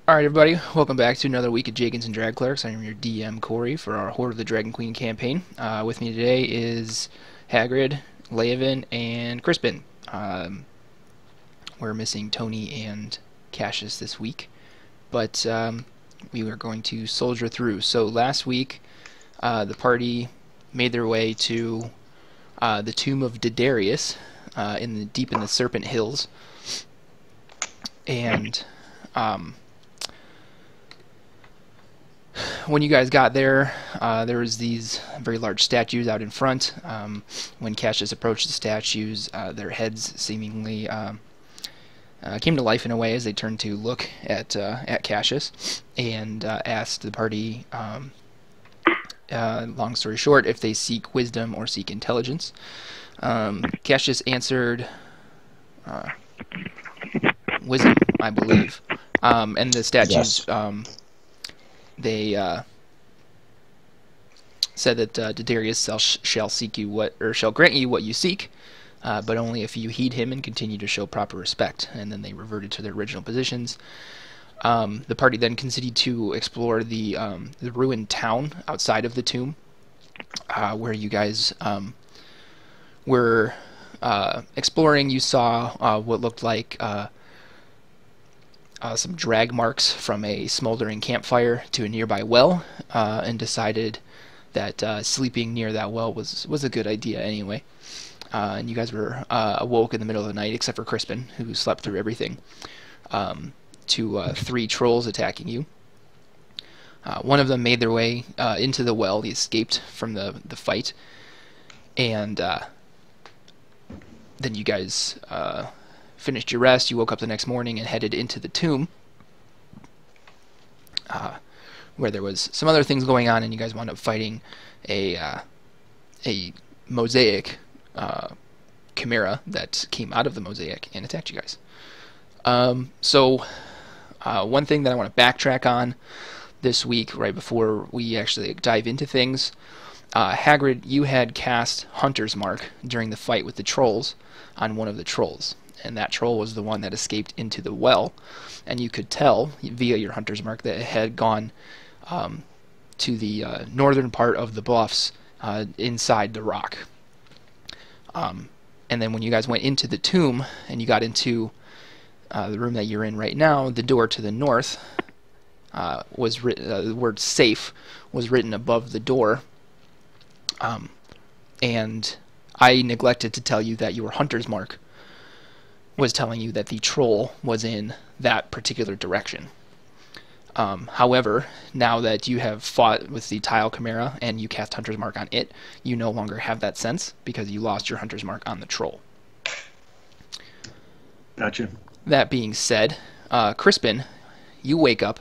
Alright everybody, welcome back to another week of Jaygeons and Dragclarks. I am your DM Corey for our Horde of the Dragon Queen campaign. With me today is Hagrid, Leovan, and Crispin. We're missing Tony and Cassius this week, but we are going to soldier through. So last week, the party made their way to the Tomb of Diderius, deep in the Serpent Hills, and when you guys got there, there was these very large statues out in front. When Cassius approached the statues, their heads seemingly came to life in a way as they turned to look at Cassius and asked the party, long story short, if they seek wisdom or seek intelligence. Cassius answered wisdom, I believe, and the statues. Yes. They said that Diderius shall seek you shall grant you what you seek, but only if you heed him and continue to show proper respect. And then they reverted to their original positions. The party then continued to explore the ruined town outside of the tomb, where you guys were exploring. You saw what looked like some drag marks from a smoldering campfire to a nearby well, and decided that sleeping near that well was a good idea anyway. And you guys were awoke in the middle of the night, except for Crispin, who slept through everything, to 3 trolls attacking you. One of them made their way into the well. He escaped from the fight, and then you guys finished your rest. You woke up the next morning and headed into the tomb, where there was some other things going on, and you guys wound up fighting a mosaic chimera that came out of the mosaic and attacked you guys. So one thing that I want to backtrack on this week, right before we actually dive into things, Hagrid, you had cast Hunter's Mark during the fight with the trolls on one of the trolls, and that troll was the one that escaped into the well, and you could tell via your Hunter's Mark that it had gone to the northern part of the bluffs inside the rock. And then when you guys went into the tomb and you got into the room that you're in right now, the door to the north was the word safe was written above the door, and I neglected to tell you that your Hunter's Mark was telling you that the troll was in that particular direction. However, now that you have fought with the Tile Chimera and you cast Hunter's Mark on it, you no longer have that sense because you lost your Hunter's Mark on the troll. Gotcha. That being said, Crispin, you wake up.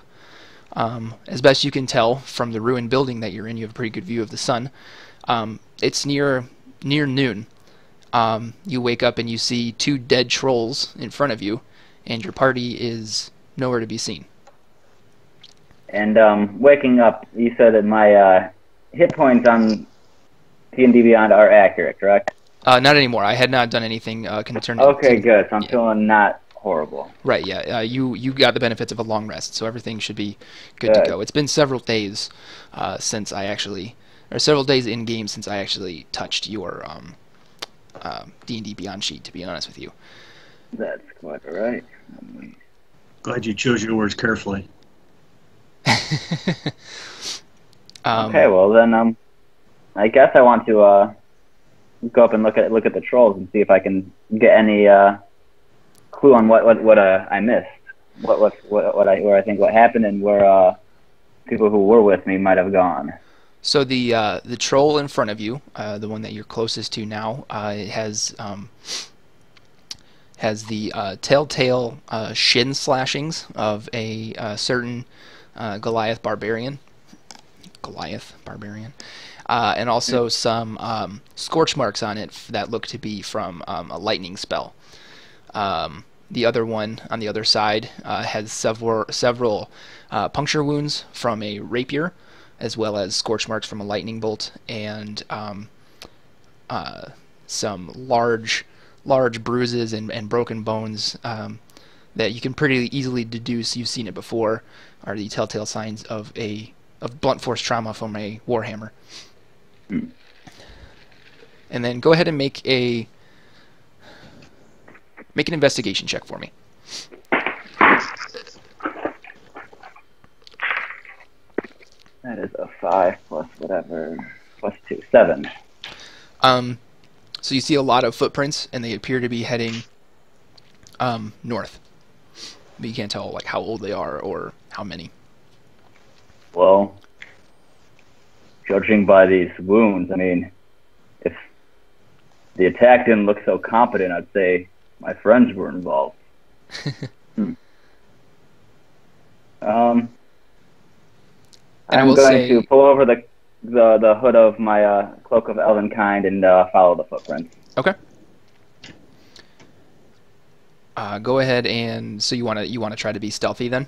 As best you can tell from the ruined building that you're in, you have a pretty good view of the sun. It's near noon. You wake up and you see 2 dead trolls in front of you, and your party is nowhere to be seen. And waking up, you said that my hit points on D&D Beyond are accurate, correct? Not anymore. I had not done anything concerning. Okay, good. So I'm feeling not horrible. Right. Yeah. You got the benefits of a long rest, so everything should be good to go. It's been several days several days in game since I actually touched your D&D Beyond sheet, to be honest with you. That's quite all right. Glad you chose your words carefully. Okay, well then, I guess I want to go up and look at the trolls and see if I can get any clue on what I missed, where I think what happened and where people who were with me might have gone. So the troll in front of you, the one that you're closest to now, has the telltale shin slashings of a certain Goliath barbarian, and also some scorch marks on it that look to be from a lightning spell. The other one on the other side has several puncture wounds from a rapier, as well as scorch marks from a lightning bolt, and some large bruises and broken bones that you can pretty easily deduce, you've seen it before, are the telltale signs of blunt force trauma from a warhammer. Hmm. And then go ahead and make an investigation check for me. That is a 5 plus whatever, plus 2, 7. So you see a lot of footprints, and they appear to be heading north. But you can't tell like how old they are or how many. Well, judging by these wounds, I mean, if the attack didn't look so competent, I'd say my friends were involved. I'm going to pull over the hood of my cloak of elvenkind and follow the footprints. Okay. Go ahead and so you want to try to be stealthy then?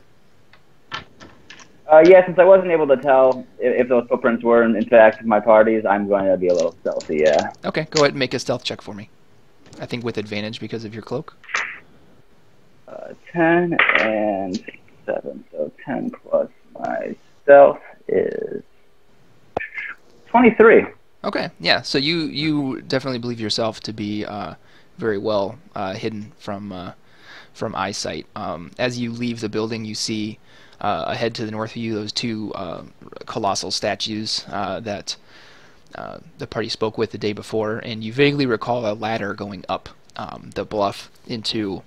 Yeah, since I wasn't able to tell if those footprints were in fact my party's, I'm going to be a little stealthy. Yeah. Okay. Go ahead and make a stealth check for me. I think with advantage because of your cloak. 10 and 7, so 10 plus my stealth is 23. Okay, yeah. So you definitely believe yourself to be very well hidden from eyesight. As you leave the building, you see ahead to the north of you those two colossal statues that the party spoke with the day before, and you vaguely recall a ladder going up the bluff into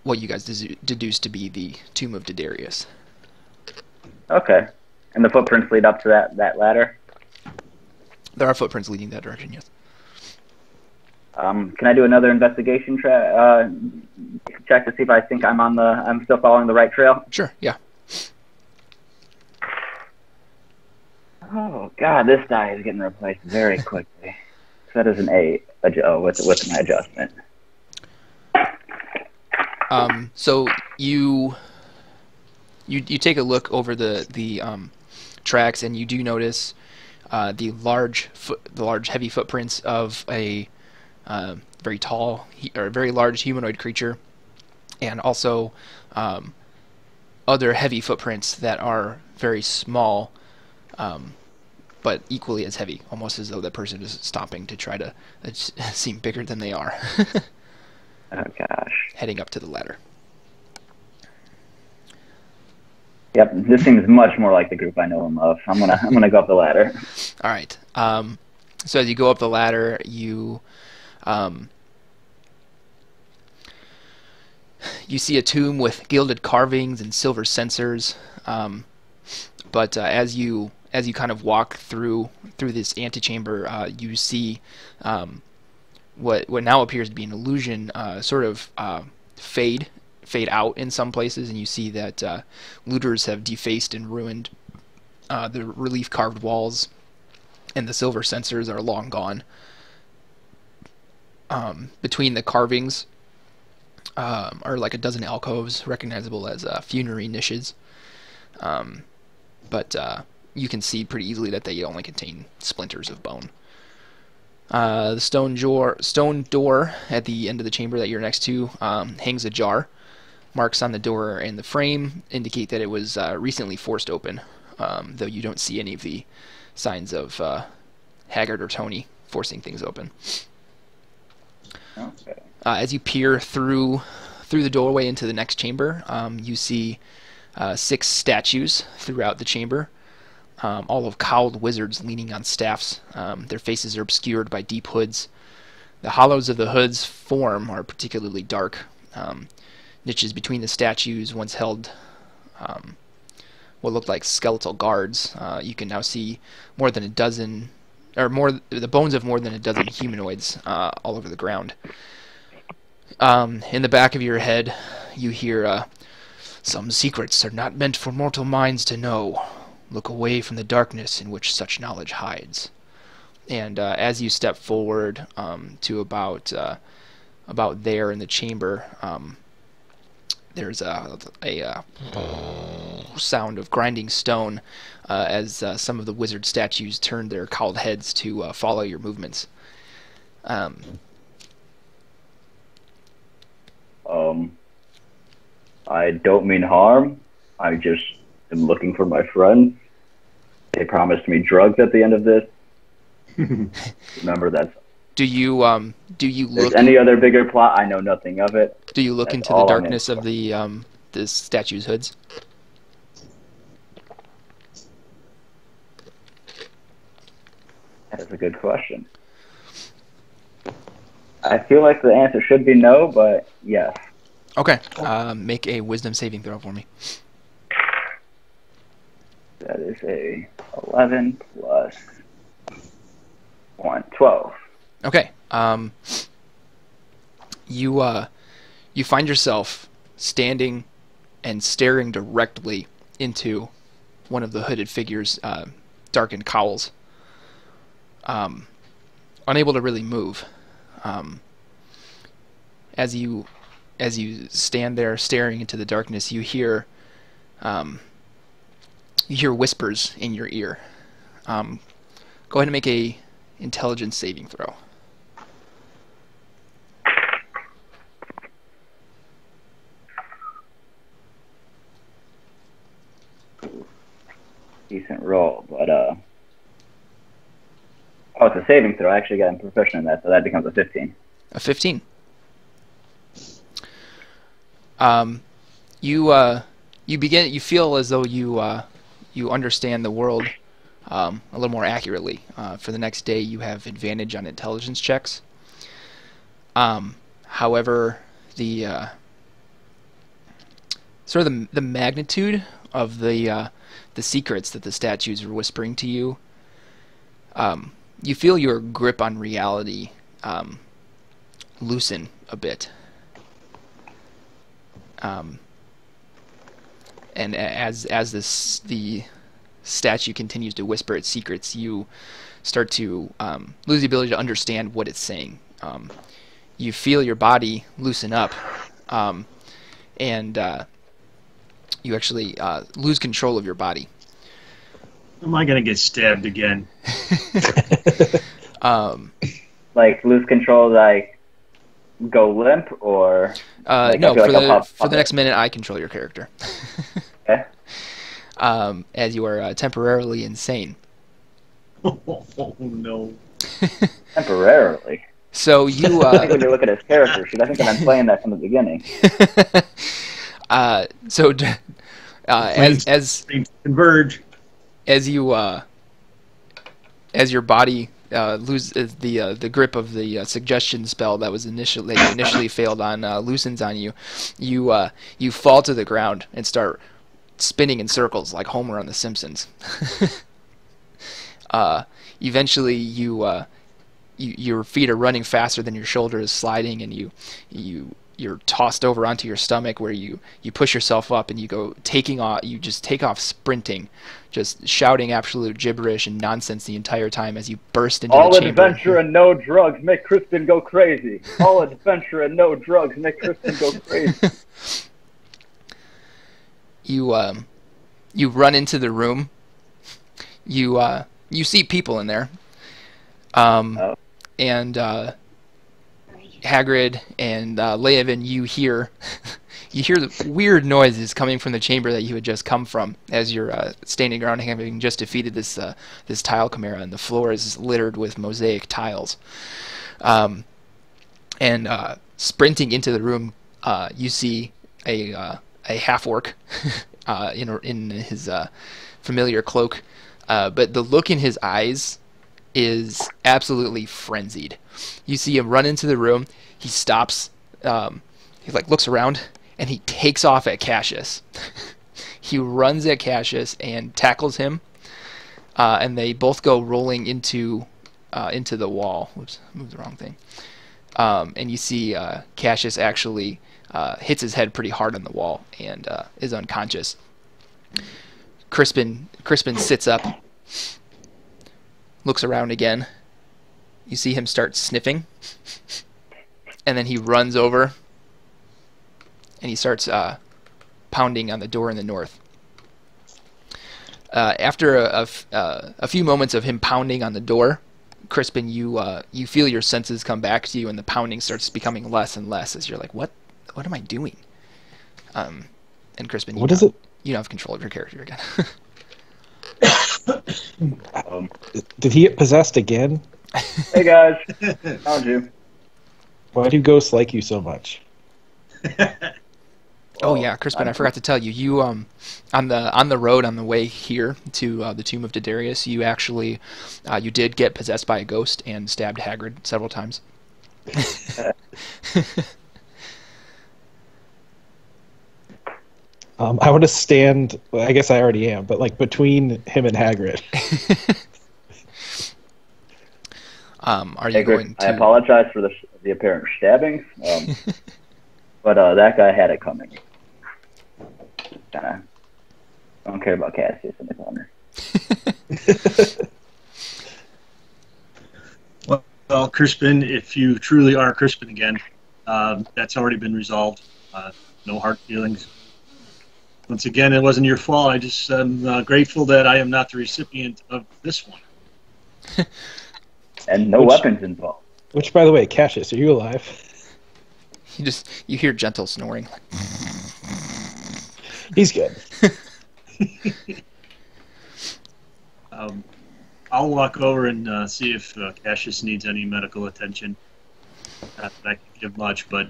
what you guys deduced to be the Tomb of Diderius. Okay. And the footprints lead up to that ladder? There are footprints leading that direction, yes. Can I do another investigation check to see if I think I'm still following the right trail? Sure, yeah. Oh god, this die is getting replaced very quickly. So that is an 8 with my adjustment. So you take a look over the tracks, and you do notice the large heavy footprints of a very tall or very large humanoid creature, and also other heavy footprints that are very small, but equally as heavy, almost as though that person is stomping to try to seem bigger than they are. Oh gosh. Heading up to the ladder. Yep, this seems much more like the group I know and love. I'm gonna go up the ladder. All right. So as you go up the ladder, you see a tomb with gilded carvings and silver censers. But as you kind of walk through this antechamber, you see what now appears to be an illusion sort of fade out in some places, and you see that looters have defaced and ruined the relief carved walls, and the silver censers are long gone. Between the carvings are like a dozen alcoves recognizable as funerary niches, but you can see pretty easily that they only contain splinters of bone. The stone door at the end of the chamber that you're next to hangs a jar. Marks on the door and the frame indicate that it was recently forced open, though you don't see any of the signs of Haggard or Tony forcing things open. Okay. As you peer through the doorway into the next chamber, you see 6 statues throughout the chamber, all of cowled wizards leaning on staffs. Their faces are obscured by deep hoods. The hollows of the hoods' form are particularly dark. Niches between the statues once held what looked like skeletal guards. You can now see more than a dozen, or the bones of more than a dozen humanoids all over the ground. In the back of your head, you hear, "Some secrets are not meant for mortal minds to know. Look away from the darkness in which such knowledge hides." And as you step forward to about there in the chamber, there's a sound of grinding stone as some of the wizard statues turn their cowled heads to follow your movements. I don't mean harm. I just am looking for my friends. They promised me drugs at the end of this. Remember that. Do you There's look any other bigger plot? I know nothing of it. Do you look into the darkness of the statue's hoods? That is a good question. I feel like the answer should be no, but yes. Okay. Make a wisdom saving throw for me. That is a 11 plus 1, 12. Okay. You find yourself standing and staring directly into one of the hooded figure's darkened cowls. Unable to really move. As you stand there staring into the darkness, you hear whispers in your ear. Go ahead and make a intelligence saving throw. Decent roll, but oh, it's a saving throw. I actually got proficient in that, so that becomes a 15. A 15. You feel as though you understand the world a little more accurately. For the next day, you have advantage on intelligence checks. However, the sort of the magnitude of the secrets that the statues are whispering to you, you feel your grip on reality loosen a bit. And as the statue continues to whisper its secrets, you start to lose the ability to understand what it's saying. You feel your body loosen up, and you actually lose control of your body. Am I going to get stabbed again? Like, lose control, like, go limp, or... like, no, for the next minute, I control your character. Okay. As you are temporarily insane. Oh, no. Temporarily? So you... I think when you look at his character sheet, I think I've been playing that from the beginning. As converge. As your body loses the grip of the suggestion spell that you initially failed on loosens on you, you fall to the ground and start spinning in circles like Homer on The Simpsons. Eventually, your feet are running faster than your shoulder is sliding, and you're tossed over onto your stomach, where you push yourself up and you just take off sprinting, just shouting absolute gibberish and nonsense the entire time as you burst into the chamber. All adventure and no drugs make Kristen go crazy. All adventure and no drugs make Kristen go crazy. You run into the room. You see people in there. And Hagrid and Leovan, you hear the weird noises coming from the chamber that you had just come from, as you're standing around having just defeated this tile chimera, and the floor is littered with mosaic tiles. And sprinting into the room, you see a half-orc in his familiar cloak, but the look in his eyes is absolutely frenzied. You see him run into the room. He stops. He looks around, and he takes off at Cassius. He runs at Cassius and tackles him, and they both go rolling into the wall. Whoops, moved the wrong thing. And you see Cassius actually hits his head pretty hard on the wall and is unconscious. Crispin sits up, looks around again. You see him start sniffing, and then he runs over and he starts pounding on the door in the north. After a few moments of him pounding on the door, Crispin, you feel your senses come back to you, and the pounding starts becoming less and less as you're like, what what am I doing? And Crispin, What is it? You don't have control of your character again. Did he get possessed again? Hey guys, found you. Why do ghosts like you so much? Oh yeah, Crispin, I forgot to tell you. You on the road on the way here to the Tomb of Diderius, you actually you did get possessed by a ghost and stabbed Hagrid several times. I want to stand. Well, I guess I already am, but like between him and Hagrid. Are you going to? I apologize for the apparent stabbing, but that guy had it coming. Kinda don't care about Cassius in the corner. Well, Crispin, if you truly are Crispin again, that's already been resolved. No hard feelings. Once again, it wasn't your fault. I just am grateful that I am not the recipient of this one. And no weapons involved. Which, by the way, Cassius, are you alive? You hear gentle snoring. He's good. I'll walk over and see if Cassius needs any medical attention. Not that I can give much, but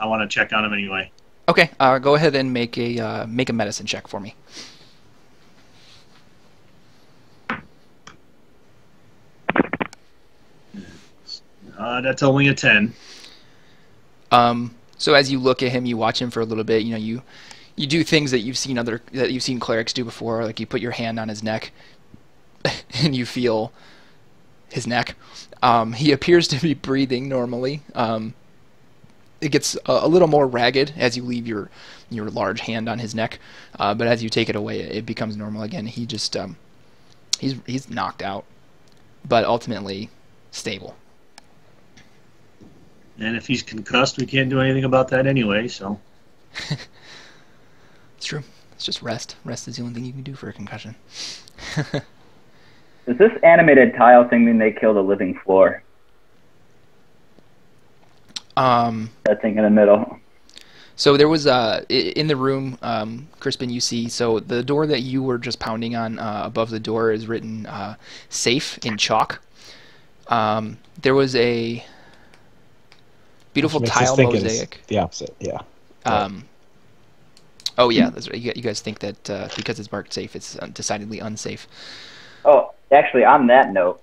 I want to check on him anyway. Okay, go ahead and make a medicine check for me. That's only a 10. So as you look at him, you watch him for a little bit. You do things that you've seen clerics do before, like you put your hand on his neck, and you feel his neck. He appears to be breathing normally. It gets a little more ragged as you leave your large hand on his neck, but as you take it away, it becomes normal again. He just he's knocked out, but ultimately stable. And if he's concussed, we can't do anything about that anyway, so. It's true. It's just rest. Rest is the only thing you can do for a concussion. Does this animated tile thing mean they killed a living floor? That thing in the middle. So there was in the room, Crispin, you see, so the door that you were just pounding on above the door is written safe in chalk. There was a beautiful tile mosaic. The opposite, yeah. Oh yeah, that's right. You guys think that because it's marked safe, it's decidedly unsafe. Oh, actually, on that note,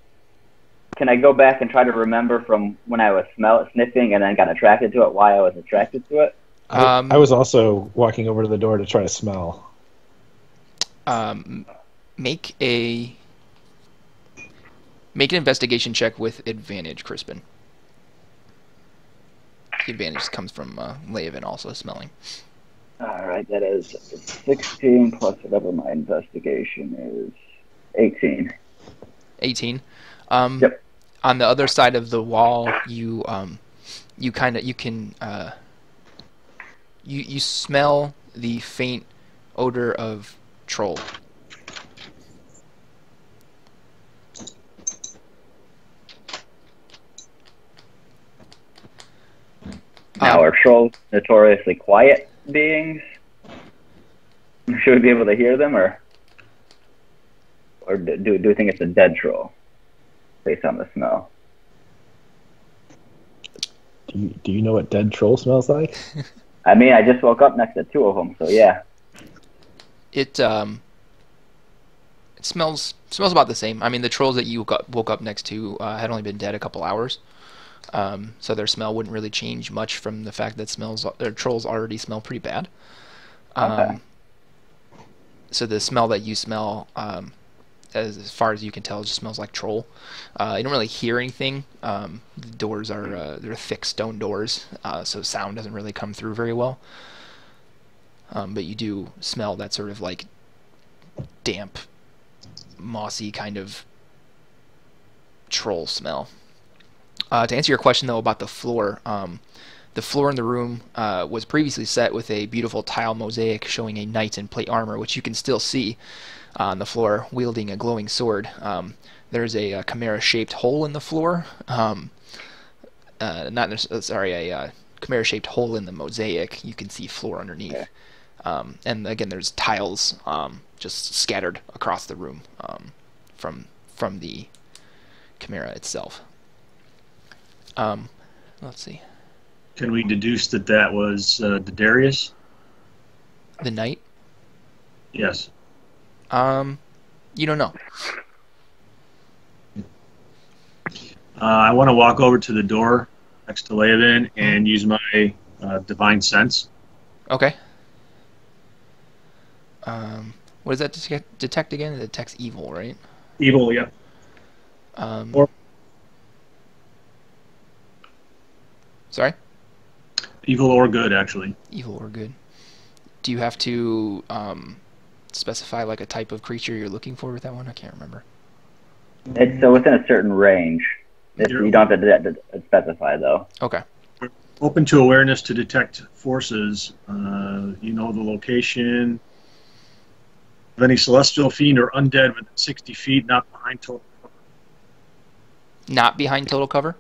can I go back and try to remember from when I was sniffing and then got attracted to it, why I was attracted to it? I was also walking over to the door to try to smell. Make an investigation check with advantage, Crispin. The advantage comes from Leovan also smelling. Alright, that is 16 plus whatever my investigation is. 18. 18. Yep. On the other side of the wall, you smell the faint odor of troll. Now, are trolls notoriously quiet beings? Should we be able to hear them, or do you think it's a dead troll based on the smell? Do you know what dead troll smells like? I mean, I just woke up next to two of them, so yeah. It smells about the same. I mean, the trolls that you woke up next to had only been dead a couple hours. So their smell wouldn't really change much from the fact that trolls already smell pretty bad. Okay. So the smell that you smell, as far as you can tell, it just smells like troll. You don't really hear anything. The doors are they're thick stone doors, so sound doesn't really come through very well. But you do smell that sort of like damp, mossy kind of troll smell. To answer your question, though, about the floor in the room was previously set with a beautiful tile mosaic showing a knight in plate armor, which you can still see on the floor, wielding a glowing sword. There's a chimera-shaped hole in the floor. A chimera-shaped hole in the mosaic, you can see floor underneath. Okay. And again, there's tiles just scattered across the room from the chimera itself. Let's see. Can we deduce that that was Diderius? The knight? Yes. You don't know. I want to walk over to the door next to Laven and use my divine sense. Okay. What does that detect again? It detects evil, right? Evil, yeah. Or Sorry? evil or good, actually. Evil or good. Do you have to specify like a type of creature you're looking for with that one? I can't remember. It's within a certain range. You don't have to specify, though. Okay. Open to awareness to detect forces. You know the location of any celestial fiend or undead within 60 feet, not behind total cover. Not behind total cover?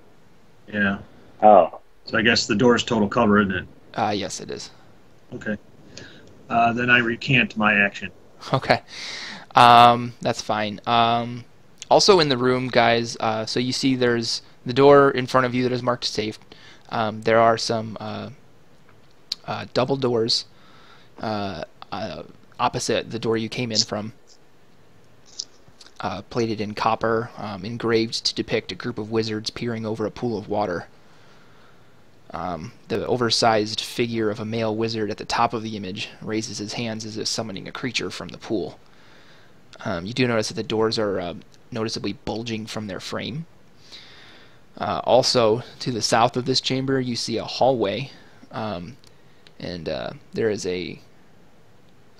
Yeah. Oh. So I guess the door is total cover, isn't it? Yes, it is. Okay. Then I recant my action. Okay. That's fine. Also in the room, guys, so you see there's the door in front of you that is marked safe. There are some double doors opposite the door you came in from, plated in copper, engraved to depict a group of wizards peering over a pool of water. The oversized figure of a male wizard at the top of the image raises his hands as if summoning a creature from the pool. You do notice that the doors are noticeably bulging from their frame. Also, to the south of this chamber, you see a hallway, and there is a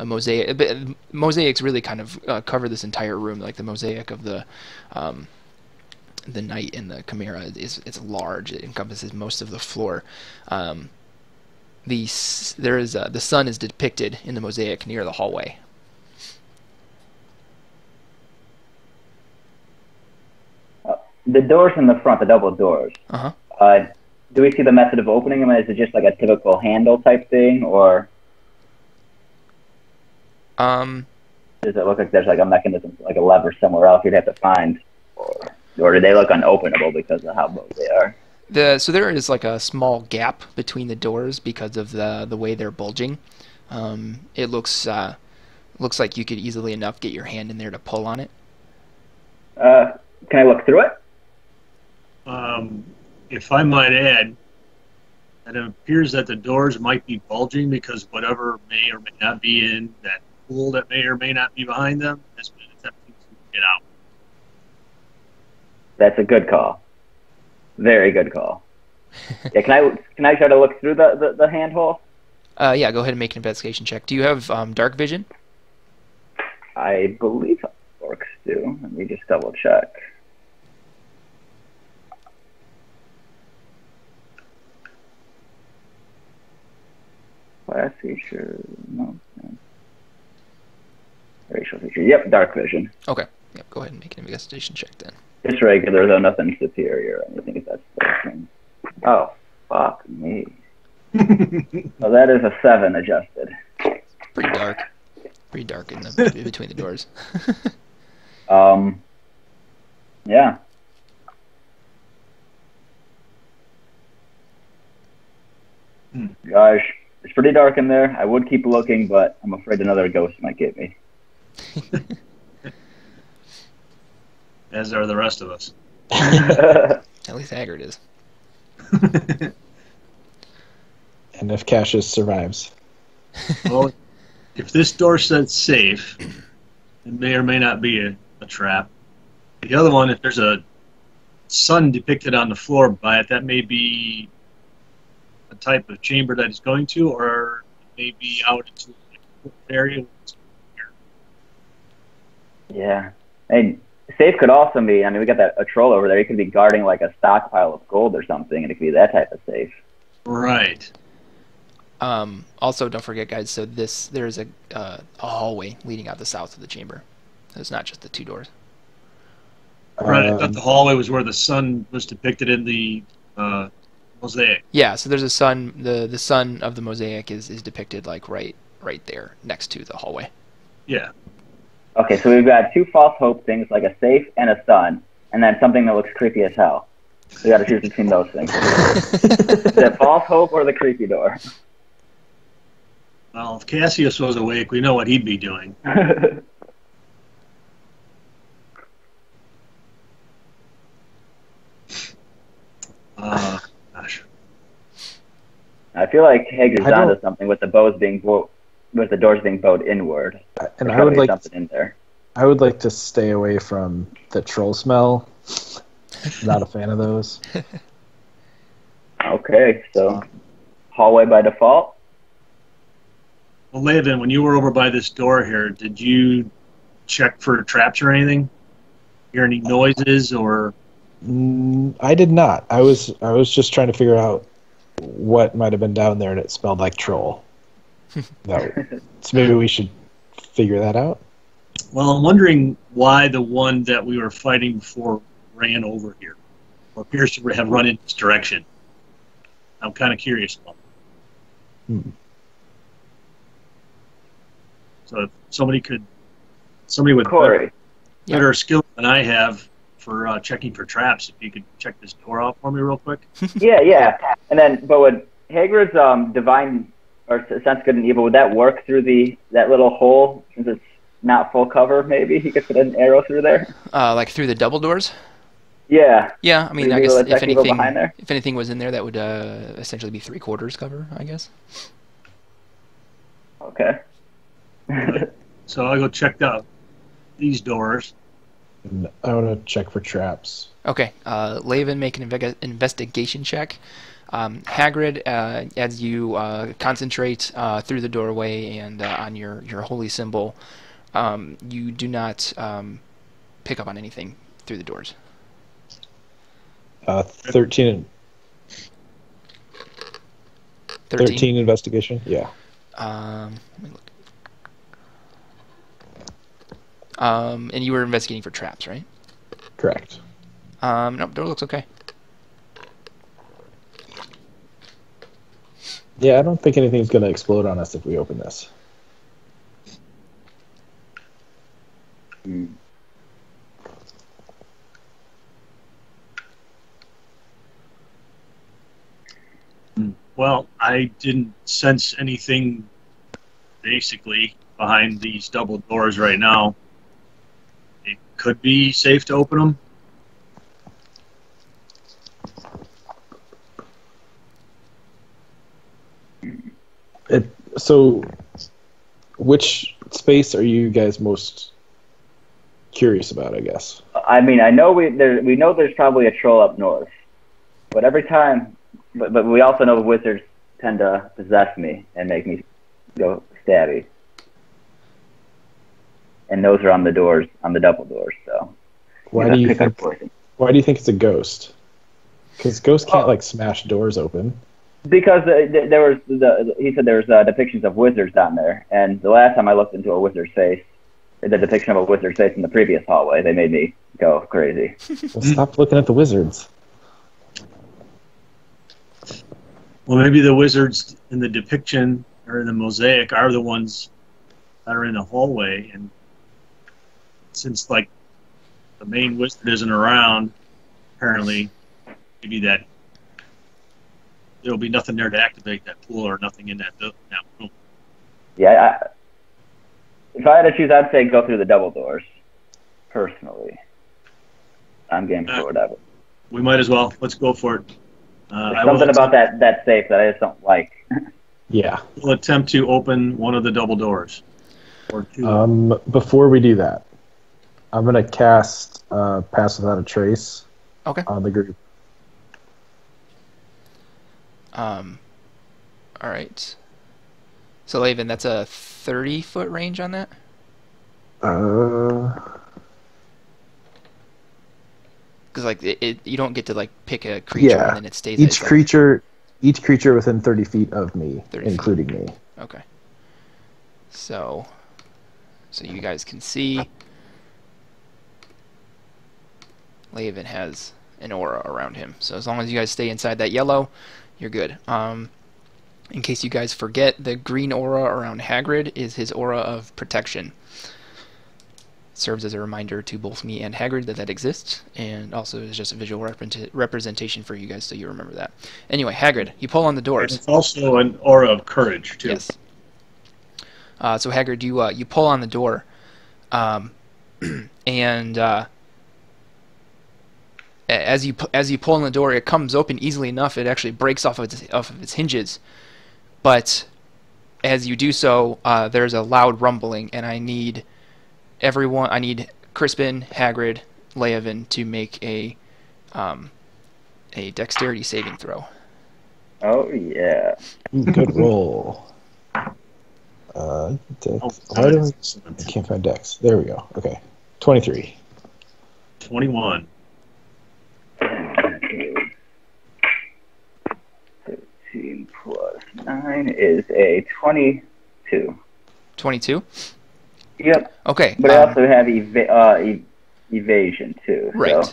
mosaic. Mosaics really kind of cover this entire room, like the mosaic of the knight and the chimera it's large. It encompasses most of the floor. The sun is depicted in the mosaic near the hallway. The doors in the front, the double doors. Uh-huh. Do we see the method of opening them? Is it just like a typical handle type thing, or does it look like there's like a mechanism, like a lever somewhere else you'd have to find, or do they look unopenable because of how low they are? So there is like a small gap between the doors because of the way they're bulging. It looks like you could easily enough get your hand in there to pull on it. Can I look through it? If I might add, it appears that the doors might be bulging because whatever may or may not be in that pool that may or may not be behind them has been attempting to get out. That's a good call. Very good call. Yeah, can I try to look through the handhole? Yeah, go ahead and make an investigation check. Do you have dark vision? I believe orcs do. Let me just double check. Class feature, no. Racial feature, yep, dark vision. Okay, yep, go ahead and make an investigation check then. Just regular though, nothing superior or anything if that's the thing. Oh, fuck me. So that is a 7 adjusted. Pretty dark. Pretty dark in between the doors. Yeah. Gosh, it's pretty dark in there. I would keep looking, but I'm afraid another ghost might get me. As are the rest of us. At least Haggard is. And if Cassius survives. Well, if this door says safe, it may or may not be a trap. The other one, if there's a sun depicted on the floor by it, that may be a type of chamber that it's going to, or it may be out into an area. Yeah. And safe could also be, I mean, we got a troll over there. He could be guarding like a stockpile of gold or something, and it could be that type of safe. Right. Also, don't forget, guys, so there's a hallway leading out the south of the chamber. It's not just the two doors. Right, I thought the hallway was where the sun was depicted in the Mosaic. Yeah, so there's a sun. The sun of the mosaic is depicted like right there next to the hallway. Yeah. Okay, so we've got two false hope things, like a safe and a sun, and then something that looks creepy as hell. We got to choose between those things. The false hope or the creepy door. Well, if Cassius was awake, we know what he'd be doing. Gosh. I feel like Hager's onto something with the doors being bowed inward. And I would like something in there. I would like to stay away from the troll smell. Not a fan of those. Okay, so hallway by default. Well, Laven, when you were over by this door here, did you check for traps or anything? Hear any noises or? I did not. I was just trying to figure out what might have been down there, and it smelled like troll. So maybe we should figure that out. Well, I'm wondering why the one that we were fighting before ran over here, or appears to have run in this direction. I'm kind of curious about that. So if somebody with better skill than I have for checking for traps, if you could check this door out for me real quick. Yeah. And then, but would Hager's divine or sense good and evil, would that work through that little hole since it's not full cover? Maybe he could put an arrow through there. Like through the double doors. Yeah. Yeah, I mean, I guess if anything was in there, that would essentially be 3/4 cover, I guess. Okay. So I'll go check out these doors. I want to check for traps. Okay. Laven, make an investigation check. Hagrid, as you concentrate through the doorway and on your holy symbol, you do not pick up on anything through the doors. 13 investigation. Yeah. Let me look. And you were investigating for traps, right? Correct. Nope, door looks okay. Yeah, I don't think anything's going to explode on us if we open this. Well, I didn't sense anything basically behind these double doors right now. It could be safe to open them. So, which space are you guys most curious about, I guess? I mean, I know we know there's probably a troll up north, but every time, but we also know the wizards tend to possess me and make me go stabby, and those are on the doors, on the double doors. So, why do you think it's a ghost? Because ghosts can't like smash doors open. Because he said there was depictions of wizards down there, and the last time I looked into a wizard's face, the depiction of a wizard's face in the previous hallway, they made me go crazy. Well, stop looking at the wizards. Well, maybe the wizards in the depiction or in the mosaic are the ones that are in the hallway, and since like the main wizard isn't around, apparently, maybe that there'll be nothing there to activate that pool or nothing in that room. Yeah, if I had to choose, I'd say go through the double doors. Personally, I'm game for whatever. We might as well. Let's go for it. There's something about that safe that I just don't like. Yeah. We'll attempt to open one of the double doors. Or two. Before we do that, I'm going to cast Pass Without a Trace on the group. All right. So, Laven, that's a 30-foot range on that? Because like you don't get to like pick a creature and then it stays. Each creature within 30 feet of me, including me. Okay. So you guys can see, Laven has an aura around him. So as long as you guys stay inside that yellow, you're good. In case you guys forget, the green aura around Hagrid is his aura of protection. Serves as a reminder to both me and Hagrid that that exists, and also is just a visual representation for you guys, so you remember that. Anyway, Hagrid, you pull on the doors. And it's also an aura of courage too. Yes. So Hagrid, you pull on the door, and as you pull on the door, it comes open easily enough. It actually breaks off of its hinges, but as you do so, there's a loud rumbling, and I need Crispin, Hagrid, Leovan to make a dexterity saving throw. Oh yeah. Good roll. Dex. Why do I can't find Dex? There we go. Okay. 23. 21. 13 plus 9 is a 22. 22? Yep. Okay. But I also have evasion too. Right. So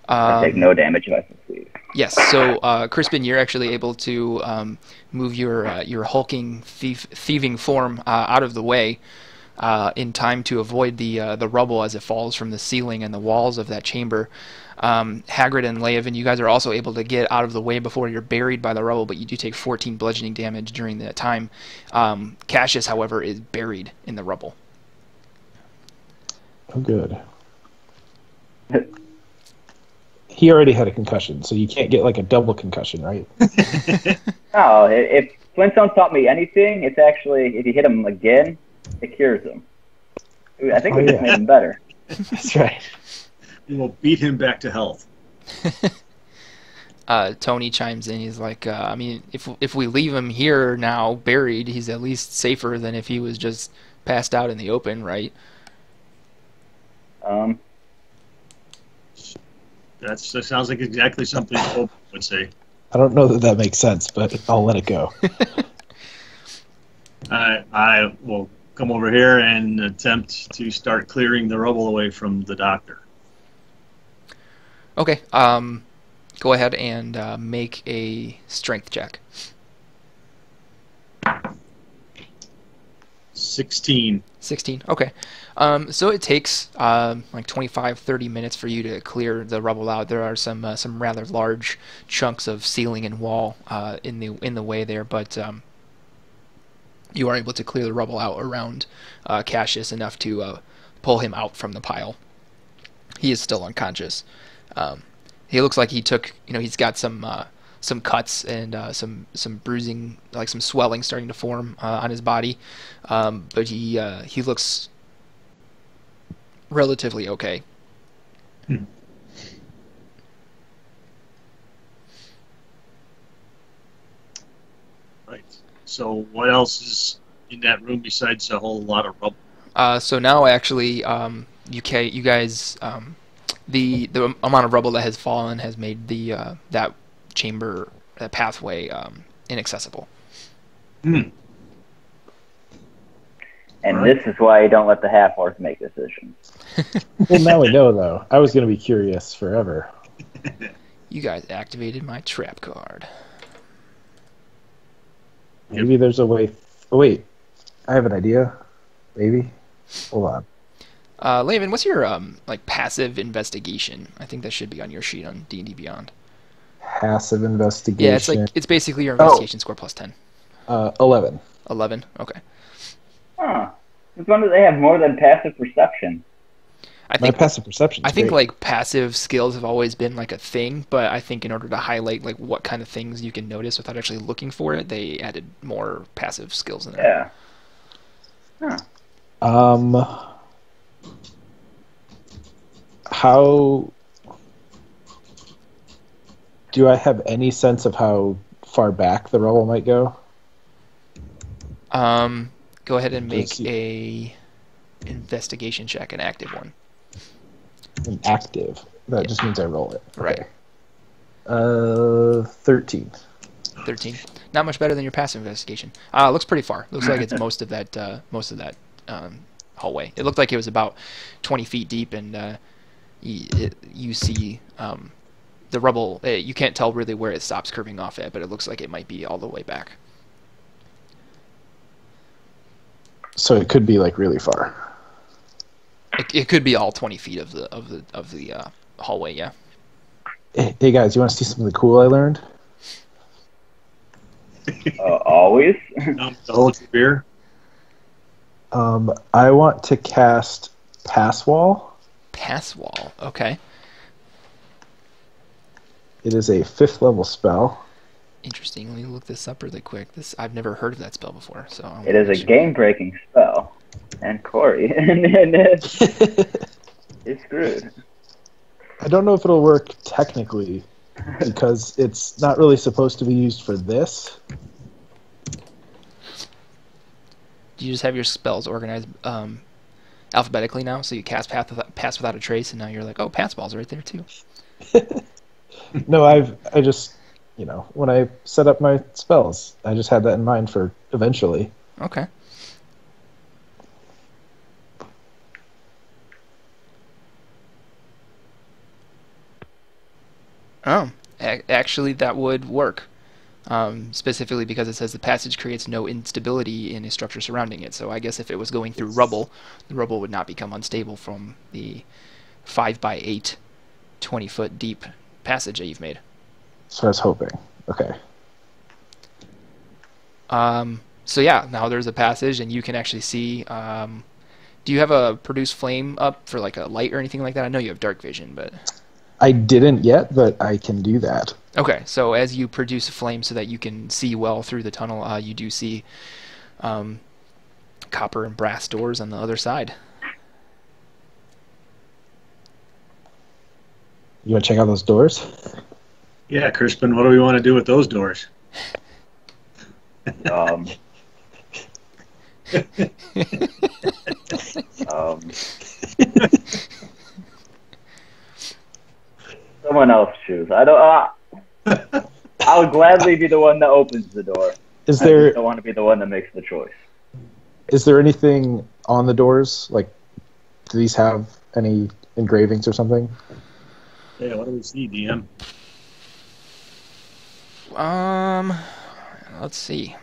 I take no damage if I succeed. Yes. So, Crispin, you're actually able to move your hulking thieving form out of the way in time to avoid the rubble as it falls from the ceiling and the walls of that chamber. Hagrid and Leovan, you guys are also able to get out of the way before you're buried by the rubble, but you do take 14 bludgeoning damage during that time. Cassius, however, is buried in the rubble. Oh, good. He already had a concussion, so you can't get like a double concussion, right? Oh, if Flintstone taught me anything, it's actually if you hit him again, it cures him. I think we just made him better. That's right. We will beat him back to health. Tony chimes in. He's like, I mean, if we leave him here now buried, he's at least safer than if he was just passed out in the open, right? That sounds like exactly something Pope would say. I don't know that makes sense, but I'll let it go. I will come over here and attempt to start clearing the rubble away from the doctor. Okay. Go ahead and make a strength check. 16. 16. Okay. So it takes like 25-30 minutes for you to clear the rubble out. There are some rather large chunks of ceiling and wall in the way there, but you are able to clear the rubble out around Cassius enough to pull him out from the pile. He is still unconscious. He looks like he took, he's got some cuts and some bruising, like some swelling starting to form on his body, but he looks relatively okay. Right. So what else is in that room besides a whole lot of rubble? So now actually, you guys, the amount of rubble that has fallen has made that chamber, that pathway, inaccessible. And this is why you don't let the half-orcs make decisions. Well, now we know, though. I was going to be curious forever. You guys activated my trap card. Maybe there's a way... Oh, wait. I have an idea. Maybe. Hold on. Leovan, what's your passive investigation? I think that should be on your sheet on D&D Beyond. Passive investigation. Yeah, it's basically your investigation score plus 10. 11. 11. Okay. Huh. It's wonder they have more than passive perception. My passive perception. I think passive skills have always been like a thing, but I think in order to highlight like what kind of things you can notice without actually looking for it, they added more passive skills in there. Yeah. Huh. How do I have any sense of how far back the rubble might go? Go ahead and make a investigation check, an active one. An active. That just means I roll it. Right. Okay. 13. 13. Not much better than your passive investigation. Looks pretty far. Looks like it's most of that hallway. It looked like it was about 20 feet deep, and you see the rubble, you can't tell really where it stops curving off at, but it looks like it might be all the way back. So it could be like really far. It could be all 20 feet of the hallway. Yeah. Hey guys, you want to see something cool I learned? Always. To hold your beer. I want to cast Pass Wall. Pass Wall. Okay. It is a 5th level spell. Interesting. Let me look this up really quick. I've never heard of that spell before. So it is a game-breaking spell, and Corey is screwed. I don't know if it'll work technically because it's not really supposed to be used for this. Do you just have your spells organized alphabetically now? So you cast Pass Without a Trace, and now you're like, oh, Pass Wall's right there too. No, I just, when I set up my spells, I just had that in mind for eventually. Okay. Oh, actually that would work. Specifically because it says the passage creates no instability in a structure surrounding it. So I guess if it was going through rubble, the rubble would not become unstable from the 5x8, 20-foot deep passage that you've made. So I was hoping. Okay. So yeah, now there's a passage, and you can actually see. Do you have a produce flame up for like a light or anything like that? I know you have dark vision, but I didn't yet, but I can do that. Okay, so as you produce a flame so that you can see well through the tunnel, you do see copper and brass doors on the other side. You want to check out those doors? Yeah, Crispin, what do we want to do with those doors? Someone else choose. I don't. I'll gladly be the one that opens the door. I just don't want to be the one that makes the choice. Is there anything on the doors? Like, do these have any engravings or something? Yeah, what do we see, DM? Let's see.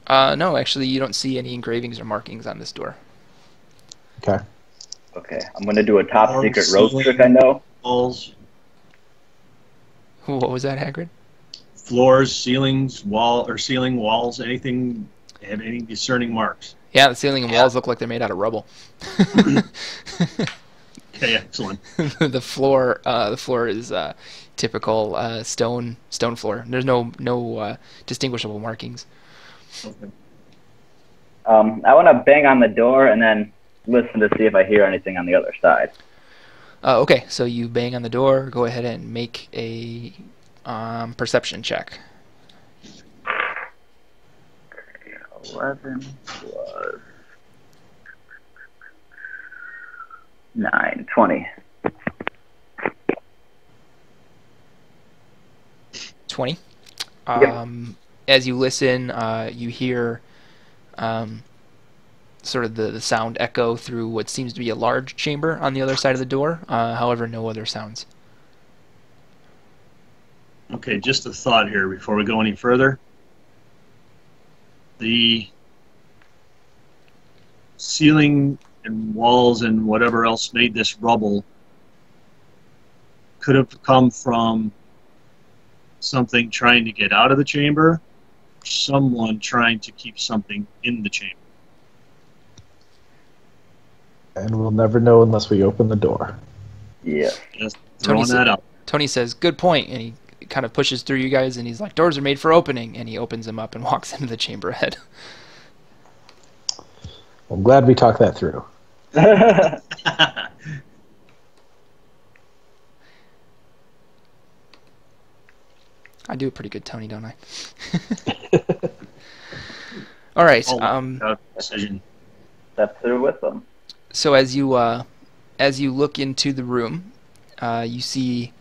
No, actually, you don't see any engravings or markings on this door. Okay. Okay, I'm gonna do a top secret rope trick. I know. Walls, What was that, Hagrid? floors, ceilings, ceiling walls. Anything have any discerning marks? Yeah, the ceiling and walls look like they're made out of rubble. Okay, excellent. The floor is typical stone floor. There's no distinguishable markings. Okay. I want to bang on the door and then listen to see if I hear anything on the other side. Okay, so you bang on the door. Go ahead and make a perception check. 11 plus 9, 20. 20. Yep. As you listen, you hear sort of the sound echo through what seems to be a large chamber on the other side of the door. However, no other sounds. Okay, just a thought here before we go any further. The ceiling and walls and whatever else made this rubble could have come from something trying to get out of the chamber, or someone trying to keep something in the chamber. And we'll never know unless we open the door. Yeah. Just throwing that out. Tony says, "Good point," and he kind of pushes through you guys, and he's like, "Doors are made for opening," and he opens them up and walks into the chamber ahead. I'm glad we talked that through. I do a pretty good Tony, don't I? All right. Decision. Step through with them. So as you look into the room, you see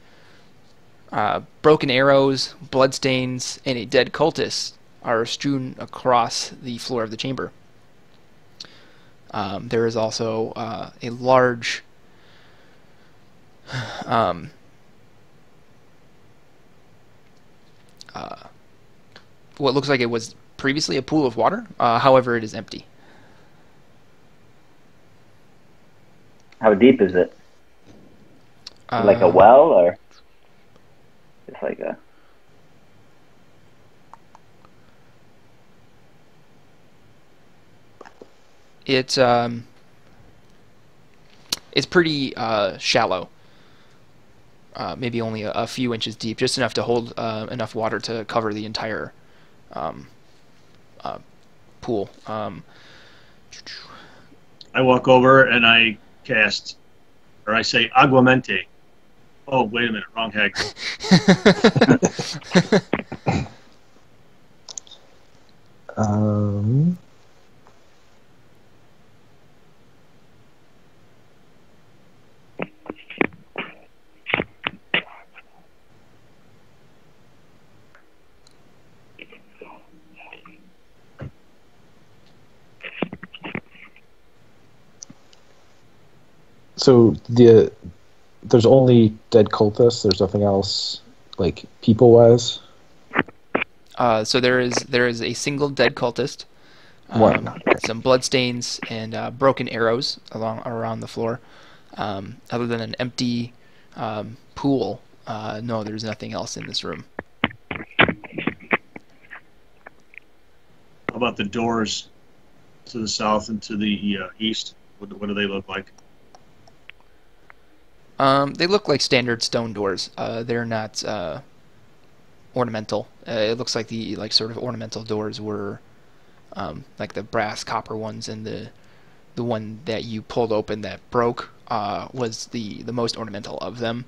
broken arrows, bloodstains, and a dead cultist are strewn across the floor of the chamber. There is also a large what looks like it was previously a pool of water. However, it is empty. How deep is it? Like a well, or just like a... It's pretty shallow. Maybe only a few inches deep, just enough to hold enough water to cover the entire pool. I walk over and I cast, or I say, Aguamente. Oh, wait a minute, wrong heck. So there's only dead cultists. There's nothing else, like people-wise. So there is a single dead cultist, some bloodstains and broken arrows around the floor. Other than an empty pool, no, there's nothing else in this room. How about the doors to the south and to the east? What do they look like? They look like standard stone doors. They're not ornamental. It looks like the sort of ornamental doors were like the brass copper ones, and the one that you pulled open that broke was the most ornamental of them.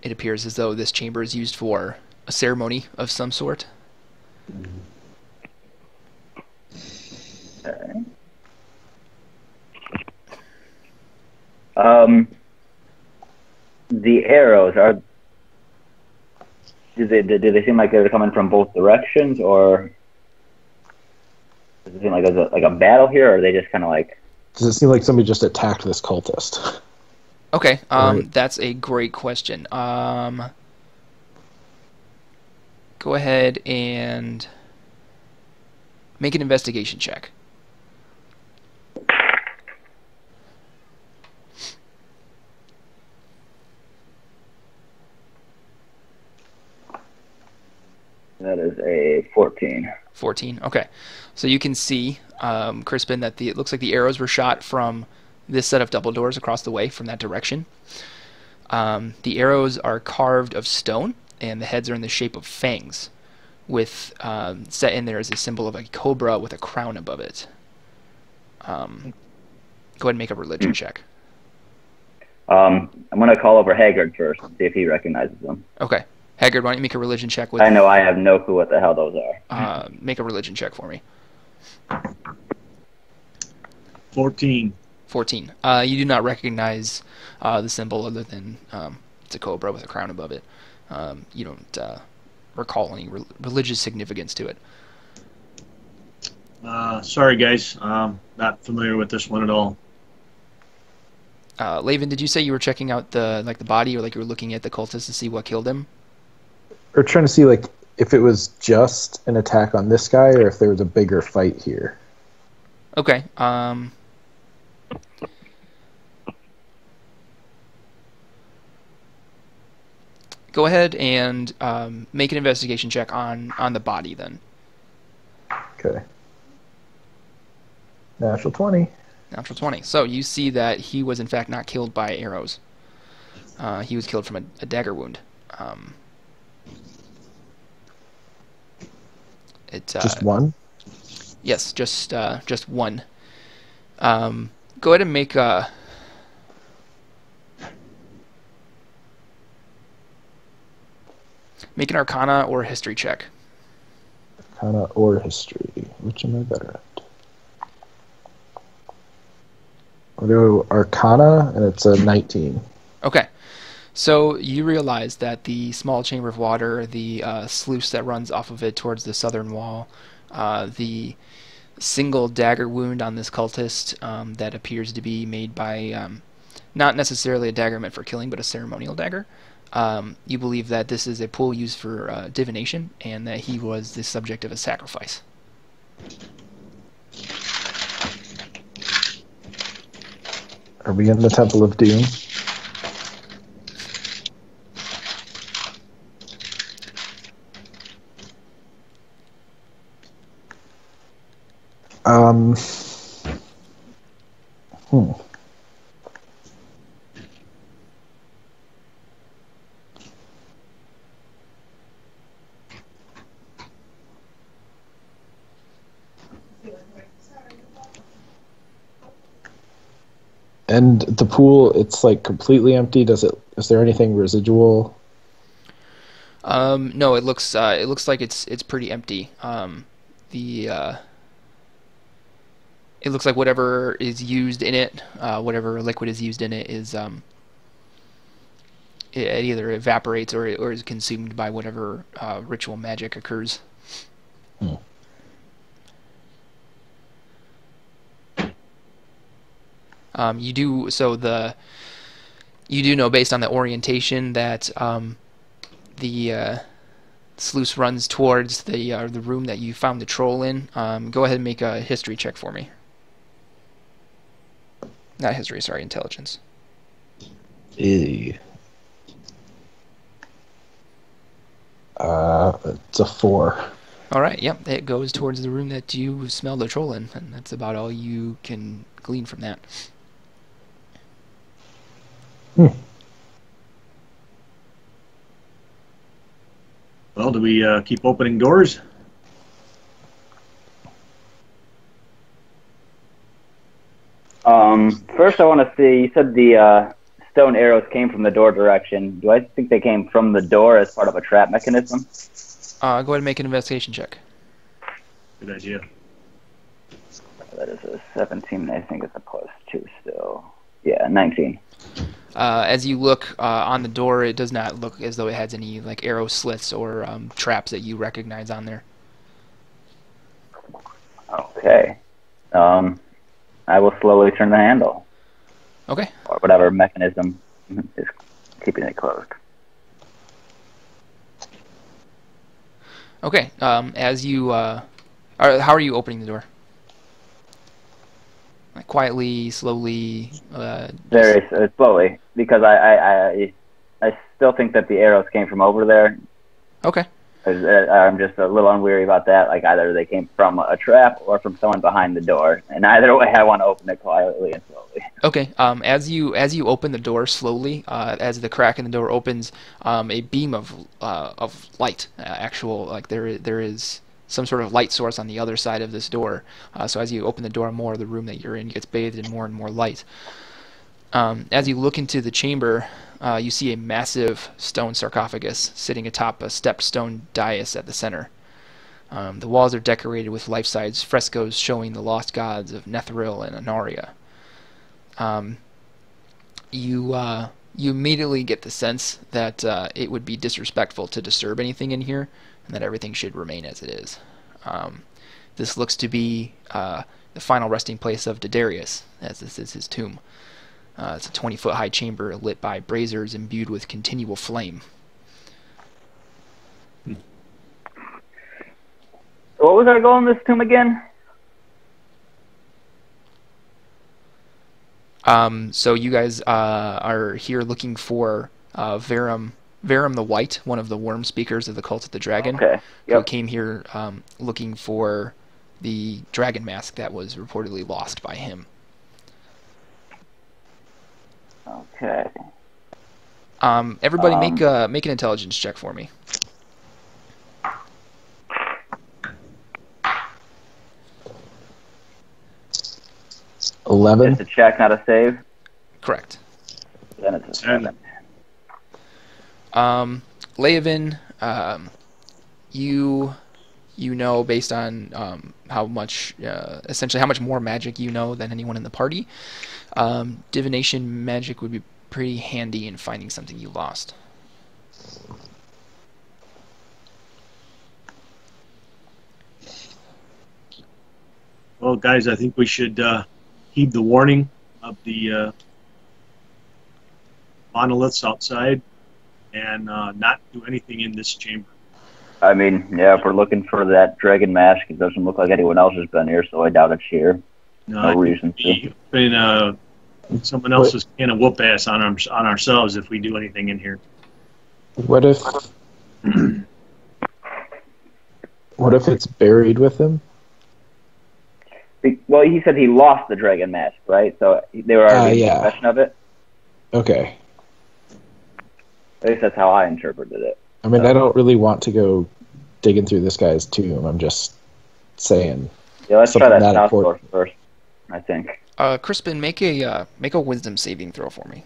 It appears as though this chamber is used for a ceremony of some sort. Okay. The arrows do they seem like they're coming from both directions, or does it seem like there's like a battle here, or are they just kind of like? Does it seem like somebody just attacked this cultist? Okay, that's a great question. Go ahead and make an investigation check. That is a 14. 14. Okay, so you can see, Crispin, that it looks like the arrows were shot from this set of double doors across the way from that direction. The arrows are carved of stone, and the heads are in the shape of fangs, with set in there as a symbol of a cobra with a crown above it. Go ahead and make a religion check. I'm going to call over Haggard first and see if he recognizes them. Okay. Haggard, why don't you make a religion check with... I know I have no clue what the hell those are. Make a religion check for me. 14. 14. You do not recognize the symbol other than it's a cobra with a crown above it. You don't recall any religious significance to it. Sorry, guys. Not familiar with this one at all. Laven, did you say you were checking out the body, or like you were looking at the cultist to see what killed him? Or trying to see like if it was just an attack on this guy, or if there was a bigger fight here. Okay. Go ahead and make an investigation check on the body then. Okay. Natural 20. Natural 20. So you see that he was in fact not killed by arrows. He was killed from a dagger wound. Just one? Yes, just one. Go ahead and make an Arcana or History check. Arcana or History. Which am I better at? I'll go Arcana, and it's a 19. Okay. So you realize that the small chamber of water, the sluice that runs off of it towards the southern wall, the single dagger wound on this cultist that appears to be made by not necessarily a dagger meant for killing, but a ceremonial dagger. You believe that this is a pool used for divination, and that he was the subject of a sacrifice. Are we in the Temple of Doom? And the pool, it's like completely empty. Is there anything residual? No, it looks like it's pretty empty. It looks like whatever is used in it, whatever liquid is used in it, is it either evaporates or is consumed by whatever ritual magic occurs. You do know based on the orientation that the sluice runs towards the room that you found the troll in. Go ahead and make a history check for me. Not history, sorry, intelligence. It's a 4. All right, yep, it goes towards the room that you smelled the troll in, and that's about all you can glean from that. Well, do we keep opening doors? First, I want to see. You said the stone arrows came from the door direction. Do I think they came from the door as part of a trap mechanism? Go ahead and make an investigation check. Good idea. That is a 17. I think it's a +2 still. Yeah, 19. As you look on the door, it does not look as though it has any like arrow slits or traps that you recognize on there. Okay. I will slowly turn the handle. Okay. Or whatever mechanism is keeping it closed. Okay. As you, how are you opening the door? Like quietly, slowly. Very slowly, because I still think that the arrows came from over there. Okay. I'm just a little unweary about that. Like either they came from a trap or from someone behind the door, and either way, I want to open it quietly and slowly. Okay. As you open the door slowly, as the crack in the door opens, a beam of light, actual like there is some sort of light source on the other side of this door. So as you open the door, more of the room that you're in gets bathed in more and more light. As you look into the chamber, you see a massive stone sarcophagus sitting atop a stepped stone dais at the center. The walls are decorated with life-size frescoes showing the lost gods of Netheril and Anaria. You immediately get the sense that it would be disrespectful to disturb anything in here, and that everything should remain as it is. This looks to be the final resting place of Diderius, as this is his tomb. It's a 20-foot high chamber lit by braziers imbued with continual flame. What was our goal in this tomb again? So you guys are here looking for Varram the White, one of the worm speakers of the Cult of the Dragon, okay. Yep. who came here looking for the dragon mask that was reportedly lost by him. Okay. Everybody make an intelligence check for me. $11. It's a check, not a save. Correct. Then it's a 7. Leovan, you know based on how much essentially how much more magic you know than anyone in the party. Divination magic would be pretty handy in finding something you lost. Well, guys, I think we should heed the warning of the monoliths outside and not do anything in this chamber. I mean, yeah, if we're looking for that dragon mask, it doesn't look like anyone else has been here, so I doubt it's here. No reason to. Someone else's can of whoop ass on ourselves if we do anything in here. What if it's buried with him? Well, he said he lost the dragon mask, right? So they were already in possession of it? Okay. At least that's how I interpreted it. I mean, I don't really want to go digging through this guy's tomb. I'm just saying. Yeah, let's try that south door first, I think. Crispin, make a wisdom saving throw for me.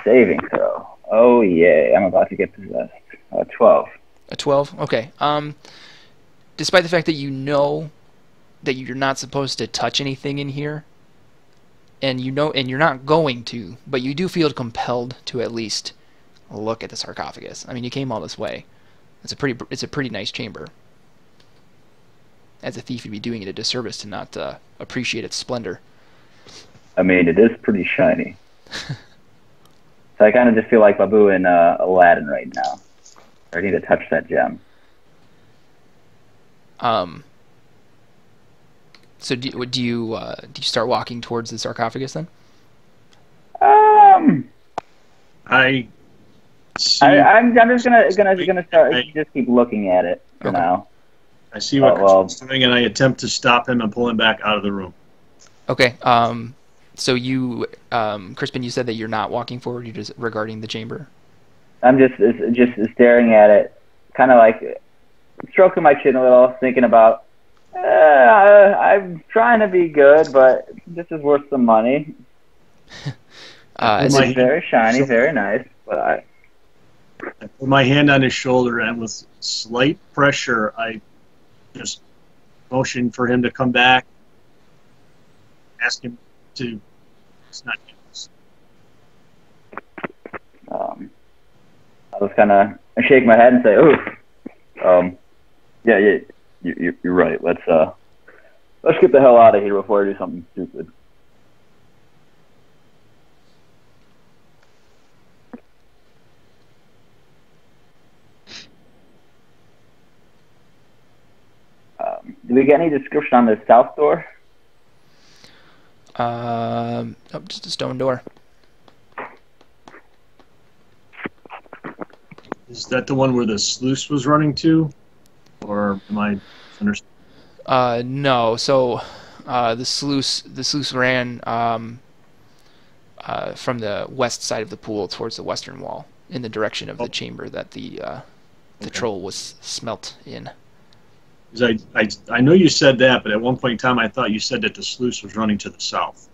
Saving throw. Oh, yeah. I'm about to get possessed. 12. A 12? Okay. Despite the fact that you know that you're not supposed to touch anything in here, and you're not going to, but you do feel compelled to at least look at the sarcophagus. I mean, you came all this way. It's a pretty nice chamber. As a thief, you'd be doing it a disservice to not appreciate its splendor. I mean, it is pretty shiny. So I kind of just feel like Babu and Aladdin right now. I need to touch that gem. So do you start walking towards the sarcophagus then? I'm just gonna start. Just keep looking at it for now. I see what Crispin's doing, and I attempt to stop him and pull him back out of the room. Okay. So you, Crispin, you said that you're not walking forward. You're just regarding the chamber. I'm just staring at it, kind of like stroking my chin a little, thinking about. I'm trying to be good, but this is worth some money. It's very shiny, very nice, but I put my hand on his shoulder, and with slight pressure, I just motion for him to come back. Ask him to. It's not yours. I was kind of shake my head and say, "Oh, yeah, you're right. Let's get the hell out of here before I do something stupid." Do we get any description on the south door? Just a stone door. Is that the one where the sluice was running to? Or am I understanding? No. So the sluice ran from the west side of the pool towards the western wall, in the direction of the chamber that the troll was smelt in. I know you said that, but at one point in time I thought you said that the sluice was running to the south.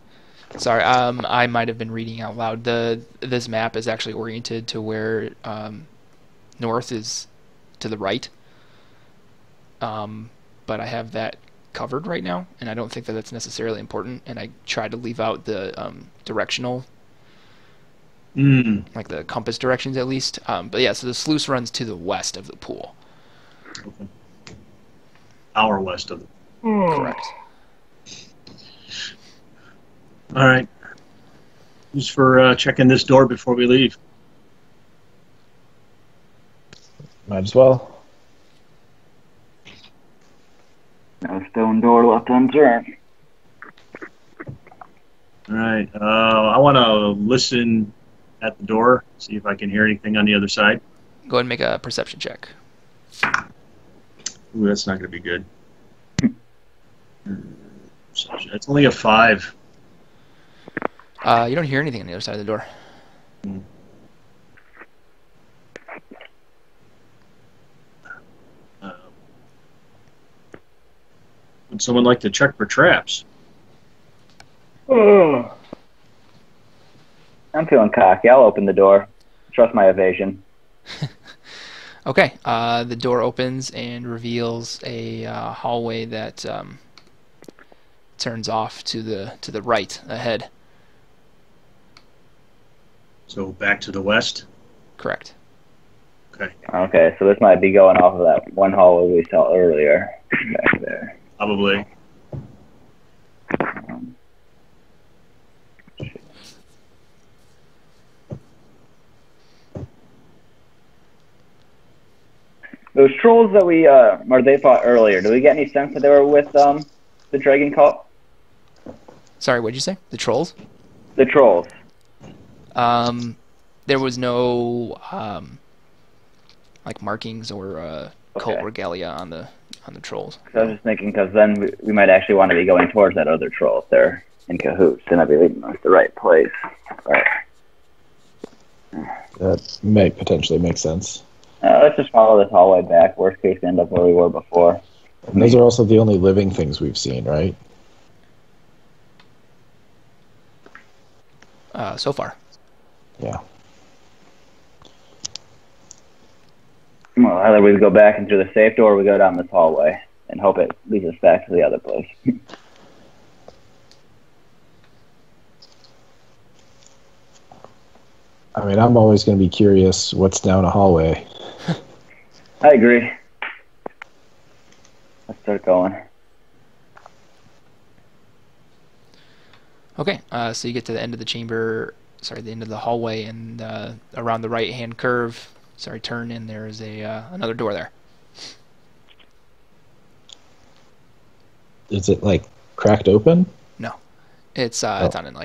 Sorry, I might have been reading out loud. This map is actually oriented to where north is to the right. But I have that covered right now, and I don't think that that's necessarily important. And I try to leave out the directional, like the compass directions at least. But yeah, so the sluice runs to the west of the pool. Okay. Our west of the Correct. All right. Who's for checking this door before we leave? Might as well. No stone door left unturned. All right. I want to listen at the door, see if I can hear anything on the other side. Go ahead and make a perception check. Ooh, that's not going to be good. It's only a 5. You don't hear anything on the other side of the door. Would someone like to check for traps? I'm feeling cocky. I'll open the door. Trust my evasion. Okay. The door opens and reveals a hallway that turns off to the right ahead. So back to the west? Correct. Okay. Okay, so this might be going off of that one hallway we saw earlier back there. Probably. Those trolls that they fought earlier, do we get any sense that they were with the Dragon Cult? Sorry, what'd you say? The trolls? The trolls. There was no like markings or cult regalia on the trolls. I was just thinking, because then we might actually want to be going towards that other troll if they're in cahoots, and I'd be leading us the right place. Right. That might potentially make sense. Let's just follow this hallway back. Worst case, end up where we were before. And those are also the only living things we've seen, right? So far. Yeah. Well, either we go back into the safe door or we go down this hallway and hope it leads us back to the other place. I mean, I'm always going to be curious what's down a hallway. I agree. Let's start going. Okay, so you get to the end of the chamber, the end of the hallway, and around the right-hand curve, turn, and there's another door there. Is it, like, cracked open? No. It's on an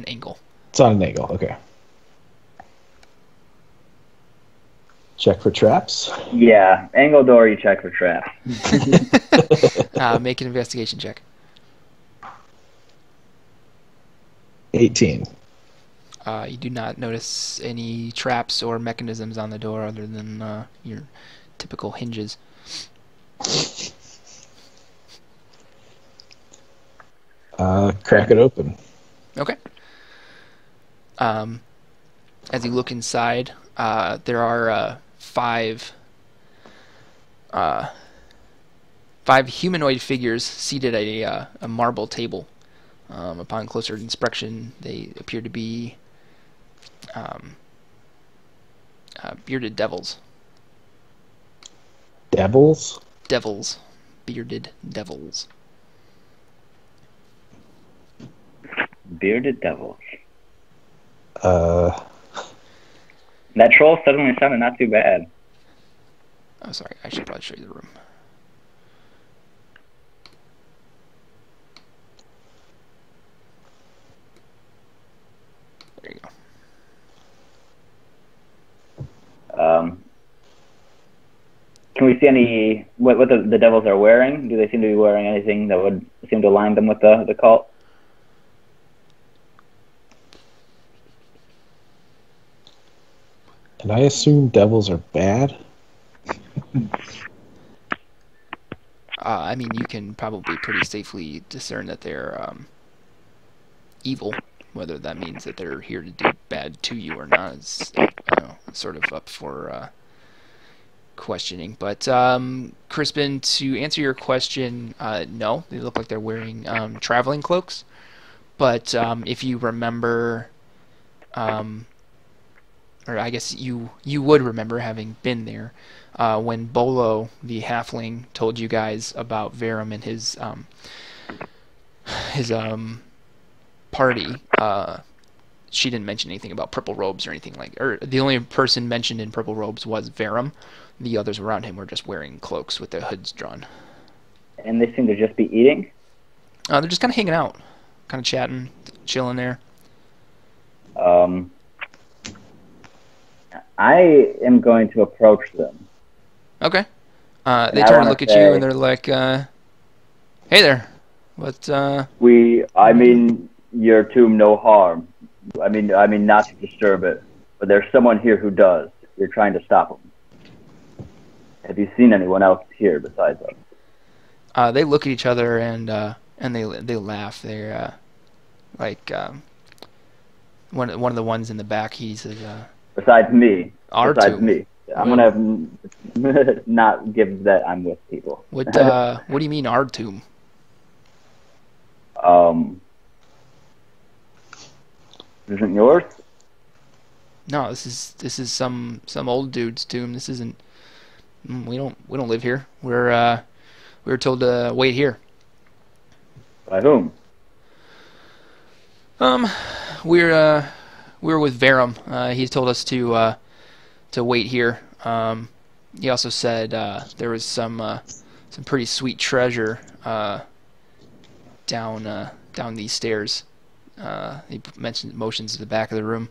angle. It's on an angle, okay. Check for traps? Yeah, angle door, you check for traps. Make an investigation check. 18. You do not notice any traps or mechanisms on the door other than your typical hinges. Crack it open. Okay. As you look inside, there are five humanoid figures seated at a marble table. Upon closer inspection, they appear to be bearded devils. Devils? Devils. Bearded devils. Bearded devils. Uh... That troll suddenly sounded not too bad. Oh, sorry. I should probably show you the room. There you go. Can we see any what the devils are wearing? Do they seem to be wearing anything that would seem to align them with the cult? And I assume devils are bad? I mean, you can probably pretty safely discern that they're evil. Whether that means that they're here to do bad to you or not is sort of up for questioning. But Crispin, to answer your question, no, they look like they're wearing traveling cloaks. But if you remember, or I guess you would remember having been there when Bolo, the halfling, told you guys about Varram and his party. She didn't mention anything about purple robes or anything or the only person mentioned in purple robes was Varram. The others around him were just wearing cloaks with their hoods drawn. And they seem to just be eating? They're just kind of hanging out, kind of chatting, chilling there. I am going to approach them. Okay. They turn and look at you and they're like, hey there. What, I mean your tomb no harm. I mean not to disturb it. But there's someone here who does. You're trying to stop him. Have you seen anyone else here besides us? They look at each other and they laugh. They're one of the ones in the back. He says, besides me. Our besides tomb. me. I'm gonna not give that I'm with people. What do you mean our tomb? Isn't yours? No, this is some old dude's tomb. This isn't. We don't live here. We were told to wait here. By whom? We're with Varram. He told us to wait here. He also said there was some pretty sweet treasure down these stairs. He mentioned motions to the back of the room.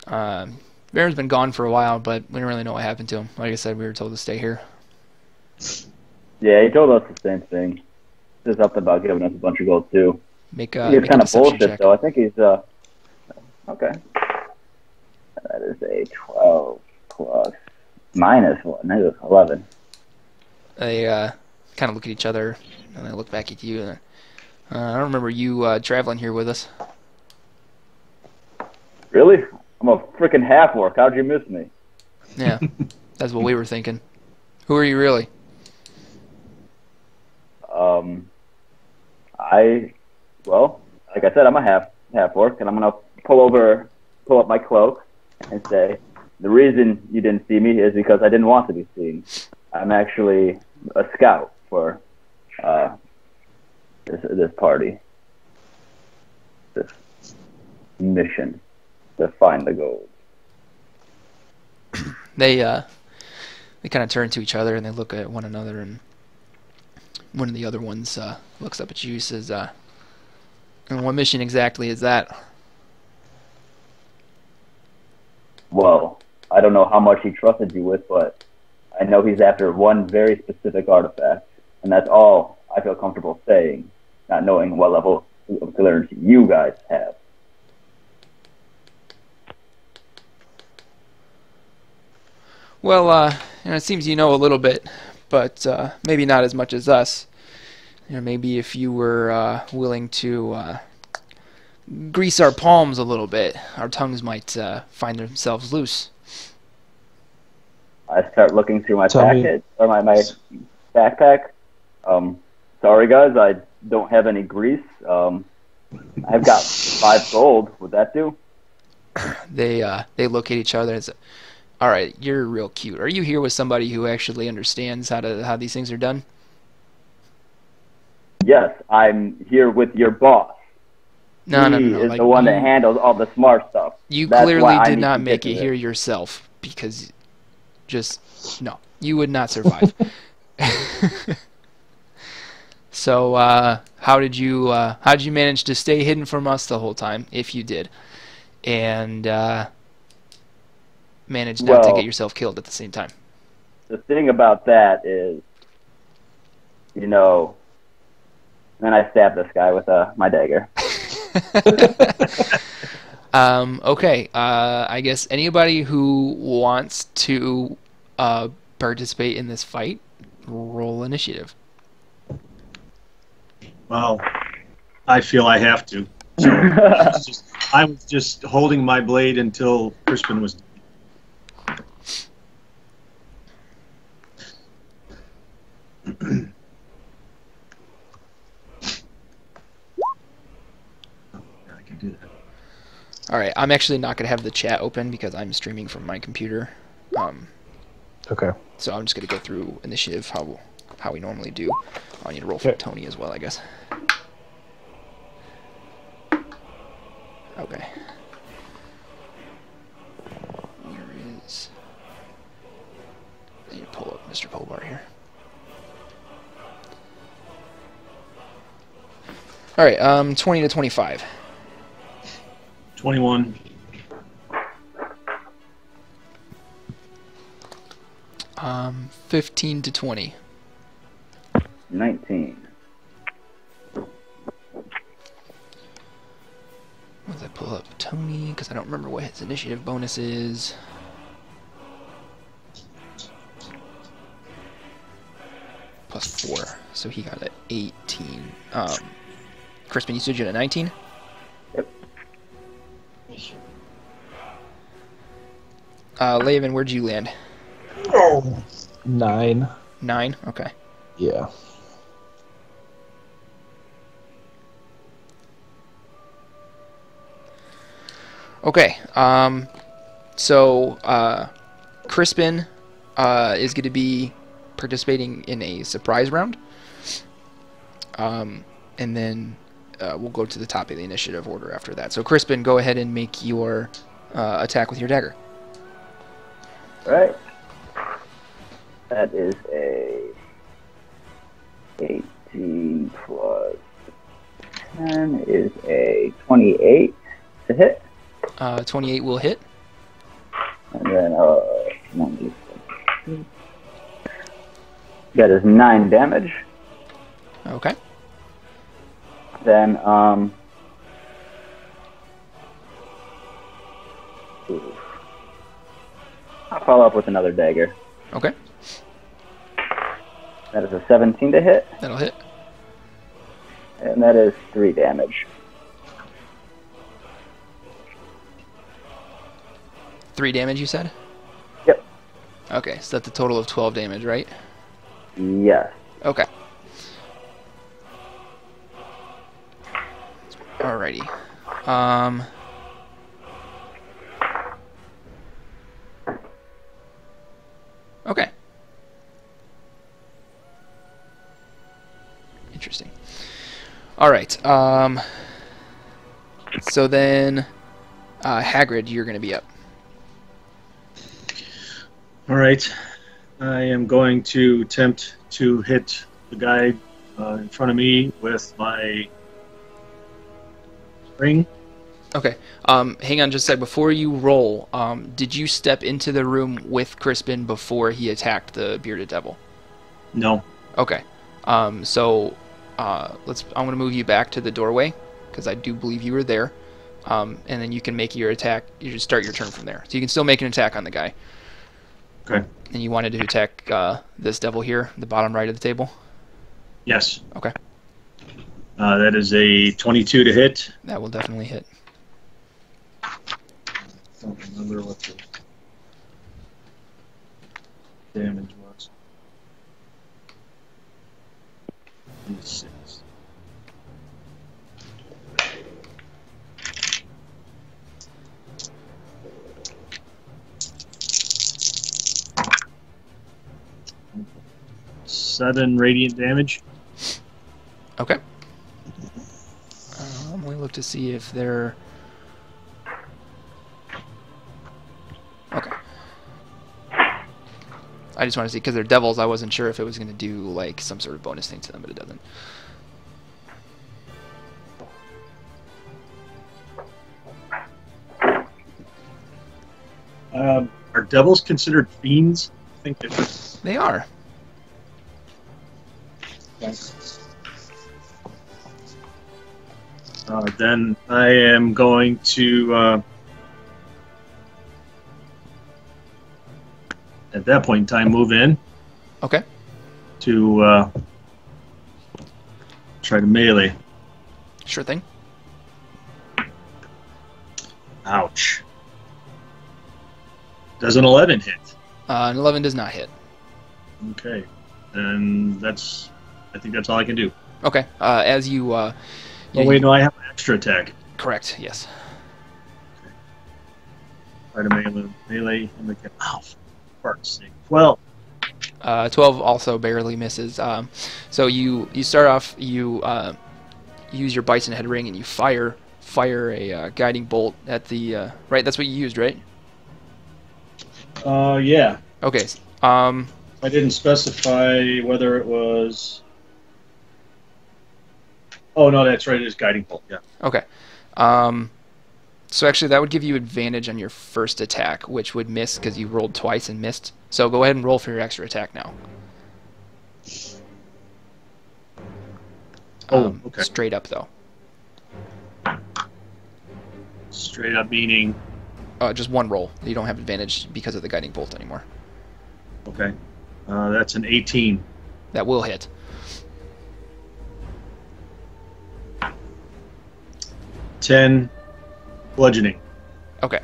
Varram's been gone for a while, but we don't really know what happened to him. Like I said, we were told to stay here. Yeah, he told us the same thing. There's something about giving us a bunch of gold too. He's kind of bullshit check. Though. I think he's okay. That is a 12 plus minus 1. That is 11. They kind of look at each other and they look back at you. And I don't remember you traveling here with us. Really? I'm a freaking half-orc. How'd you miss me? Yeah, that's what we were thinking. Who are you really? Well, like I said, I'm a half-orc, and I'm gonna pull up my cloak, and say, the reason you didn't see me is because I didn't want to be seen. I'm actually a scout for this party, this mission to find the gold. They kind of turn to each other and they look at one another, and one of the other ones looks up at you and says, and what mission exactly is that? Well, I don't know how much he trusted you with, but I know he's after one very specific artifact, and that's all I feel comfortable saying, not knowing what level of clearance you guys have. Well, it seems you know a little bit, but maybe not as much as us. Maybe if you were willing to grease our palms a little bit, our tongues might find themselves loose. I start looking through my packet, or my backpack. Sorry guys, I don't have any grease. I've got 5 gold. Would that do? They look at each other and say, all right, you're real cute. Are you here with somebody who actually understands how these things are done? Yes, I'm here with your boss. No. He is the one that handles all the smart stuff. You clearly did not make it here yourself, because no, you would not survive. So how did you manage to stay hidden from us the whole time, if you did, and manage not to get yourself killed at the same time? The thing about that is, then I stab this guy with my dagger. Okay. I guess anybody who wants to participate in this fight, roll initiative. Well, I feel I have to. So I was just holding my blade until Crispin was. Alright, I'm actually not going to have the chat open because I'm streaming from my computer. Okay. So I'm just going to go through initiative how we normally do. I need to roll for Tony as well, I guess. Okay. Where is... I need to pull up Mr. Polebar here. Alright, 20 to 25. 21. 15 to 20. 19. Once I pull up Tony, because I don't remember what his initiative bonus is. Plus 4, so he got an 18. Crispin, you said you had a 19? Yep. Laven, where'd you land? 9. 9? Okay. Yeah. Okay. So Crispin is going to be participating in a surprise round. and then we'll go to the top of the initiative order after that. So Crispin, go ahead and make your attack with your dagger. All right. That is a 18 plus 10 is a 28 to hit. 28 will hit. And then that is 9 damage. Okay. Then I'll follow up with another dagger. Okay. That is a 17 to hit. That'll hit. And that is 3 damage. 3 damage, you said? Yep. Okay, so that's a total of 12 damage, right? Yes. Okay. Alrighty. Okay. Interesting. Alright, so then, Hagrid, you're going to be up. All right. I am going to attempt to hit the guy in front of me with my ring. Okay. Hang on just a sec. Before you roll, did you step into the room with Crispin before he attacked the bearded devil? No. Okay. So I'm going to move you back to the doorway because I do believe you were there. And then you can make your attack. You just start your turn from there. So you can still make an attack on the guy. Okay. And you wanted to attack this devil here, the bottom right of the table? Yes. Okay. That is a 22 to hit. That will definitely hit. I don't remember what the damage was. 6. Seven radiant damage. Okay. Let me look to see if they're... Okay. I just want to see, because they're devils, I wasn't sure if it was going to do like some sort of bonus thing to them, but it doesn't. Are devils considered fiends? I think they are. Then I am going to, at that point in time, move in. Okay. To try to melee. Sure thing. Ouch. Does an 11 hit? An 11 does not hit. Okay. And I think that's all I can do. Okay. As you... oh, wait, no, I have an extra attack. Correct, yes. Okay. Try to melee him again. Ow, for fuck's sake. 12. 12 also barely misses. So you start off, you use your bison head ring and you fire a guiding bolt at the... right, that's what you used, right? Yeah. Okay. I didn't specify whether it was... Oh, no, that's right. It is guiding bolt, yeah. Okay. So actually, that would give you advantage on your first attack, which would miss because you rolled twice and missed. So go ahead and roll for your extra attack now. Okay. Straight up, though. Straight up meaning... Just one roll. You don't have advantage because of the guiding bolt anymore. Okay. That's an 18. That will hit. 10 bludgeoning. Okay.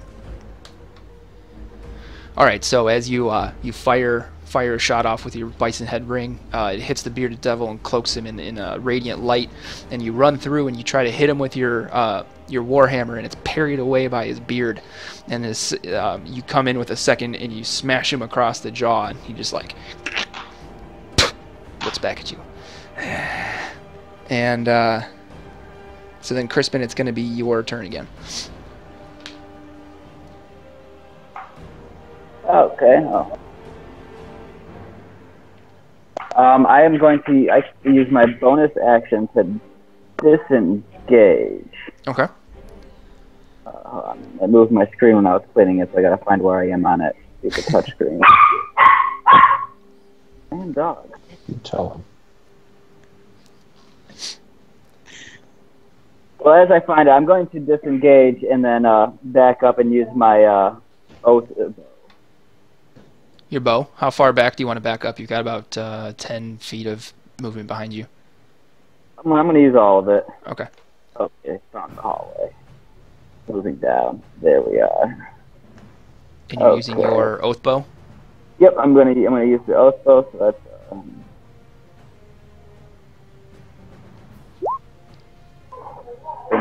All right. So as you fire a shot off with your bison head ring, it hits the bearded devil and cloaks him in a radiant light. And you run through and you try to hit him with your warhammer, and it's parried away by his beard. And you come in with a second and you smash him across the jaw, and he just like looks back at you. And so then, Crispin, it's going to be your turn again. Okay. Oh. I am going to use my bonus action to disengage. Okay. Hold on. I moved my screen when I was cleaning it, so I gotta find where I am on it. Stupid touch screen. And dog. You tell him. Well, as I find it, I'm going to disengage and then back up and use my oath. Your bow. How far back do you want to back up? You've got about 10 feet of movement behind you. I'm going to use all of it. Okay. Okay, it's on the hallway. Moving down. There we are. And you're using your oath bow? Yep, I'm gonna use the oath bow, so that's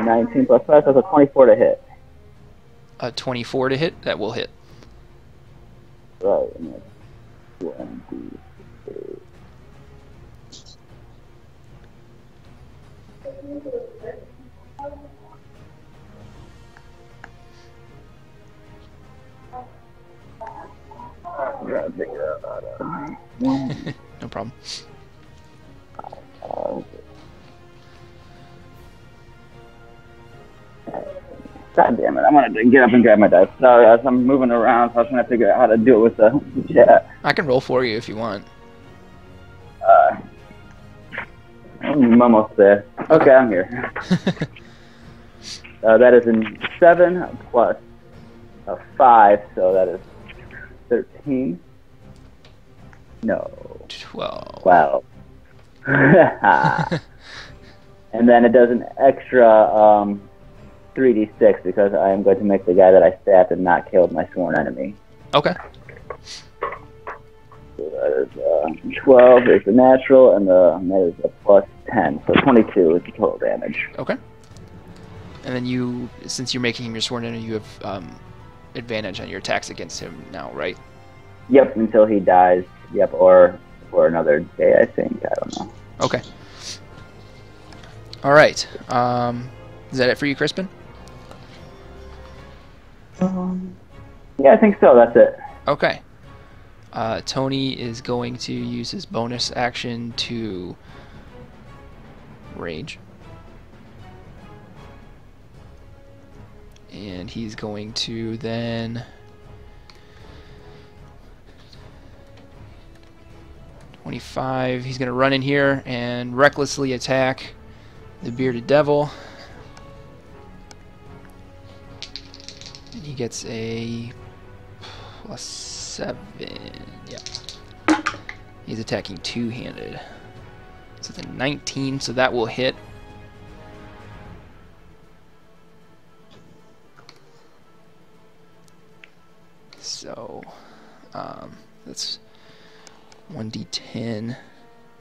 19 plus 5, so that's a 24 to hit. A 24 to hit? That will hit. Right, and that's 23. No problem. God damn it, I'm gonna get up and grab my dice. Sorry, as I'm moving around, so I was trying to figure out how to do it with the chat. I can roll for you if you want. I'm almost there. Okay, I'm here. That is in 7 plus 5, so that is 13. No. 12. 12. And then it does an extra 3d6 because I am going to make the guy that I stabbed and not killed my sworn enemy. Okay. So that is 12 is the natural, and that is a plus 10, so 22 is the total damage. Okay. And then you, since you're making him your sworn enemy, you have advantage on your attacks against him now, right? Yep, until he dies. Yep, or for another day, I think. I don't know. Okay. All right. Is that it for you, Crispin? Yeah, I think so. That's it. Okay. Tony is going to use his bonus action to rage. And he's going to then 25. He's going to run in here and recklessly attack the bearded devil. And he gets a +7. Yeah. He's attacking two-handed. So it's a 19, so that will hit. So that's 1d10, and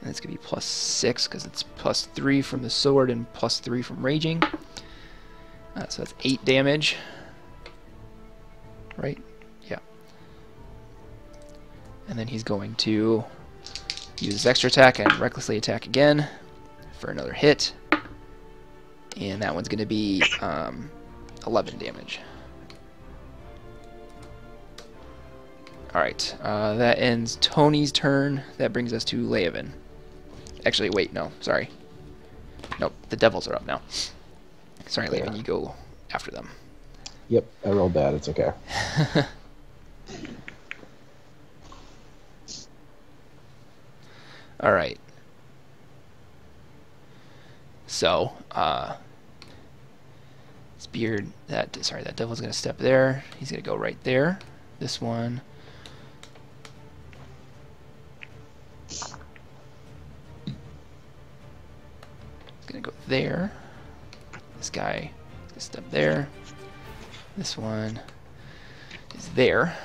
it's going to be +6 because it's +3 from the sword and +3 from raging. So that's 8 damage. Right? Yeah. And then he's going to use his extra attack and recklessly attack again for another hit. And that one's going to be 11 damage. Alright, that ends Tony's turn. That brings us to Leovan. Actually, wait, no, sorry. Nope, the devils are up now. Sorry, Leovan, you go after them. Yep, I rolled bad. It's okay. Alright. So, Speared, that devil's going to step there. He's going to go right there. This one. Gonna go there. This guy is gonna step there. This one is there.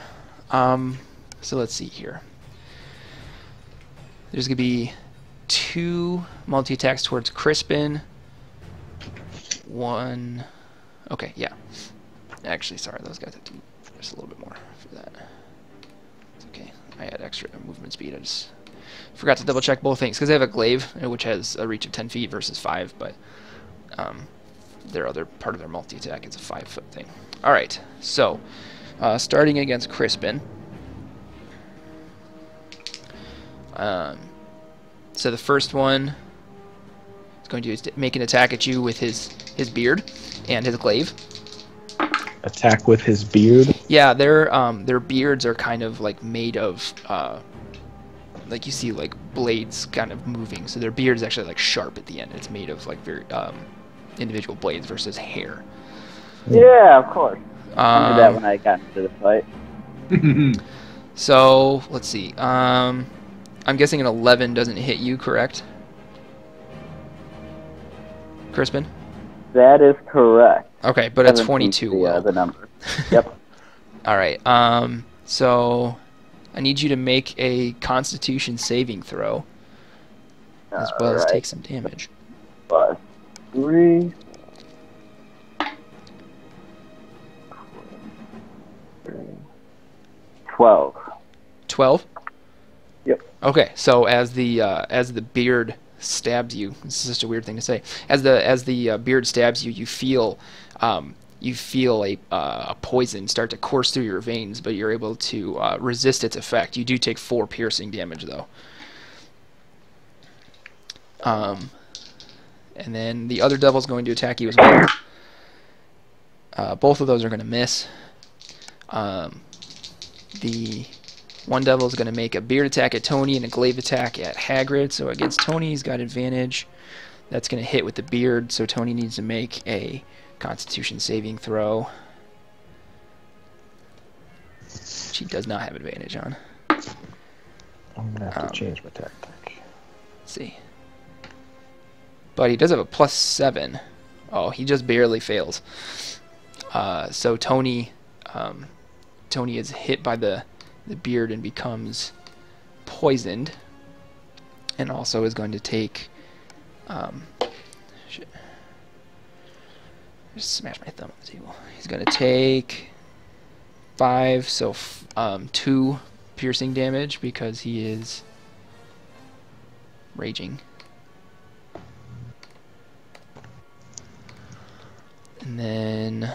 So let's see here. There's gonna be 2 multi-attacks towards Crispin. 1. Okay, yeah. Actually, sorry, those guys have to do just a little bit more for that. It's okay. I had extra movement speed. I just Forgot to double check both things because they have a glaive, which has a reach of 10 feet versus 5, but their other part of their multi-attack is a 5-foot thing. All right, so starting against Crispin. So the first one is going to make an attack at you with his beard and his glaive. Attack with his beard? Yeah, their beards are kind of like made of like you see like blades kind of moving. So their beard is actually like sharp at the end. It's made of like very individual blades versus hair. Yeah, of course. I knew that when I got into the fight. So let's see. I'm guessing an 11 doesn't hit you, correct? Crispin? That is correct. Okay, but it's 22. The number. Yep. All right. So I need you to make a Constitution saving throw, as well as take some damage. +3. 12. 12? Yep. Okay, so as the beard stabs you, this is just a weird thing to say. As the beard stabs you, you feel a poison start to course through your veins, but you're able to resist its effect. You do take 4 piercing damage though. And then the other devil's going to attack you as well. Both of those are going to miss. The one devil is going to make a beard attack at Tony and a glaive attack at Hagrid. So against Tony, he's got advantage. That's going to hit with the beard, so Tony needs to make a Constitution saving throw. Which he does not have advantage on. I'm going to have to change my tactic. Let's see. But he does have a +7. Oh, he just barely fails. So Tony is hit by the beard and becomes poisoned, and also is going to take shit. Just smash my thumb on the table. He's going to take 5, so 2 piercing damage because he is raging. And then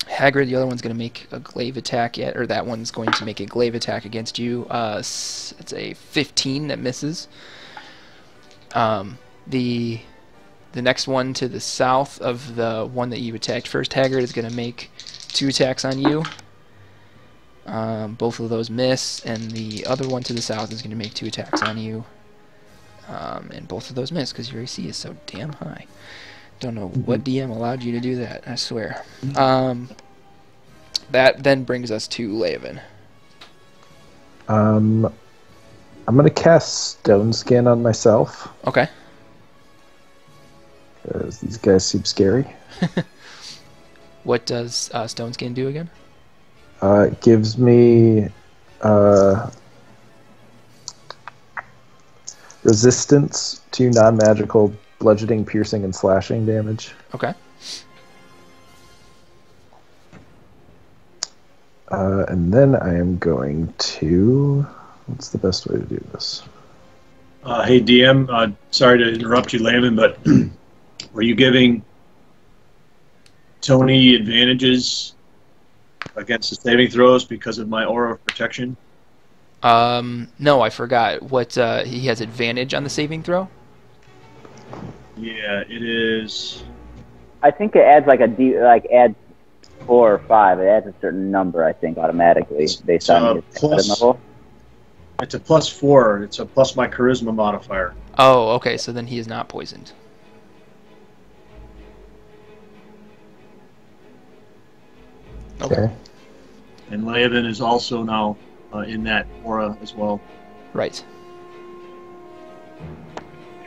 Hagrid, the other one's going to make a glaive attack that one's going to make a glaive attack against you. It's a 15 that misses. The next one to the south of the one that you attacked first, Hagrid, is going to make 2 attacks on you. Both of those miss, and the other one to the south is going to make 2 attacks on you. And both of those miss because your AC is so damn high. Don't know what DM allowed you to do that, I swear. That then brings us to Laven. I'm going to cast Stone Skin on myself. Okay. Because these guys seem scary. What does Stone Skin do again? It gives me resistance to non-magical bludgeoning, piercing, and slashing damage. Okay. And then I am going to... What's the best way to do this? Hey, DM, sorry to interrupt you, Layman, but were you giving Tony advantages against the saving throws because of my aura of protection? No, I forgot. What, he has advantage on the saving throw? Yeah, it is. I think it adds like adds 4 or 5. It adds a certain number, I think, automatically based on his level. It's a +4. It's a plus my charisma modifier. Oh, okay. So then he is not poisoned. Okay. And Laven is also now in that aura as well. Right.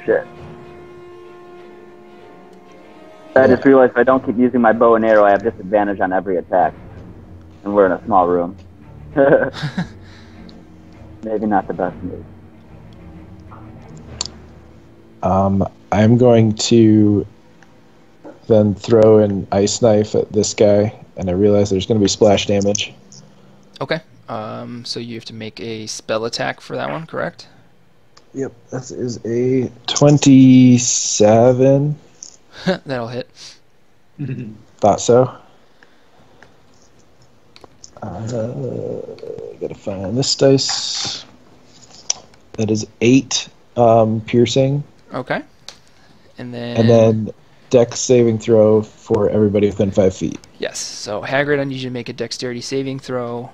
Shit. I just realized if I don't keep using my bow and arrow, I have disadvantage on every attack. And we're in a small room. Maybe not the best move. I'm going to then throw an ice knife at this guy, and I realize there's going to be splash damage. Okay. So you have to make a spell attack for that one, correct? Yep, that is a 27. That'll hit. Thought so. Gotta find this dice. That is 8 piercing. Okay. And And then Dex saving throw for everybody within 5 feet. Yes. So Hagrid, I need you to make a dexterity saving throw.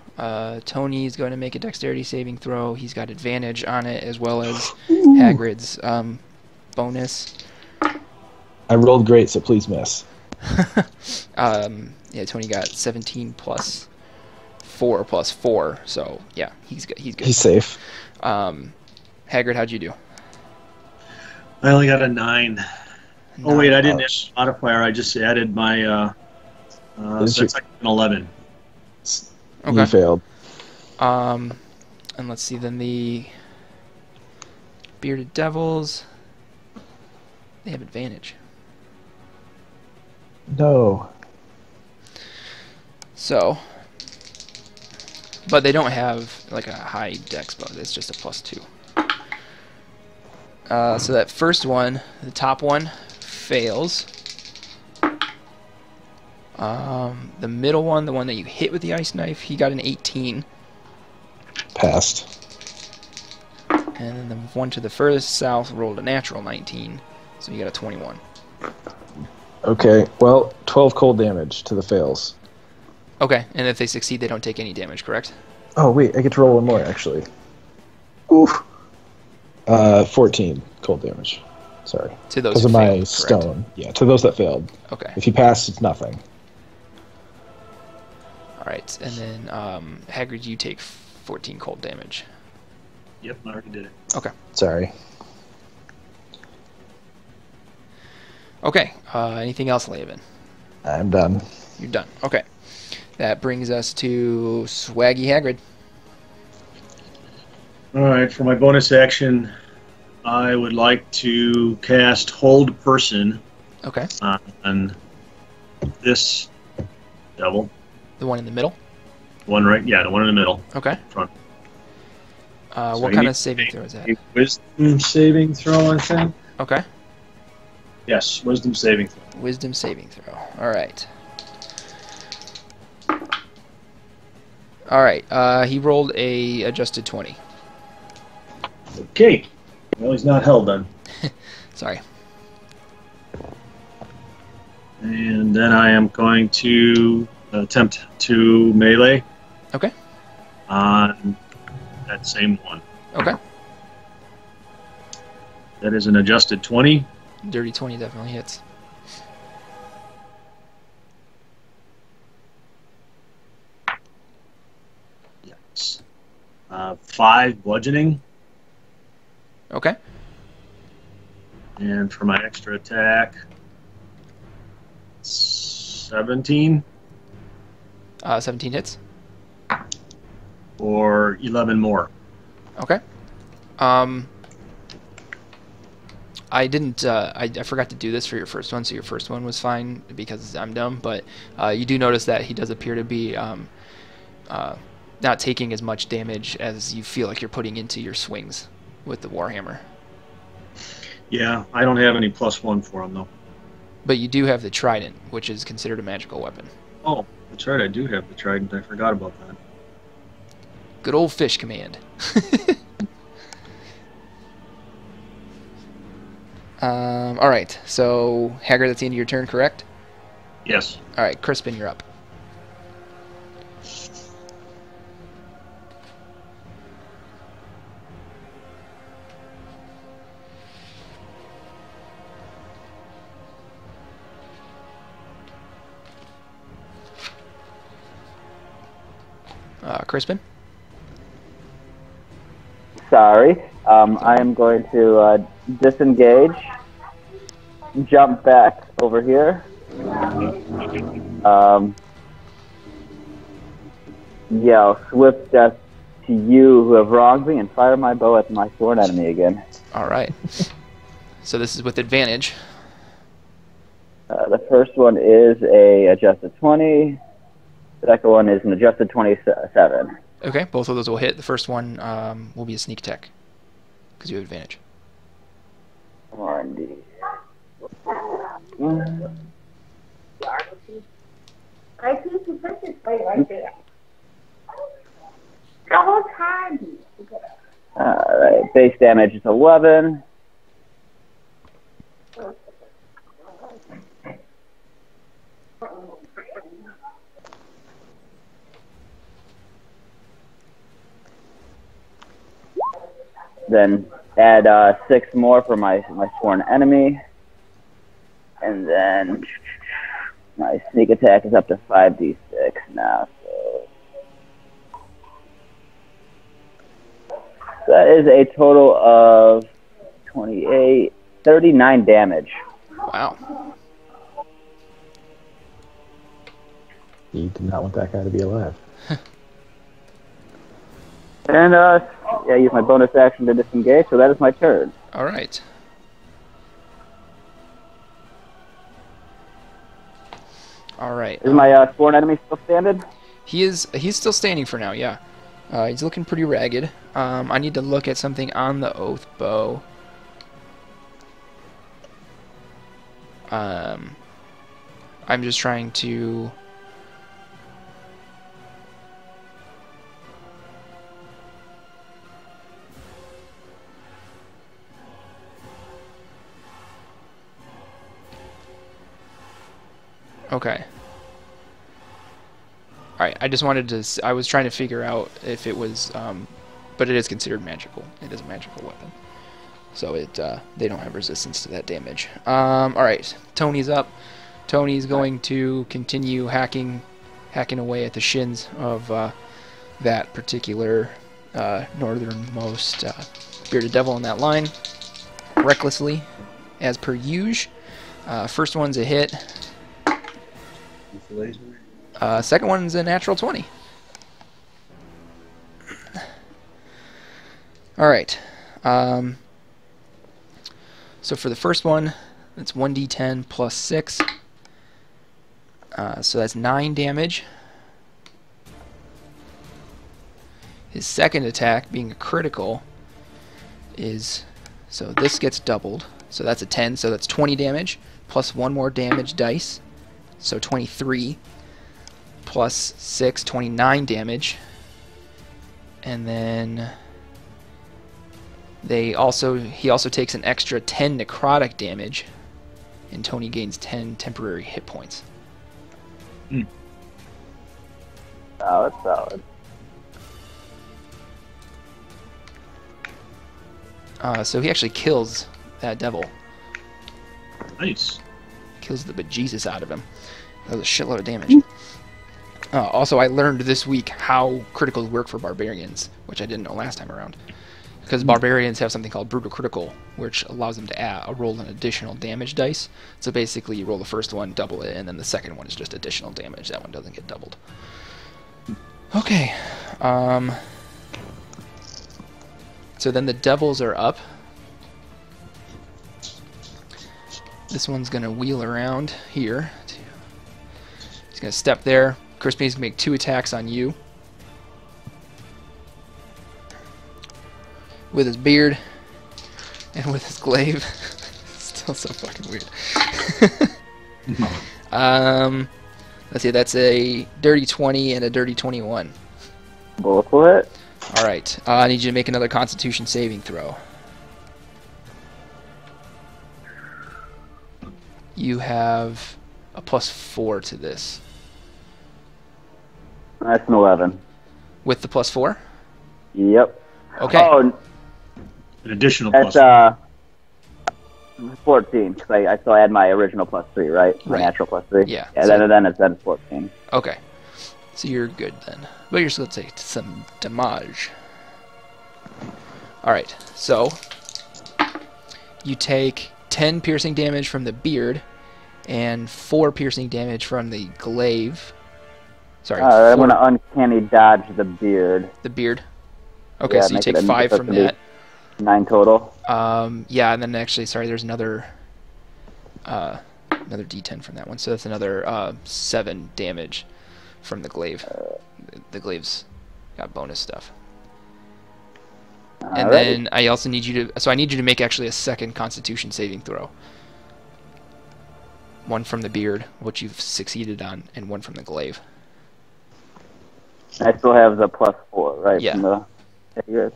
Tony's going to make a dexterity saving throw. He's got advantage on it as well as Hagrid's bonus. I rolled great, so please miss. Yeah, Tony got 17 plus 4 plus 4. So yeah, he's good. He's safe. Hagrid, how'd you do? I only got a 9. Oh wait, I didn't add a modifier. I just added my. So that's like an 11. Okay. You failed. And let's see. Then the bearded devils. They have advantage. No. So, but they don't have like a high dex bonus. It's just a +2. So that first one, the top one, fails. The middle one, the one that you hit with the ice knife, he got an 18. Passed. And then the one to the furthest south rolled a natural 19, so you got a 21. Okay, well, 12 cold damage to the fails. Okay, and if they succeed, they don't take any damage, correct? Oh, wait, I get to roll one more, actually. Oof. 14 cold damage. Sorry. To those because who of my failed, stone. Yeah, to those that failed. Okay. If you pass, it's nothing. Alright, and then Hagrid, you take 14 cold damage. Yep, I already did it. Okay. Sorry. Okay, anything else, Laven? I'm done. You're done. Okay. That brings us to Swaggy Hagrid. Alright, for my bonus action, I would like to cast Hold Person Okay. on this devil. The one in the middle? One right, yeah, the one in the middle. Okay. Front. What kind of saving throw is that? A wisdom saving throw, I think. Okay. Yes, wisdom saving throw. Wisdom saving throw. Alright. Alright, he rolled a adjusted 20. Okay. Well, he's not held then. Sorry. And then I am going to attempt to melee Okay. on that same one. Okay. That is an adjusted 20. Dirty 20 definitely hits. Yes. 5 bludgeoning. Okay. And for my extra attack, 17 17 hits. or 11 more. Okay. I didn't. I forgot to do this for your first one, so your first one was fine because I'm dumb. But you do notice that he does appear to be not taking as much damage as you feel like you're putting into your swings with the Warhammer. Yeah, I don't have any +1 for him though. But you do have the Trident, which is considered a magical weapon. Oh, that's right. I do have the trident. I forgot about that. Good old fish command. All right. So Hagrid, that's the end of your turn, correct? Yes. All right, Crispin, you're up. Crispin? Sorry. I am going to disengage, jump back over here. Yell swift death to you who have wronged me and fire my bow at my sworn enemy again. All right. So this is with advantage. The first one is a adjusted 20. The second one is an adjusted 27. Okay, both of those will hit. The first one will be a sneak attack because you have advantage. R&D. I think you put this right there. The whole time. Alright, base damage is 11. Then add 6 more for my sworn enemy. And then my sneak attack is up to 5d6 now. So that is a total of 28, 39 damage. Wow. You did not want that guy to be alive. And yeah, use my bonus action to disengage, so that is my turn. All right. All right. Is my sworn enemy still standing? He's still standing for now. Yeah. He's looking pretty ragged. I need to look at something on the oath bow. I'm just trying to. Okay. Alright, I just wanted to... I was trying to figure out if it was... but it is considered magical. It is a magical weapon. So they don't have resistance to that damage. Alright, Tony's up. Tony's going to continue hacking away at the shins of that particular northernmost bearded devil in that line. Recklessly, as per usual. First one's a hit. Second one's a natural 20. Alright. So for the first one, it's 1d10 plus 6. So that's 9 damage. His second attack, being a critical, is... So this gets doubled. So that's a 10, so that's 20 damage, plus 1 more damage dice. So 23 plus 6, 29 damage. And then he also takes an extra 10 necrotic damage, and Tony gains 10 temporary hit points. Solid. So he actually kills that devil. Nice. Kills the bejesus out of him. That was a shitload of damage. Also, I learned this week how criticals work for barbarians, which I didn't know last time around. Because barbarians have something called brutal critical, which allows them to roll an additional damage dice. So basically, you roll the first one, double it, and then the second one is just additional damage. That one doesn't get doubled. Okay. So then the devils are up. This one's going to wheel around here. He's going to step there. Crispy's going to make 2 attacks on you. With his beard. And with his glaive. Still so fucking weird. Let's see, that's a dirty 20 and a dirty 21. Both will hit. Alright, I need you to make another Constitution saving throw. You have a +4 to this. That's an 11. With the +4? Yep. Okay. Oh, An additional that's plus. 14, because I still had my original +3, right? My Right. natural +3. Yeah. Yeah, So- then it's 14. Okay. So you're good then. But you're still take some damage. Alright, so you take 10 piercing damage from the beard and 4 piercing damage from the glaive. Sorry, Alright, I'm 4 going to uncanny dodge the beard. the beard. Okay, Yeah, so you make take it a- 5 that's from gonna be that. 9 total. Yeah, and then actually, sorry, there's another D10 from that one. So that's another 7 damage from the glaive. The glaive's got bonus stuff. And then I also need you to, so I need you to make actually a second Constitution saving throw. One from the beard, which you've succeeded on, and one from the glaive. I still have the +4, right? Yeah. From the figures.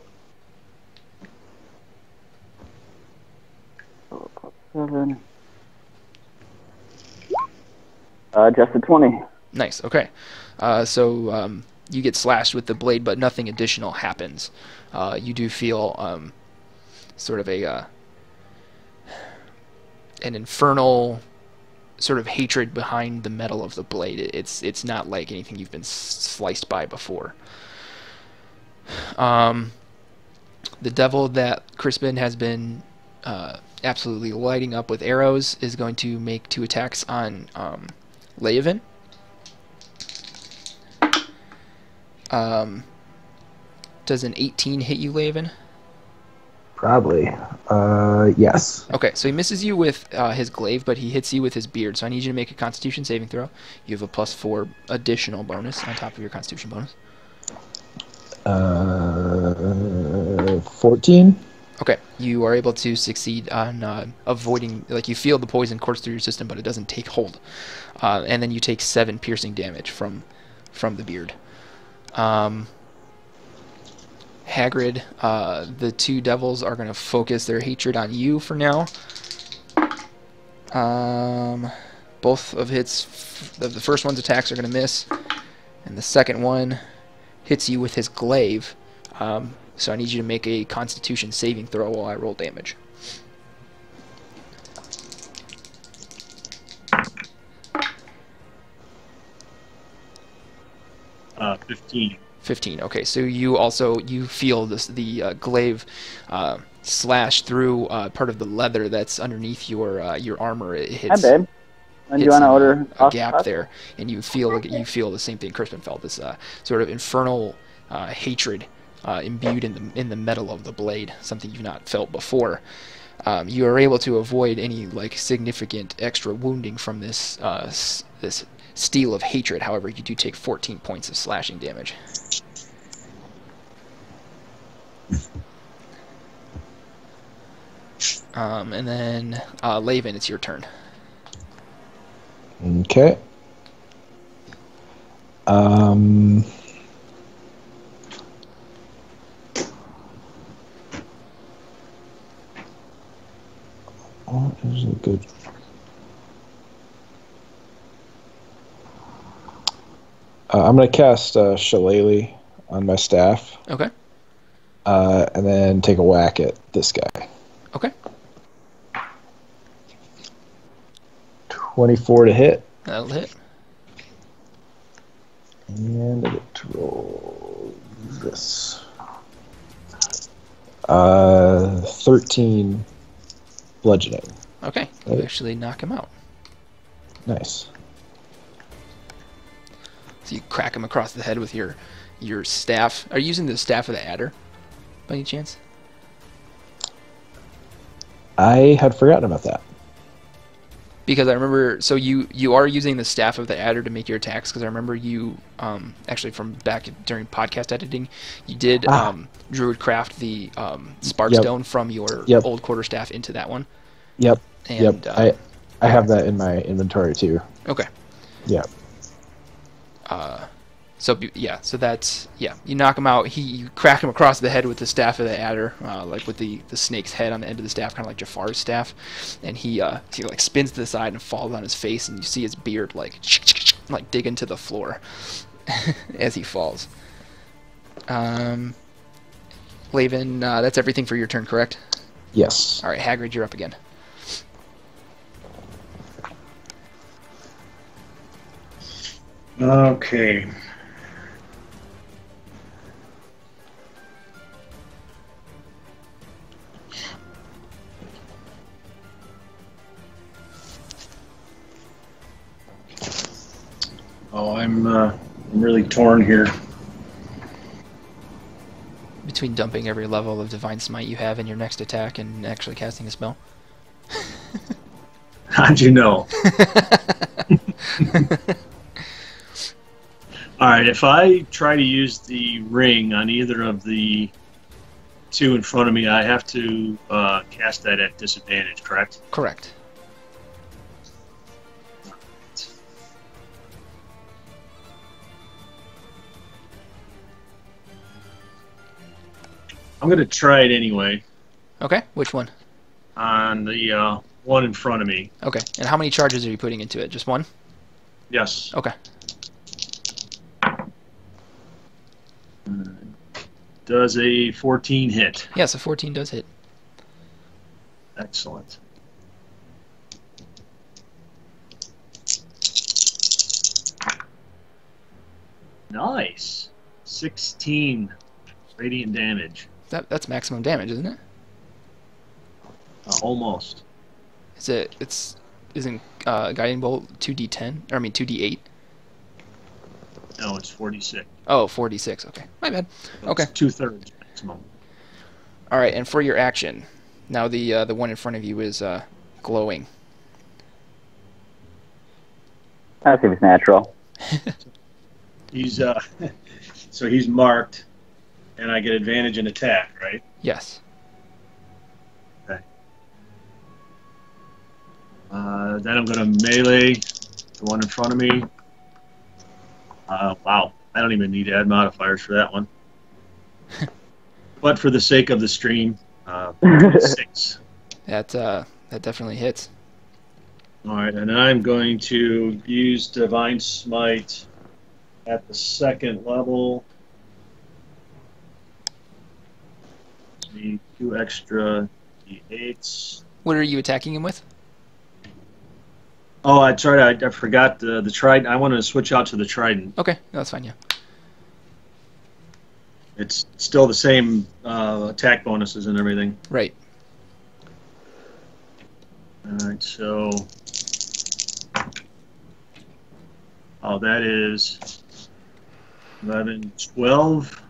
So +7. Just a 20. Nice. Okay. So you get slashed with the blade, but nothing additional happens. You do feel sort of an infernal sort of hatred behind the metal of the blade. It's not like anything you've been sliced by before. The devil that Crispin has been absolutely lighting up with arrows is going to make 2 attacks on Leovan. Does an 18 hit you, Leovan? Probably. Yes. Okay, so he misses you with his glaive, but he hits you with his beard. So I need you to make a Constitution saving throw. You have a +4 additional bonus on top of your Constitution bonus. 14. Okay, you are able to succeed on avoiding, like you feel the poison course through your system, but it doesn't take hold. And then you take 7 piercing damage from the beard. Hagrid, the 2 devils are going to focus their hatred on you for now. Both of the first one's attacks are going to miss, and the second one hits you with his glaive. So I need you to make a Constitution saving throw while I roll damage. 15. 15. Okay, so you feel the glaive slash through part of the leather that's underneath your armor. It hits. Hi, babe. When do you want to order a gap there, and you feel the same thing Crispin felt. This sort of infernal hatred imbued in the metal of the blade, something you've not felt before. You are able to avoid any significant extra wounding from this this steel of hatred. However, you do take 14 points of slashing damage. And then Laven, it's your turn. Okay. What is a good? I'm going to cast Shillelagh on my staff. Okay. And then take a whack at this guy. Okay. 24 to hit. That'll hit. And I get to roll this. 13 bludgeoning. Okay. You actually knock him out. Nice. So you crack him across the head with your staff. Are you using the staff of the adder, by any chance? I had forgotten about that. Because I remember, so you are using the staff of the adder to make your attacks, because I remember you, actually from back during podcast editing, you did druid craft the Sparkstone from your old quarterstaff into that one. Yep. And, I have that in my inventory too. Okay. Yep. So that's, you knock him out. You crack him across the head with the staff of the adder, like with the snake's head on the end of the staff, kind of like Jafar's staff, and he spins to the side and falls on his face, and you see his beard like dig into the floor as he falls. Laven, that's everything for your turn, correct? Yes. All right, Hagrid, you're up again. Okay. Oh, I'm really torn here. Between dumping every level of Divine Smite you have in your next attack and actually casting a spell. How'd you know? All right, if I try to use the ring on either of the two in front of me, I have to cast that at disadvantage, correct? Correct. I'm going to try it anyway. Okay, which one? On the one in front of me. Okay, and how many charges are you putting into it? Just one? Yes. Okay. Does a 14 hit? Yes, a 14 does hit. Excellent. Nice. 16 radiant damage. That's maximum damage, isn't it? Almost. Isn't guiding bolt 2d10? Or I mean 2d8? No, it's 46. Oh, 46. Okay, my bad. Okay. 2/3 maximum. All right, and for your action, now the one in front of you is glowing. That seems natural. He's so he's marked, and I get advantage in attack, right? Yes. Okay. Then I'm going to melee the one in front of me. Wow, I don't even need to add modifiers for that one. But for the sake of the stream, 6. That definitely hits. All right, and I'm going to use Divine Smite at the 2nd level. Need 2 extra D8s. What are you attacking him with? Oh, I forgot the trident. I wanted to switch out to the trident. Okay, that's fine. Yeah. It's still the same attack bonuses and everything. Right. All right, so that is 11, 12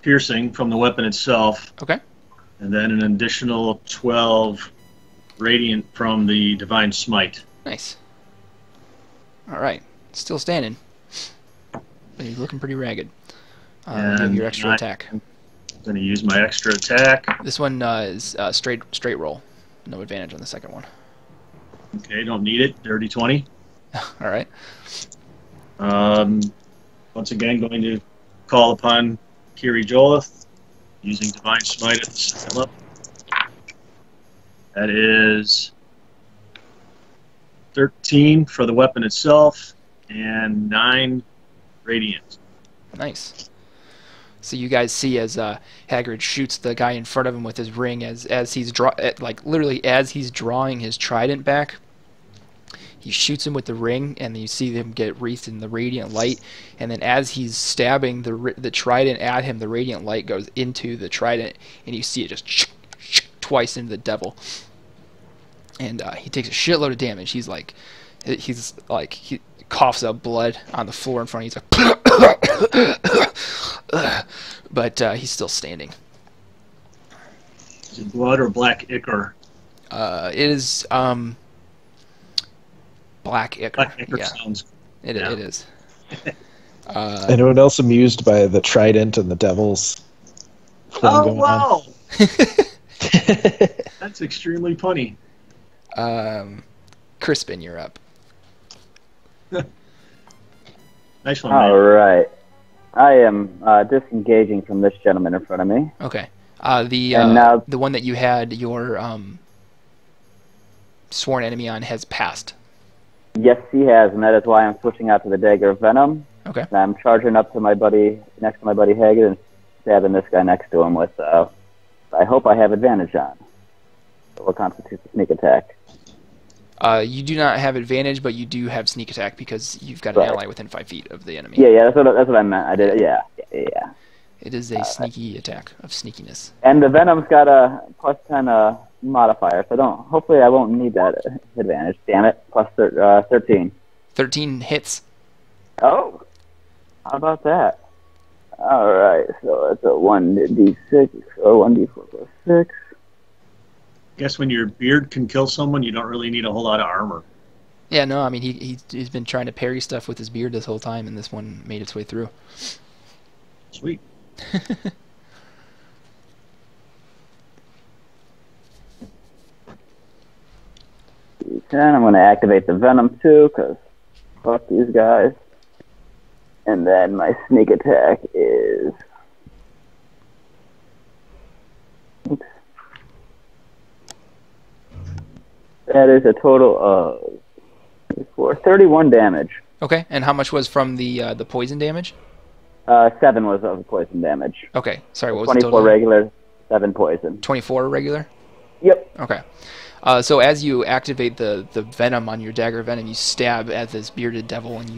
piercing from the weapon itself. Okay. And then an additional 12 radiant from the Divine Smite. Nice. All right, still standing, but he's looking pretty ragged. You have your extra attack. I'm going to use my extra attack. This one is straight roll. No advantage on the second one. Okay, don't need it. Dirty 20. All right. Once again, going to call upon Kiri Jolith, using Divine Smite at the 2nd level. That is 13 for the weapon itself, and 9 radiant. Nice. So you guys see as Hagrid shoots the guy in front of him with his ring, as he's literally as he's drawing his trident back, he shoots him with the ring, and you see him get wreathed in the radiant light. And then as he's stabbing the trident at him, the radiant light goes into the trident, and you see it just twice into the devil. And he takes a shitload of damage. He coughs up blood on the floor in front of him. He's like, but he's still standing. Is it blood or black ichor? It is black ichor. Black ichor Yeah. sounds. It is. Anyone else amused by the trident and the devils thing going wow! on? That's extremely funny. Crispin, you're up. Nice one, All man. right. I am disengaging from this gentleman in front of me. Okay. And now- The one that you had your sworn enemy on has passed. Yes, he has, and that is why I'm switching out to the Dagger of Venom. Okay. And I'm charging up to my buddy, next to my buddy Haggard, and stabbing this guy next to him with, I hope I have advantage on. So what constitutes a sneak attack? You do not have advantage, but you do have sneak attack because you've got an Right. ally within 5 feet of the enemy. Yeah, that's what I meant. I did it, yeah. It is a sneaky attack of sneakiness. And the Venom's got a plus 10 modifier, so hopefully I won't need that advantage. Damn it, plus 13. 13 hits. Oh, how about that? All right, so it's a 1d6 or 1d4 plus 6. Guess when your beard can kill someone, you don't really need a whole lot of armor. Yeah, no, I mean, he's been trying to parry stuff with his beard this whole time, and this one made its way through. Sweet. I'm going to activate the Venom too, because fuck these guys. And then my sneak attack is... Oops. That is a total of 31 damage. Okay, and how much was from the poison damage? 7 was of poison damage. Okay, sorry, what was the 24 total? regular, 7 poison. 24 regular? Yep. Okay. So as you activate the venom on your dagger venom, you stab at this bearded devil, and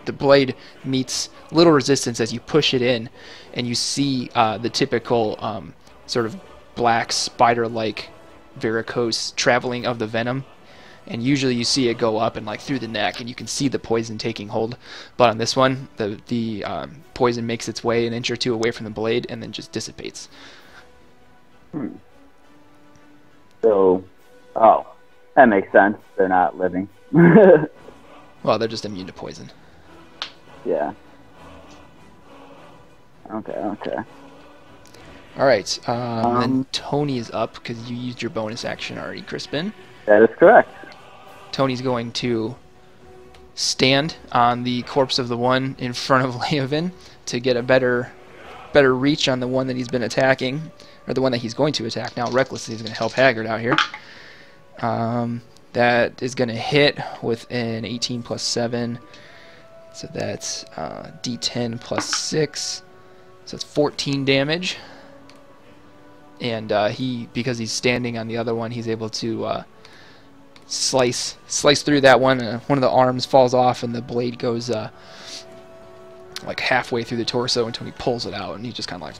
the blade meets little resistance as you push it in, and you see the typical sort of black spider-like varicose traveling of the venom. And usually you see it go up and like through the neck, and you can see the poison taking hold. But on this one, the poison makes its way an inch or two away from the blade and then just dissipates. So, that makes sense. They're not living. Well, they're just immune to poison. Yeah. Okay. All right. Then Tony is up because you used your bonus action already, Crispin. That is correct. Tony's going to stand on the corpse of the one in front of Leovan to get a better reach on the one that he's been attacking, or the one that he's going to attack now. Recklessly is going to help Haggard out here. That is going to hit with an 18 plus 7, so that's D10 plus 6, so it's 14 damage. And because he's standing on the other one, he's able to slice through that one. One of the arms falls off, and the blade goes like halfway through the torso, and Tony pulls it out, and he just kind of like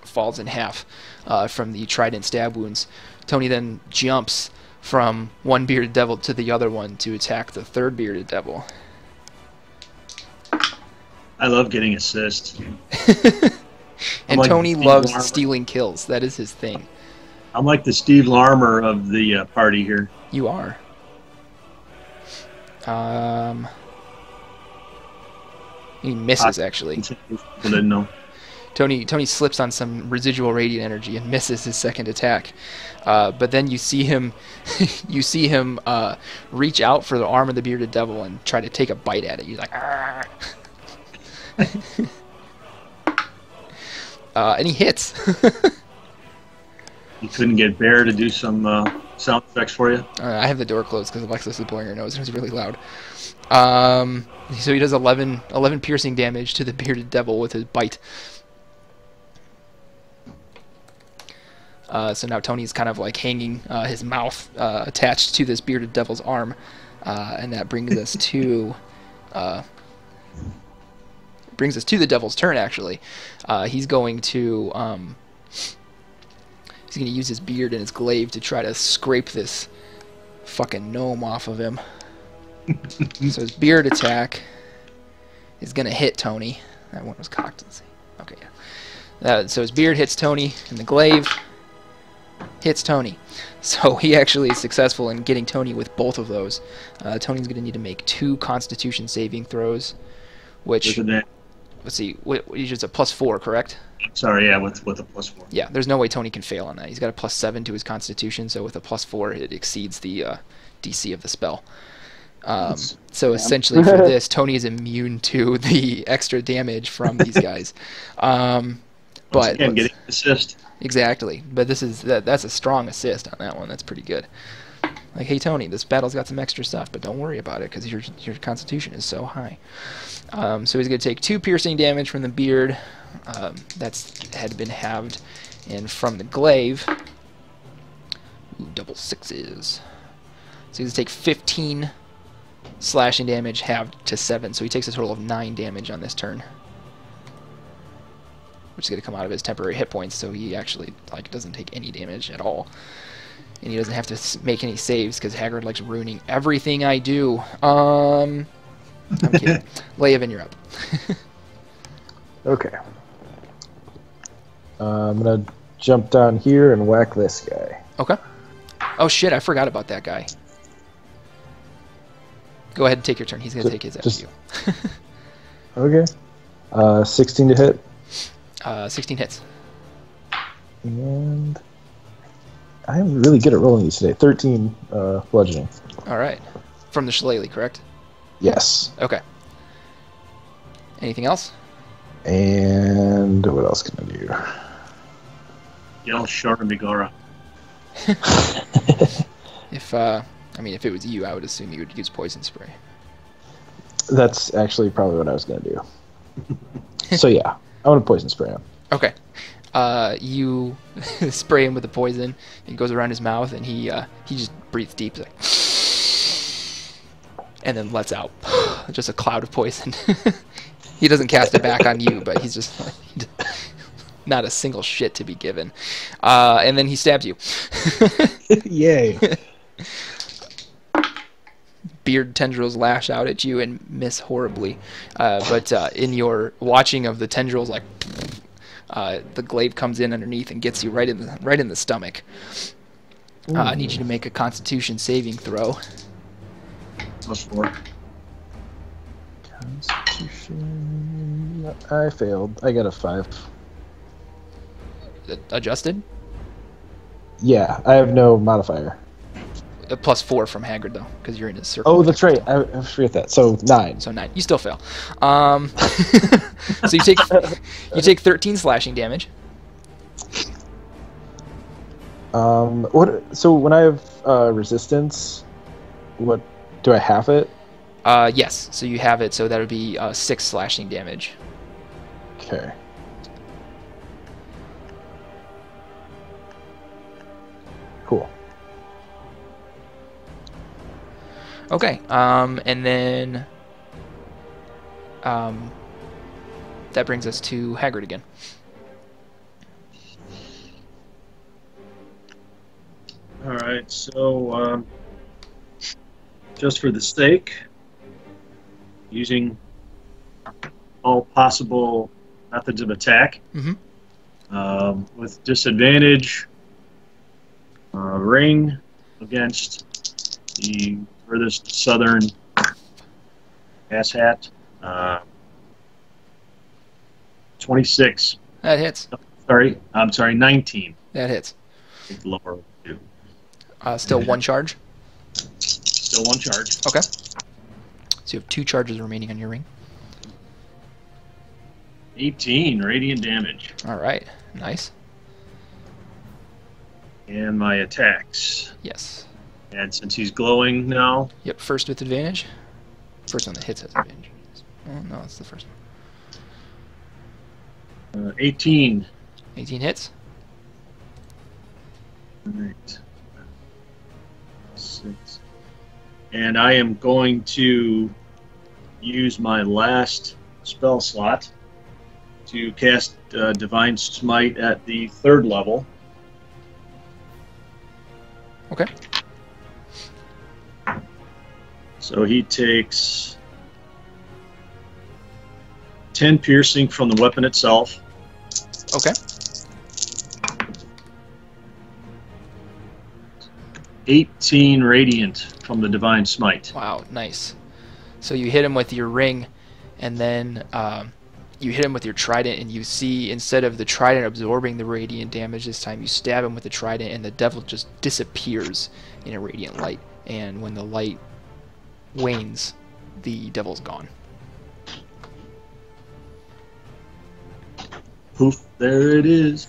falls in half from the trident stab wounds. Tony then jumps from one bearded devil to the other one to attack the third bearded devil. I love getting assists. And like Tony Steve loves Larmer. stealing kills. That is his thing. I'm like the Steve Larmer of the party here. You are. He misses, actually. I didn't know. Tony slips on some residual radiant energy and misses his second attack. But then you see him reach out for the arm of the bearded devil and try to take a bite at it. He's like, "Arr!" And he hits. You couldn't get Bear to do some sound effects for you? I have the door closed because Alexis is blowing her nose, and it was really loud. So he does 11 piercing damage to the bearded devil with his bite. So now Tony's kind of like hanging his mouth attached to this bearded devil's arm, and that brings us to the devil's turn. Actually, he's going to use his beard and his glaive to try to scrape this fucking gnome off of him. So his beard attack is going to hit Tony. That one was cocked. Let's see. Okay, yeah. So his beard hits Tony, and the glaive hits Tony. So he actually is successful in getting Tony with both of those. Tony's going to need to make 2 Constitution saving throws, which, let's see, it's a +4, correct? Sorry, yeah, with a +4. Yeah, there's no way Tony can fail on that. He's got a +7 to his Constitution, so with a +4, it exceeds the DC of the spell. So essentially for this, Tony is immune to the extra damage from these guys. But again, getting assist. Exactly, but that's a strong assist on that one. That's pretty good. Like, hey Tony, this battle's got some extra stuff, but don't worry about it because your Constitution is so high. So he's going to take 2 piercing damage from the beard. Had been halved, and from the glaive, double 6s. So he's going to take 15 slashing damage, halved to 7. So he takes a total of 9 damage on this turn, which is going to come out of his temporary hit points. So he actually doesn't take any damage at all, and he doesn't have to make any saves because Haggard likes ruining everything I do. I'm kidding. Leovan, you're up. Okay. I'm going to jump down here and whack this guy. Okay. Oh shit, I forgot about that guy. Go ahead and take your turn. He's going to take his after you. Okay. 16 to hit. 16 hits. And I'm really good at rolling these today. 13 bludgeoning. All right. From the shillelagh, correct? Yes. Okay. Anything else? And what else can I do? Yell Shara Megara. If it was you, I would assume you would use poison spray. That's actually probably what I was going to do. So yeah, I want to poison spray him. Okay. You spray him with the poison. It goes around his mouth, and he just breathes deep, like, and then lets out just a cloud of poison. He doesn't cast it back on you, but he's just like, not a single shit to be given. And then he stabs you. Yay. Beard tendrils lash out at you and miss horribly. But in your watching of the tendrils, like, the glaive comes in underneath and gets you right in the stomach. I need you to make a Constitution saving throw. +4. Constitution. I failed. I got a 5. Adjusted? Yeah, I have no modifier. +4 from Haggard, though, because you're in his circle. Oh, that's right. I forget that. So 9. So 9. You still fail. So you take 13 slashing damage. What? So when I have resistance, what do I have it? Yes. So you have it. So that would be 6 slashing damage. Okay. Cool. Okay. And then that brings us to Haggard again. All right, so just for the sake, using all possible methods of attack, with disadvantage, ring against the furthest southern asshat, 26. That hits. I'm sorry, 19. That hits. Lower two. Still 1 charge. Still 1 charge. Okay. So you have 2 charges remaining on your ring. 18 radiant damage. All right. Nice. And my attacks. Yes. And since he's glowing now, Yep. First with advantage. First one that hits has advantage. Oh, no, it's the first one. 18. 18 hits. Right. 6. And I am going to use my last spell slot to cast Divine Smite at the 3rd level. Okay. So he takes 10 piercing from the weapon itself. Okay. 18 radiant from the Divine Smite. Wow, nice. So you hit him with your ring, and then you hit him with your trident, and you see, instead of the trident absorbing the radiant damage this time, you stab him with the trident, and the devil just disappears in a radiant light. And when the light wanes, the devil's gone. Poof, there it is.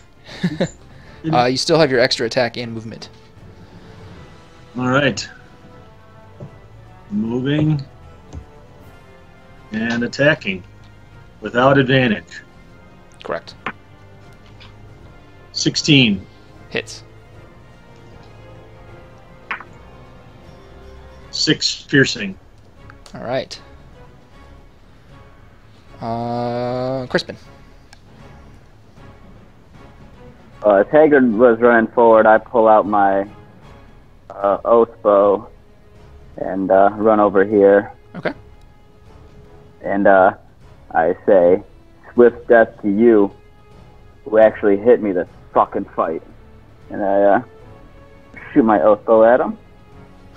You still have your extra attack and movement. All right. Moving and attacking without advantage. Correct. 16. Hits. 6 piercing. All right. Crispin. As Haggard was running forward, I pull out my oath bow and run over here. Okay. And I say, "Swift death to you, who actually hit me this fucking fight." And I shoot my oath bow at him.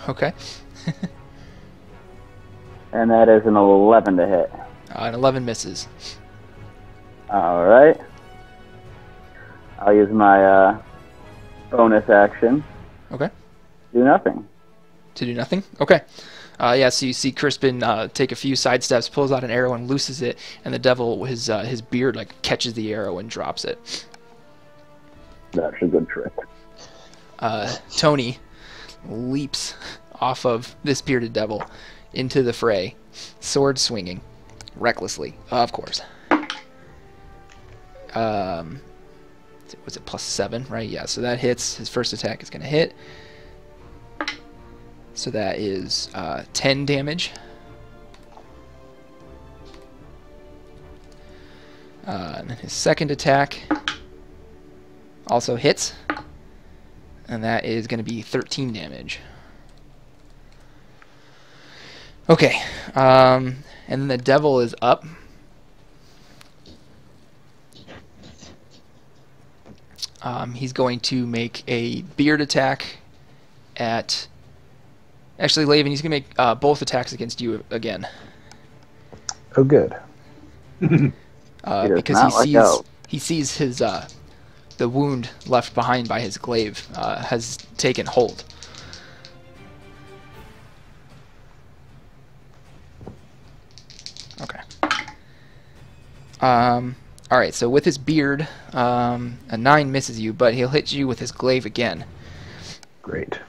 Okay. And that is an 11 to hit. An 11 misses. All right. I'll use my bonus action. Okay. Do nothing. To do nothing? Okay. Yeah, so you see Crispin take a few side steps, pulls out an arrow and looses it, and the devil, his beard, like catches the arrow and drops it. That's a good trick. Tony leaps off of this bearded devil into the fray, sword swinging, recklessly, of course. Was it +7, right? Yeah, so that hits. His first attack is going to hit. So that is 10 damage. And then his second attack also hits. And that is going to be 13 damage. Okay. And then the devil is up. He's going to make a beard attack at... Actually, Laven, he's going to make both attacks against you again. Oh, good. Because he sees his the wound left behind by his glaive has taken hold. Okay. All right. So with his beard, a 9 misses you, but he'll hit you with his glaive again. Great.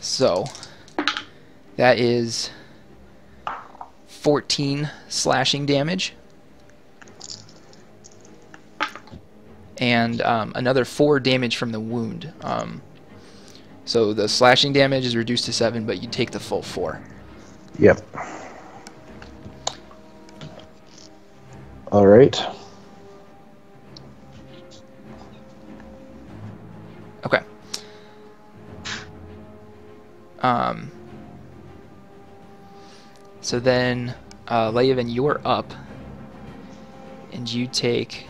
So that is 14 slashing damage. And another 4 damage from the wound. So the slashing damage is reduced to 7, but you take the full 4. Yep. All right. Okay. So then, Laven, you're up, and you take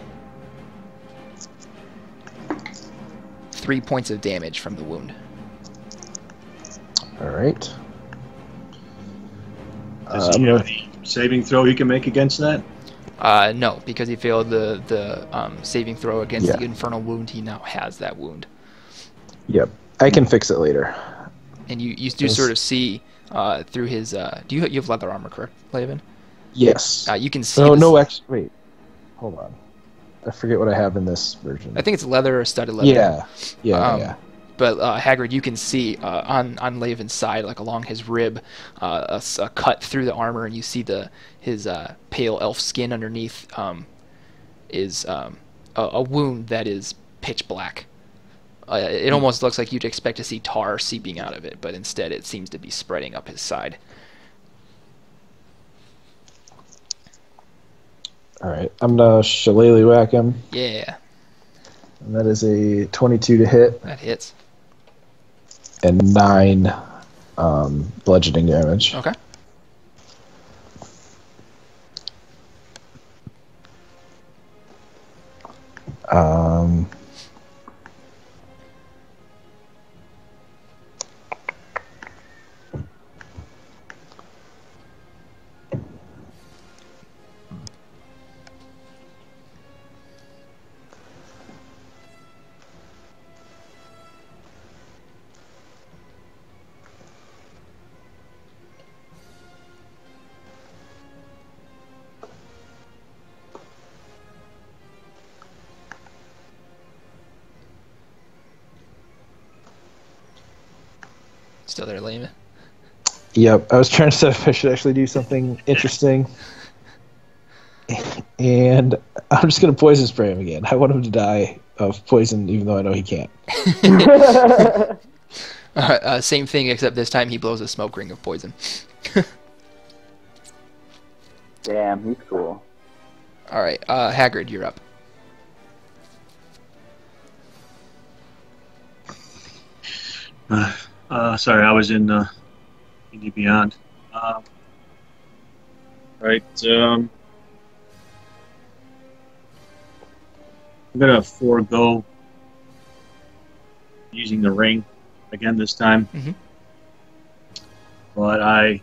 3 points of damage from the wound. All right. Does he have any saving throw he can make against that? No, because he failed the saving throw against the infernal wound. He now has that wound. Yep. I can fix it later. And you do sort of see through his... you have leather armor, correct, Laven? Yes. You can see... Wait. Hold on. I forget what I have in this version. I think it's leather or studded leather. Yeah. But Hagrid, you can see on Laven's side, like along his rib, a cut through the armor, and you see his pale elf skin underneath is a wound that is pitch black. It almost looks like you'd expect to see tar seeping out of it, but instead it seems to be spreading up his side. All right, I'm gonna shillelagh whack him. Yeah. And that is a 22 to hit. That hits. And 9 bludgeoning damage. Okay. Still there, Laven? Yep, I was trying to decide if I should actually do something interesting. And I'm just going to poison spray him again. I want him to die of poison, even though I know he can't. Same thing, except this time he blows a smoke ring of poison. Damn, he's cool. All right, Hagrid, you're up. Sorry, I was in D&D Beyond. Right. I'm gonna forego using the ring again this time. Mm-hmm. but I'm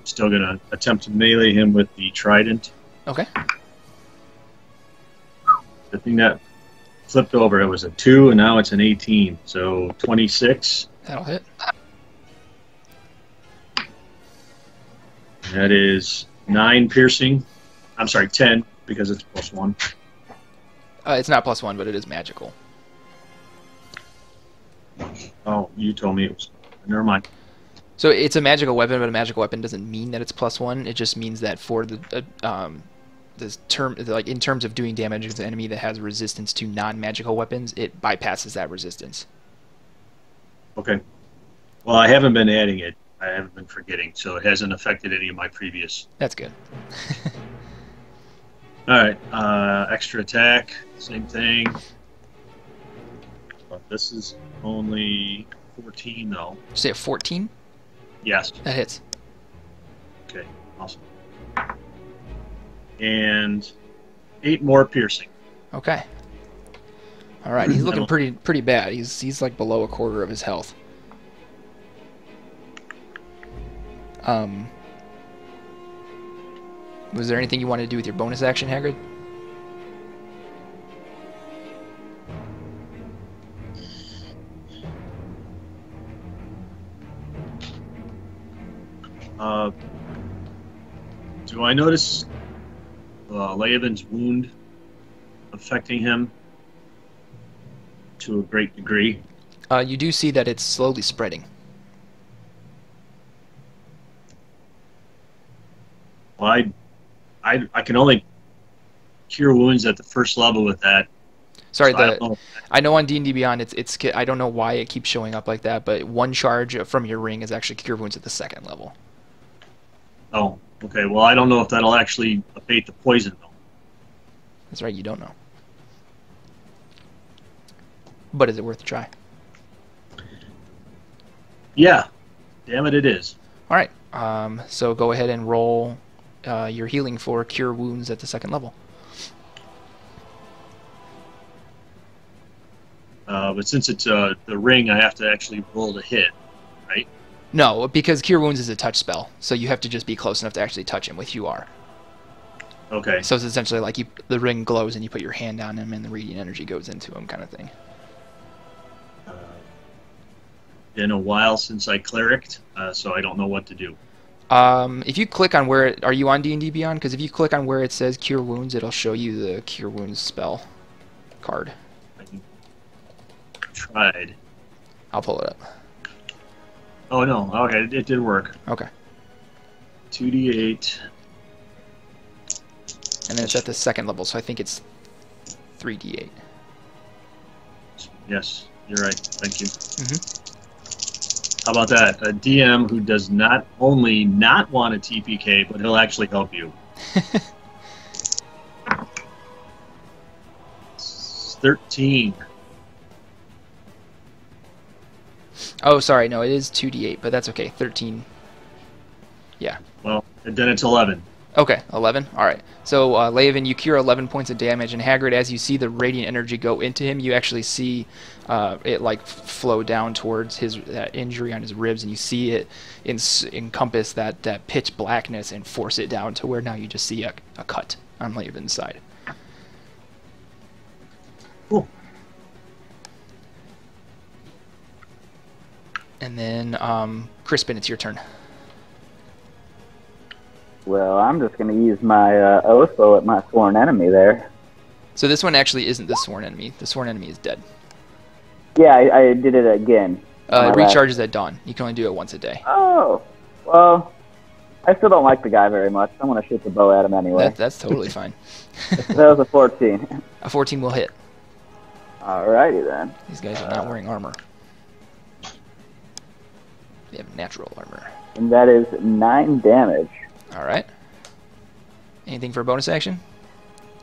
still going to attempt to melee him with the trident. Okay. The thing that flipped over, it was a 2, and now it's an 18. So 26. That'll hit. That is 9 piercing. I'm sorry, 10, because it's +1. It's not +1, but it is magical. Oh, you told me it was. Never mind. So it's a magical weapon, but a magical weapon doesn't mean that it's +1. It just means that for the this term, like in terms of doing damage against an enemy that has resistance to non-magical weapons, it bypasses that resistance. Okay. Well, I haven't been adding it. I haven't been forgetting, so it hasn't affected any of my previous. That's good. All right. Extra attack, same thing. But this is only 14, though. Did you say a 14? Yes. That hits. Okay. Awesome. And 8 more piercing. Okay. All right. He's looking pretty bad. He's like below a quarter of his health. Was there anything you wanted to do with your bonus action, Hagrid? Do I notice Laevin's wound affecting him to a great degree? You do see that it's slowly spreading. Well, I can only cure wounds at the first level with that. Sorry, So I know on D&D Beyond it's I don't know why it keeps showing up like that, but one charge from your ring is actually cure wounds at the second level. Oh, okay. Well, I don't know if that'll actually abate the poison, though. That's right, you don't know. But is it worth a try? Yeah. Damn it, it is. All right. So go ahead and roll your healing for cure wounds at the second level. But since it's the ring, I have to actually roll to hit, right? No, because cure wounds is a touch spell, so you have to just be close enough to actually touch him, which you are. Okay. So it's essentially like the ring glows and you put your hand on him and the radiant energy goes into him, kind of thing. Been a while since I clericked, so I don't know what to do. If you click on where are you on D&D Beyond? Because if you click on where it says Cure Wounds, it'll show you the Cure Wounds spell card. I tried. I'll pull it up. Oh no! Okay, it did work. Okay. 2d8. And then it's at the second level, so I think it's 3d8. Yes, you're right. Thank you. Mm-hmm. How about that? A DM who does not only not want a TPK, but he'll actually help you. 13. Oh, sorry. No, it is 2d8, but that's okay. 13. Yeah. Well, and then it's 11. Okay, 11. All right. So, Laeven, you cure 11 points of damage, and Hagrid, as you see the radiant energy go into him, you actually see it like flow down towards his injury on his ribs, and you see it encompass that pitch blackness and force it down to where now you just see a cut on Laeven's side. Cool. And then, Crispin, it's your turn. Well, I'm just going to use my oath bow at my sworn enemy there. So this one actually isn't the sworn enemy. The sworn enemy is dead. Yeah, I did it again. It recharges at dawn. You can only do it once a day. Oh, well, I still don't like the guy very much. I'm going to shoot the bow at him anyway. That's totally fine. That was a 14. A 14 will hit. Alrighty then. These guys are not wearing armor. They have natural armor. And that is 9 damage. All right. Anything for a bonus action?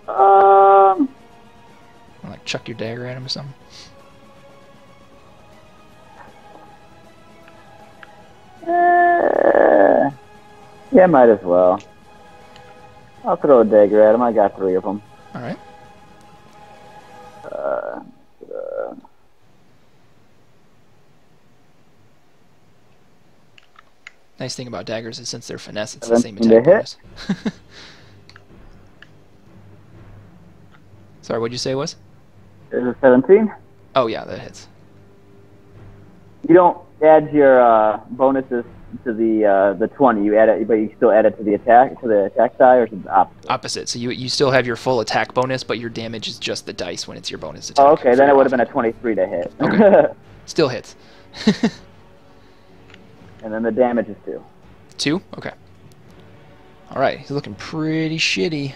Like chuck your dagger at him or something? Yeah, might as well. I'll throw a dagger at him. I got 3 of them. All right. Nice thing about daggers is since they're finesse, it's the same 17 to attack bonus. Sorry, what'd you say it was? Is it 17? Oh yeah, that hits. You don't add your bonuses to the 20. You add it, but you still add it to the attack die, or is it the opposite? Opposite. So you still have your full attack bonus, but your damage is just the dice when it's your bonus attack. Oh, okay. Then it would have been a 23 to hit. Okay. Still hits. And then the damage is 2. 2? Okay. All right. He's looking pretty shitty.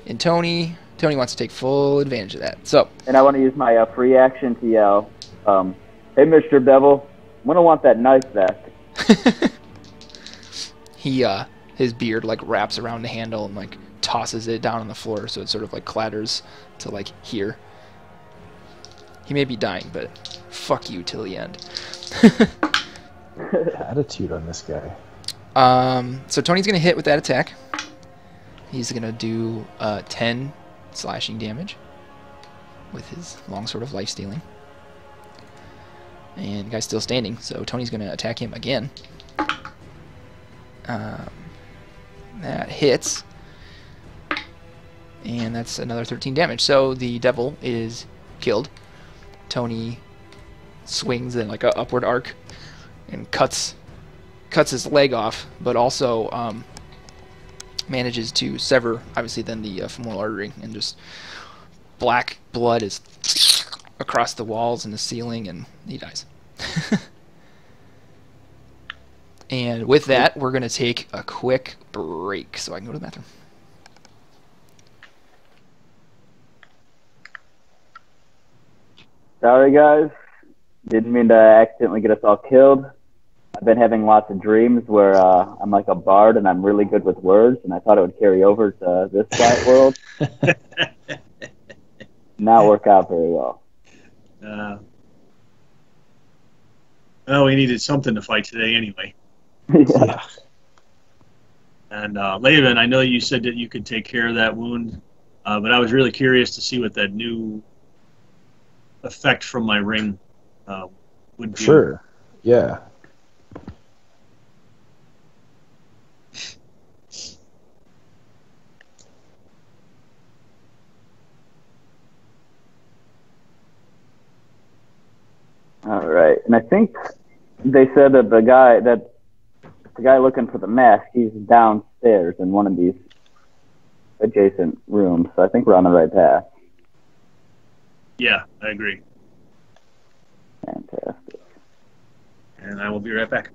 And Tony wants to take full advantage of that. So. And I want to use my free action to yell, "Hey, Mr. Devil, I'm gonna want that knife back." His beard like wraps around the handle and like tosses it down on the floor, so it sort of like clatters to like here. He may be dying, but fuck you till the end. Attitude on this guy. So Tony's gonna hit with that attack. He's gonna do 10 slashing damage with his longsword of life stealing. And the guy's still standing, so Tony's going to attack him again. That hits. And that's another 13 damage. So the devil is killed. Tony swings in like an upward arc and cuts his leg off, but also manages to sever, obviously, then the femoral artery, and just black blood is across the walls and the ceiling, and he dies. And with that, we're going to take a quick break so I can go to the bathroom. Sorry, guys. Didn't mean to accidentally get us all killed. I've been having lots of dreams where I'm like a bard and I'm really good with words, and I thought it would carry over to this quiet world. Not work out very well. Well, we needed something to fight today anyway. Yeah. And Laven, I know you said that you could take care of that wound, but I was really curious to see what that new effect from my ring would be. Sure. Yeah. All right, and I think they said that the guy looking for the mask, he's downstairs in one of these adjacent rooms. So I think we're on the right path. Yeah, I agree. Fantastic. And I will be right back.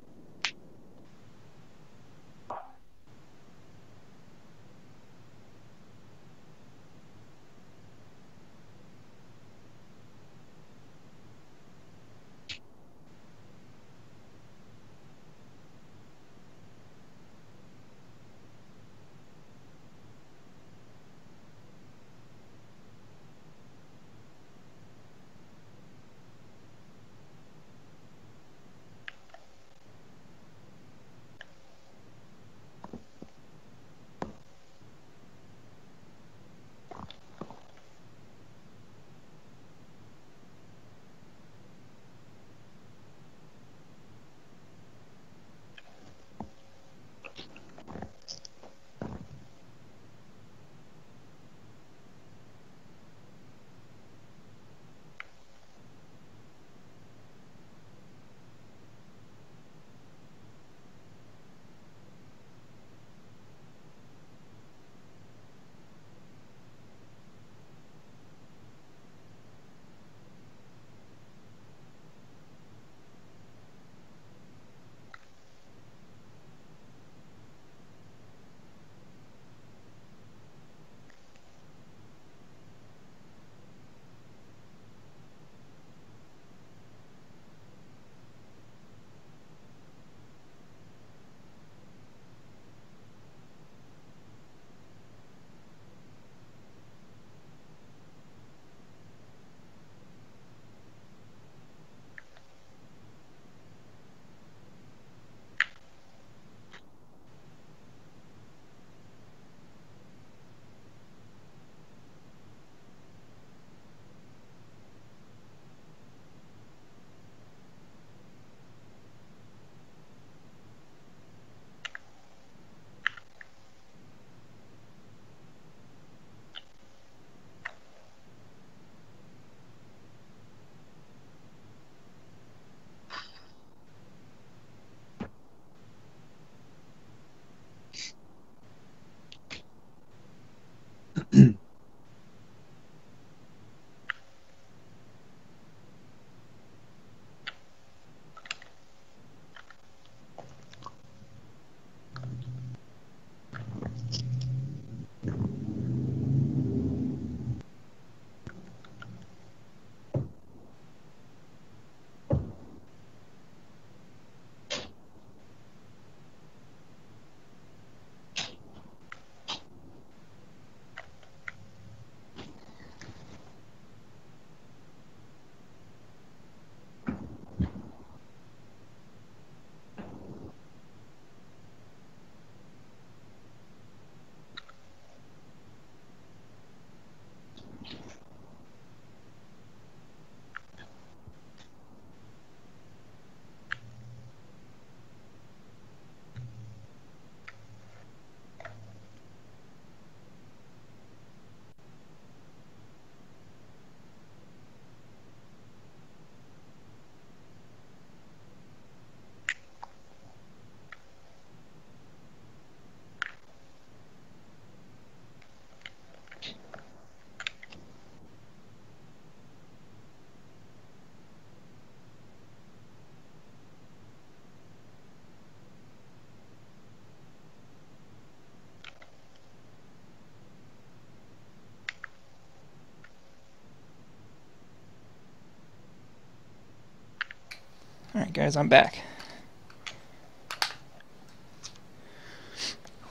Alright guys, I'm back.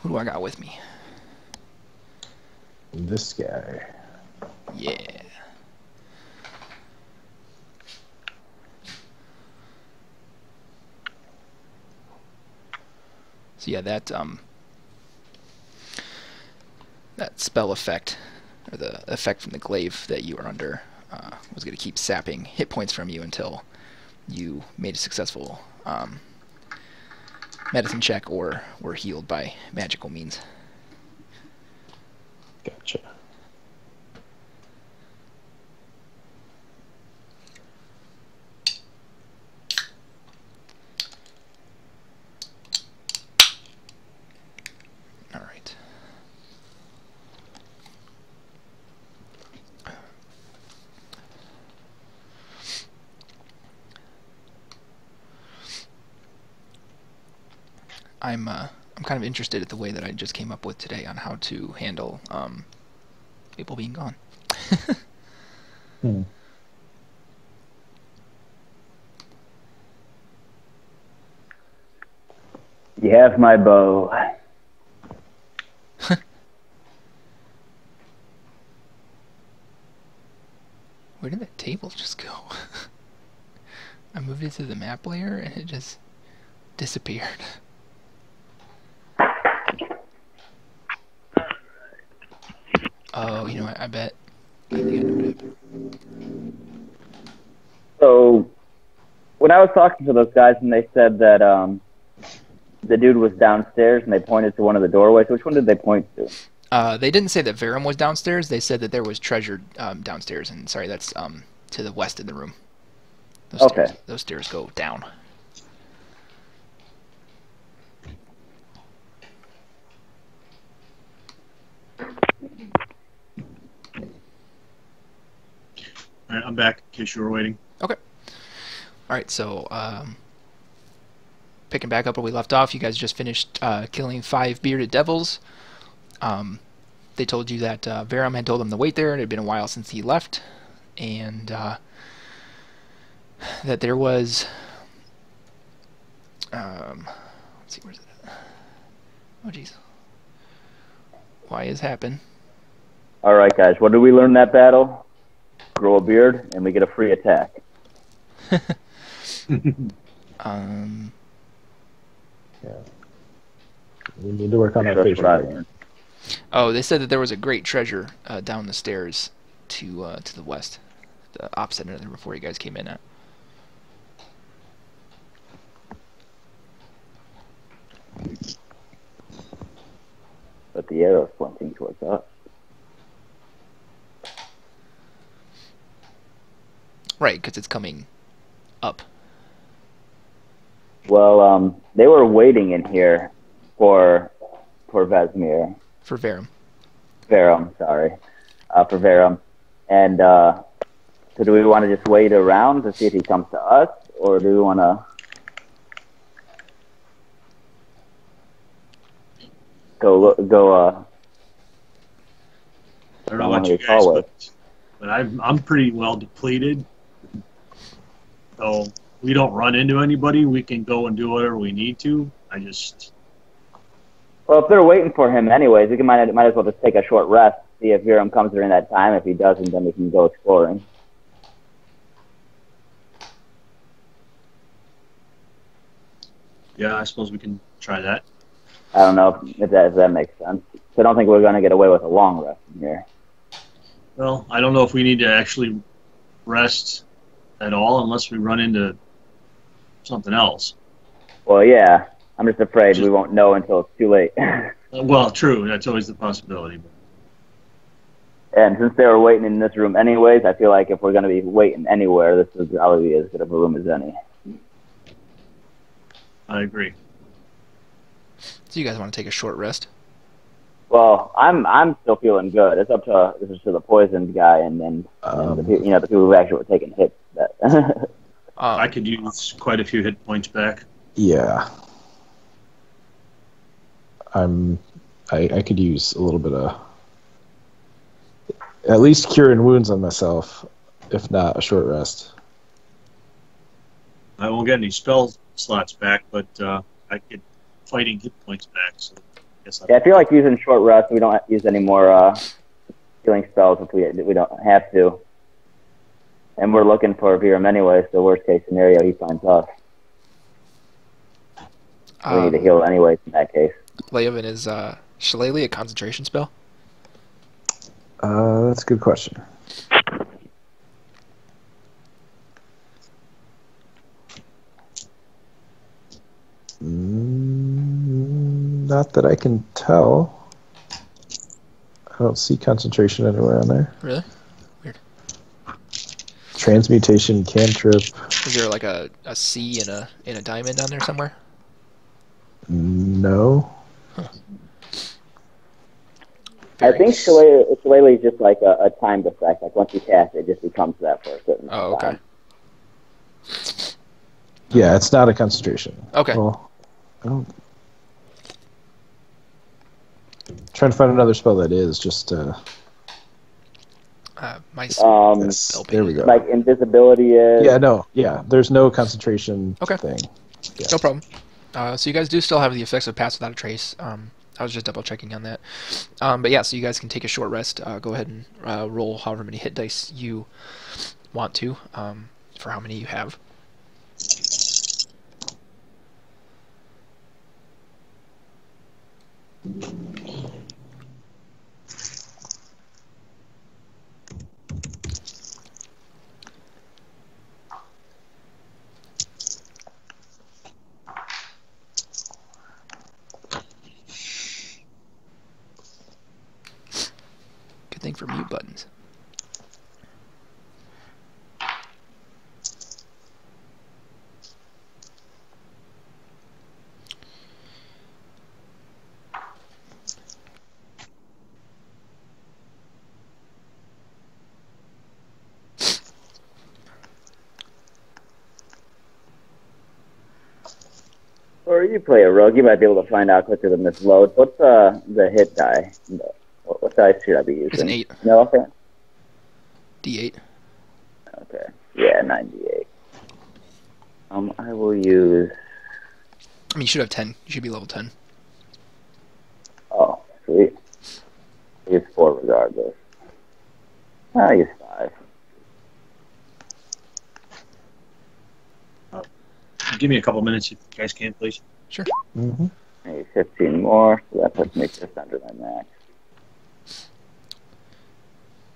Who do I got with me? This guy. Yeah. So yeah, that spell effect, or the effect from the glaive that you were under, was going to keep sapping hit points from you until you made a successful medicine check or were healed by magical means. Gotcha. All right. I'm kind of interested at the way that I just came up with today on how to handle people being gone. Hmm. You have my bow. Where did that table just go? I moved it to the map layer and it just disappeared. Oh, you know what? I bet. I think I know what happened. So, when I was talking to those guys and they said that the dude was downstairs and they pointed to one of the doorways, which one did they point to? They didn't say that Varram was downstairs. They said that there was treasure downstairs, and sorry, that's to the west of the room. Those stairs go down. All right, I'm back in case you were waiting. Okay. All right, so picking back up where we left off, you guys just finished killing 5 bearded devils. They told you that Varram had told them to wait there. It had been a while since he left, and that there was. Let's see, where's it at? Oh, jeez. Why is happen? All right, guys. What did we learn in that battle? Grow a beard, and we get a free attack. Yeah. We need to work on our facial hair. Oh, they said that there was a great treasure down the stairs to the west, the opposite end of the room before you guys came in at. But the arrow's pointing towards us. Right, because it's coming up. Well, they were waiting in here for Vesmir. For Varram. Varram, sorry. For Varram. And so do we want to just wait around to see if he comes to us, or do we want to go I don't know about you guys, but I'm pretty well depleted. So we don't run into anybody. We can go and do whatever we need to. Well, if they're waiting for him anyways, we might as well just take a short rest, see if Varram comes during that time. If he doesn't, then we can go exploring. Yeah, I suppose we can try that. I don't know if that makes sense. I don't think we're going to get away with a long rest in here. Well, I don't know if we need to actually rest at all unless we run into something else. Well, yeah. I'm just afraid we won't know until it's too late. Well, true. That's always the possibility. And since they were waiting in this room anyways, I feel like if we're going to be waiting anywhere, this is probably as good of a room as any. I agree. So you guys want to take a short rest? Well, I'm still feeling good. It's up to the poisoned guy and the people who actually were taking hits. I could use quite a few hit points back. Yeah. I could use a little bit of at least curing wounds on myself, if not a short rest. I won't get any spell slots back, but I get fighting hit points back. So I guess I feel like using short rest, we don't use any more healing spells if we don't have to. And we're looking for Varram anyway, so worst case scenario, he finds us. We need to heal anyways in that case. Leovan, is Shillelagh a concentration spell? That's a good question. Not that I can tell. I don't see concentration anywhere on there. Really? Weird. Transmutation, cantrip. Is there like a C and a diamond on there somewhere? No. Huh. I think Shillelagh is just like a timed effect. Like once you cast it, it just becomes that for a certain time. Okay. Yeah, it's not a concentration. Okay. Well, I don't... Trying to find another spell that is just. My yes, there we go. Like invisibility is. Yeah, no, yeah. There's no concentration thing. Yeah. No problem. So you guys do still have the effects of Pass Without a Trace. I was just double checking on that. But yeah, so you guys can take a short rest. Go ahead and roll however many hit dice you want to for how many you have. Good thing for mute buttons. Or you play a rogue, you might be able to find out quicker than this load. What's the hit die? What dice should I be using? It's an 8. No, okay. D8. Okay. Yeah, 98. I will use... I mean, you should have 10. You should be level 10. Oh, sweet. I use 4 regardless. I'll use 5. Give me a couple minutes if you guys can, please. Sure. Mm-hmm. Maybe 15 more, so that puts me just under my max.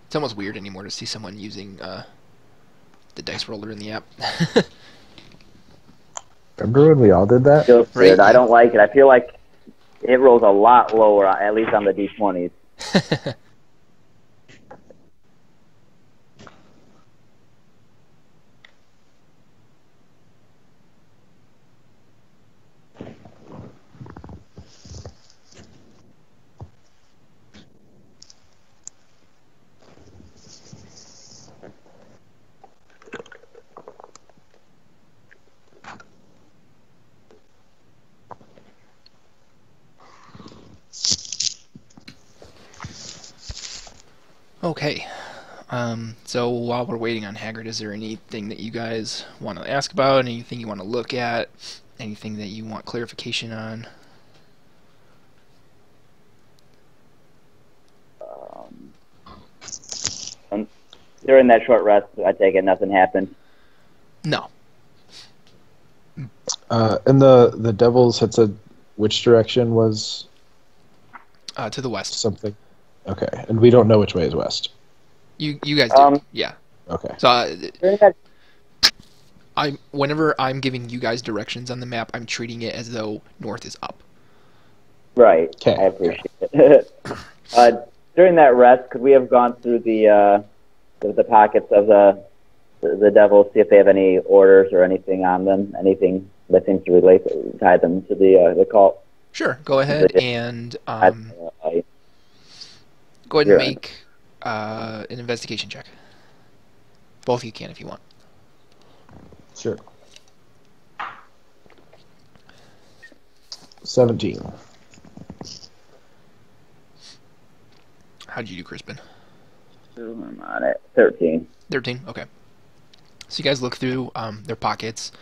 It's almost weird anymore to see someone using the dice roller in the app. Remember when we all did that? Feels weird. I don't like it. I feel like it rolls a lot lower, at least on the D20s. Okay. So while we're waiting on Haggard, is there anything that you guys want to ask about? Anything you want to look at? Anything that you want clarification on? During that short rest, I take it nothing happened. No. And the devils had said which direction was To the west. something. Okay, and we don't know which way is west. You guys do. Yeah. Okay. So whenever I'm giving you guys directions on the map, I'm treating it as though north is up. Right. Okay. I appreciate it. During that rest, could we have gone through the pockets of the devils, see if they have any orders or anything on them, anything that seems to tie them to the cult? Sure. Go ahead and go ahead and make an investigation check. Both of you can if you want. Sure. 17. How'd you do, Crispin? I'm on it. 13. 13. Okay. So you guys look through their pockets.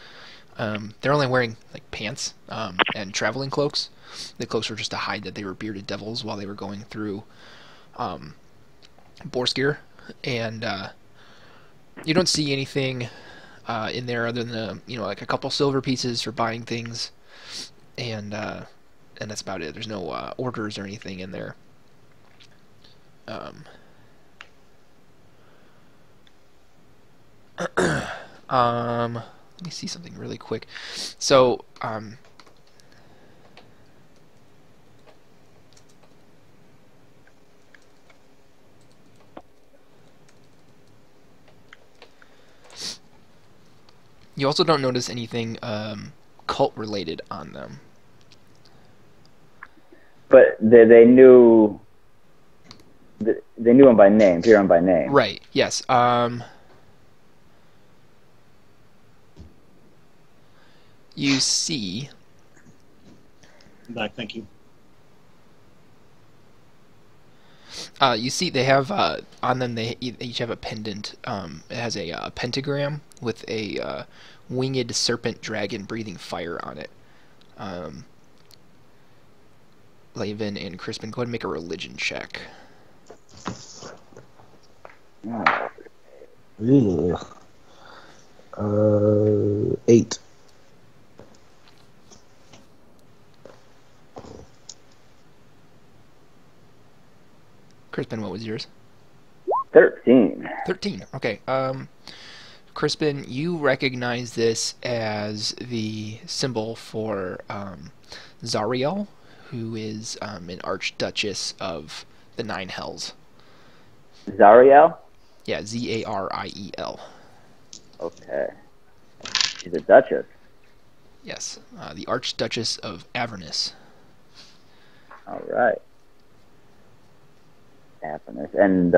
They're only wearing like pants and traveling cloaks. The cloaks were just to hide that they were bearded devils while they were going through Borskir, and you don't see anything in there other than like a couple silver pieces for buying things, and that's about it. There's no orders or anything in there. Let me see something really quick. So, you also don't notice anything cult related on them. But they knew him by name, Varram by name. Right. Yes. You see. Back, thank you. You see, they have on them. They each have a pendant. It has a pentagram with a winged serpent dragon breathing fire on it. Laven and Crispin, go ahead and make a religion check. Ugh. 8. Crispin, what was yours? 13. 13. Okay. Crispin, you recognize this as the symbol for Zariel, who is an Archduchess of the Nine Hells. Zariel? Yeah, Zariel. Okay. She's a duchess. Yes, the Archduchess of Avernus. All right. Avernus. And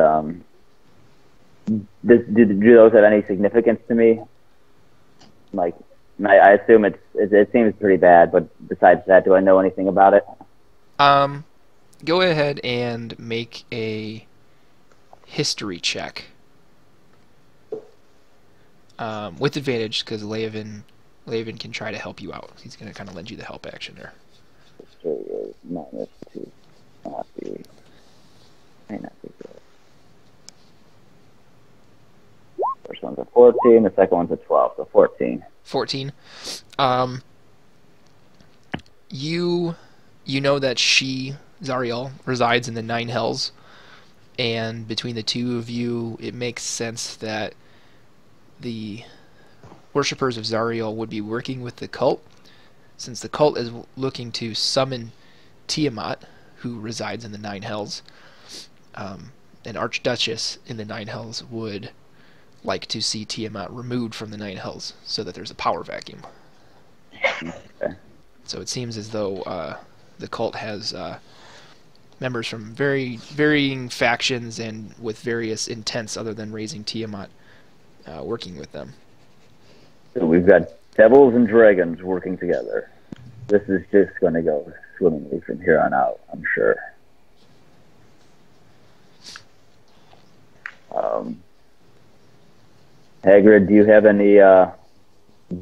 do those have any significance to me? Like, I assume it seems pretty bad, but besides that, do I know anything about it? Go ahead and make a history check. With advantage, because Laven can try to help you out. He's going to kind of lend you the help action there. History is -2. May not be good. First one's a 14, the second one's a 12, so 14. 14. You know that she, Zariel, resides in the Nine Hells, and between the two of you, it makes sense that the worshippers of Zariel would be working with the cult, since the cult is looking to summon Tiamat, who resides in the Nine Hells. An Archduchess in the Nine Hells would like to see Tiamat removed from the Nine Hells so that there's a power vacuum. Okay. So it seems as though the cult has members from very varying factions and with various intents other than raising Tiamat working with them. So we've got devils and dragons working together. This is just going to go swimmingly from here on out, I'm sure. Hagrid, do you have any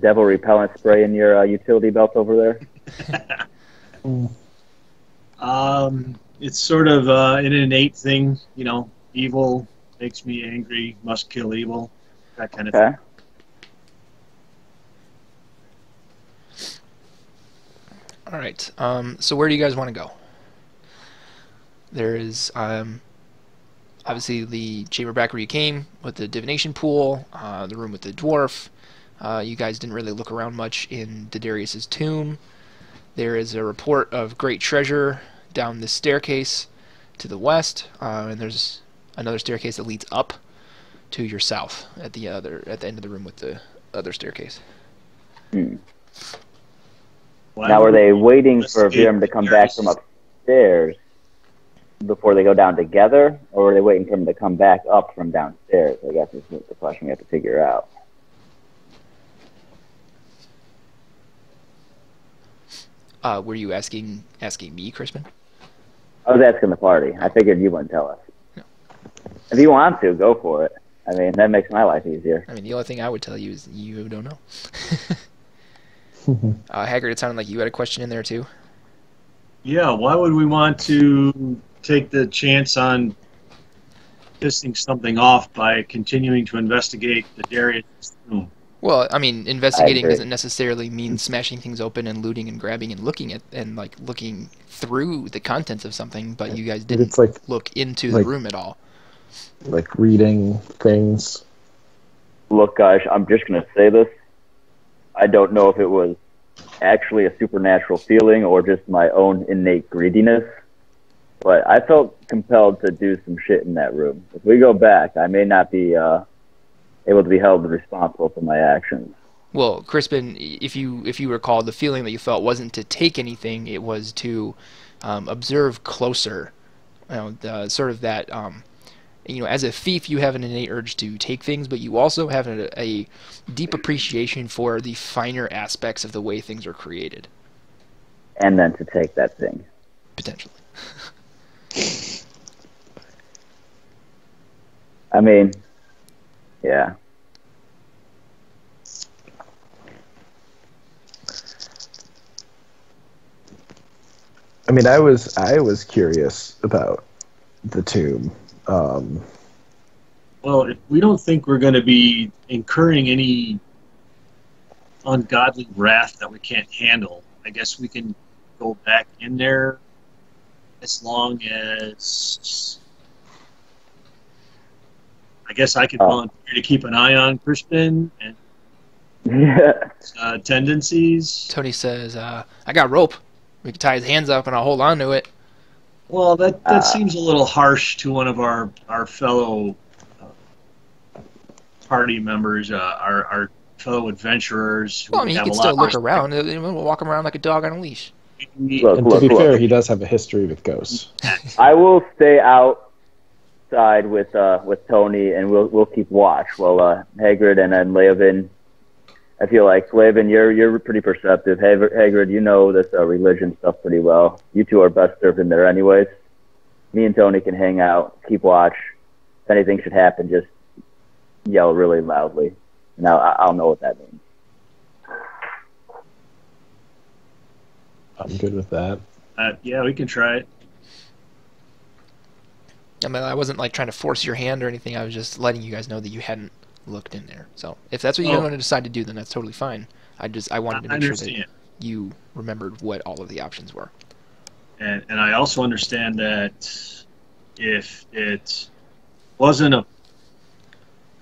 devil repellent spray in your utility belt over there? It's sort of an innate thing, evil makes me angry, must kill evil, that kind of thing. All right. So where do you guys want to go? There is obviously the chamber back where you came with the divination pool, the room with the dwarf. You guys didn't really look around much in Diderius's tomb. There is a report of great treasure down this staircase to the west, and there's another staircase that leads up to your south at the end of the room with the other staircase. Now, are they waiting for Varram to come back from upstairs before they go down together, or are they waiting for him to come back up from downstairs? I guess is the question we have to figure out. Were you asking me, Crispin? I was asking the party. I figured you wouldn't tell us. No. If you want to, go for it. I mean, that makes my life easier. I mean, the only thing I would tell you is you don't know. Haggard, it sounded like you had a question in there too. Yeah, why would we want to take the chance on pissing something off by continuing to investigate the Darius room? Well, I mean, investigating doesn't necessarily mean smashing things open and looting and grabbing and looking at and like looking through the contents of something, but you guys didn't look into the room at all. Like reading things. Look, guys, I'm just gonna say this. I don't know if it was actually a supernatural feeling or just my own innate greediness, but I felt compelled to do some shit in that room. If we go back, I may not be able to be held responsible for my actions. Well, Crispin, if you recall, the feeling that you felt wasn't to take anything; it was to observe closer. Sort of that. As a thief, you have an innate urge to take things, but you also have a deep appreciation for the finer aspects of the way things are created. And then to take that thing. Potentially. I mean, yeah. I mean, I was curious about the tomb. Well, if we don't think we're going to be incurring any ungodly wrath that we can't handle, I guess we can go back in there as long as... I guess I could volunteer to keep an eye on Crispin and tendencies. Tony says, I got rope. We can tie his hands up and I'll hold on to it. Well, that seems a little harsh to one of our fellow party members, our fellow adventurers. Well, I mean, he can still look around. We'll walk him around like a dog on a leash. To be fair, he does have a history with ghosts. I will stay outside with Tony, and we'll keep watch while Hagrid and then Laven. I feel like Laven, you're pretty perceptive. Hagrid, you know this religion stuff pretty well. You two are best served in there, anyways. Me and Tony can hang out, keep watch. If anything should happen, just yell really loudly. Now I'll know what that means. I'm good with that. Yeah, we can try it. I mean, I wasn't like trying to force your hand or anything. I was just letting you guys know that you hadn't looked in there. So if that's what you want to decide to do, then that's totally fine. I wanted to make sure that you remembered what all of the options were. And I also understand that if it wasn't a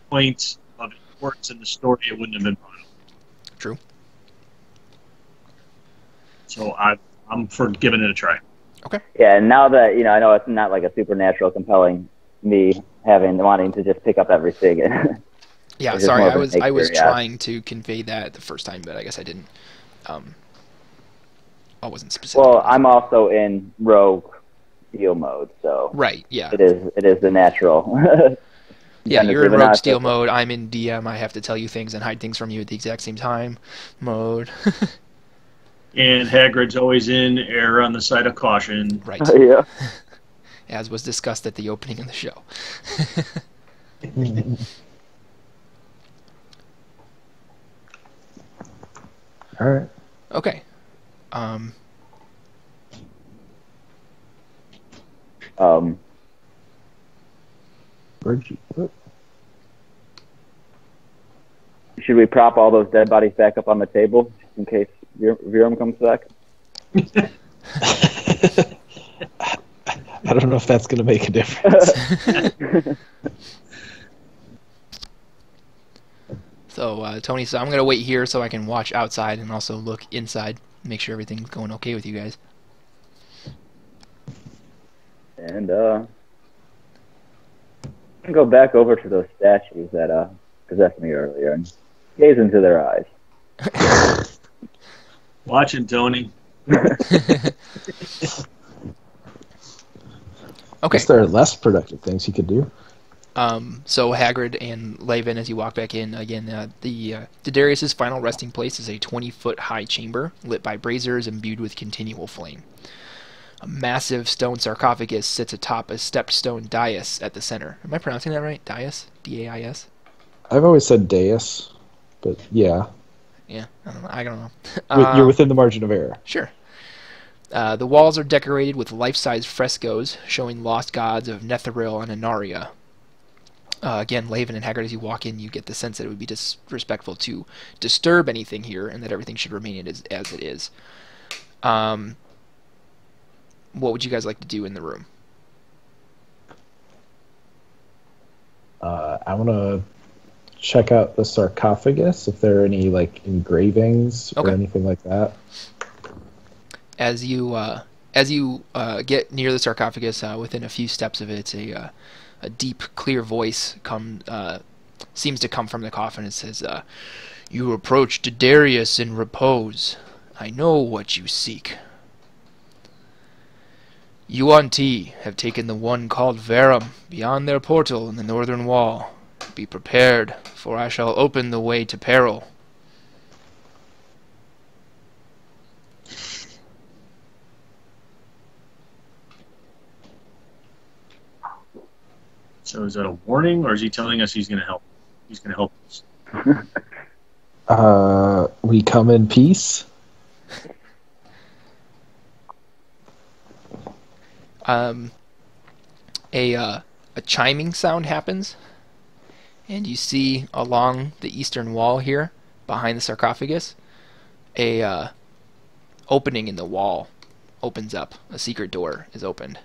point of importance in the story, it wouldn't have been brought up. True. So I'm for giving it a try. Okay. Yeah, and now that I know it's not like a supernatural compelling me wanting to just pick up everything. Yeah, sorry, I was trying to convey that the first time, but I guess I didn't. I wasn't specific. Well, I'm also in rogue steel mode, so right. Yeah. It is the natural. Yeah, you're in rogue steel mode. I'm in DM. I have to tell you things and hide things from you at the exact same time mode. And Hagrid's always in err on the side of caution. Right. Yeah. As was discussed at the opening of the show. All right. Okay. What? Should we prop all those dead bodies back up on the table just in case Varram comes back? I don't know if that's going to make a difference. So, Tony, I'm going to wait here so I can watch outside and also look inside, make sure everything's going okay with you guys. And I can go back over to those statues that possessed me earlier and gaze into their eyes. Watching Tony. Okay. There are less productive things you could do. So Hagrid and Laven, as you walk back in, again, Diderius' final resting place is a 20-foot high chamber lit by braziers imbued with continual flame. A massive stone sarcophagus sits atop a stepped stone dais at the center. Am I pronouncing that right? Dais? D-A-I-S? I've always said dais, but yeah. Yeah, I don't know. You're within the margin of error. Sure. The walls are decorated with life-size frescoes showing lost gods of Netheril and Inaria. Again, Laven and Haggard, as you walk in, you get the sense that it would be disrespectful to disturb anything here, and that everything should remain as it is. What would you guys like to do in the room? I want to check out the sarcophagus, if there are any like engravings or anything like that. As you get near the sarcophagus, within a few steps of it, a deep, clear voice seems to come from the coffin. It says, "You approach Diderius in repose. I know what you seek. Yuan-Ti have taken the one called Varram beyond their portal in the northern wall. Be prepared, for I shall open the way to peril." So is that a warning, or is he telling us he's going to help? He's going to help us. We come in peace. A chiming sound happens, and you see along the eastern wall here, behind the sarcophagus, a opening in the wall opens up. A secret door is opened.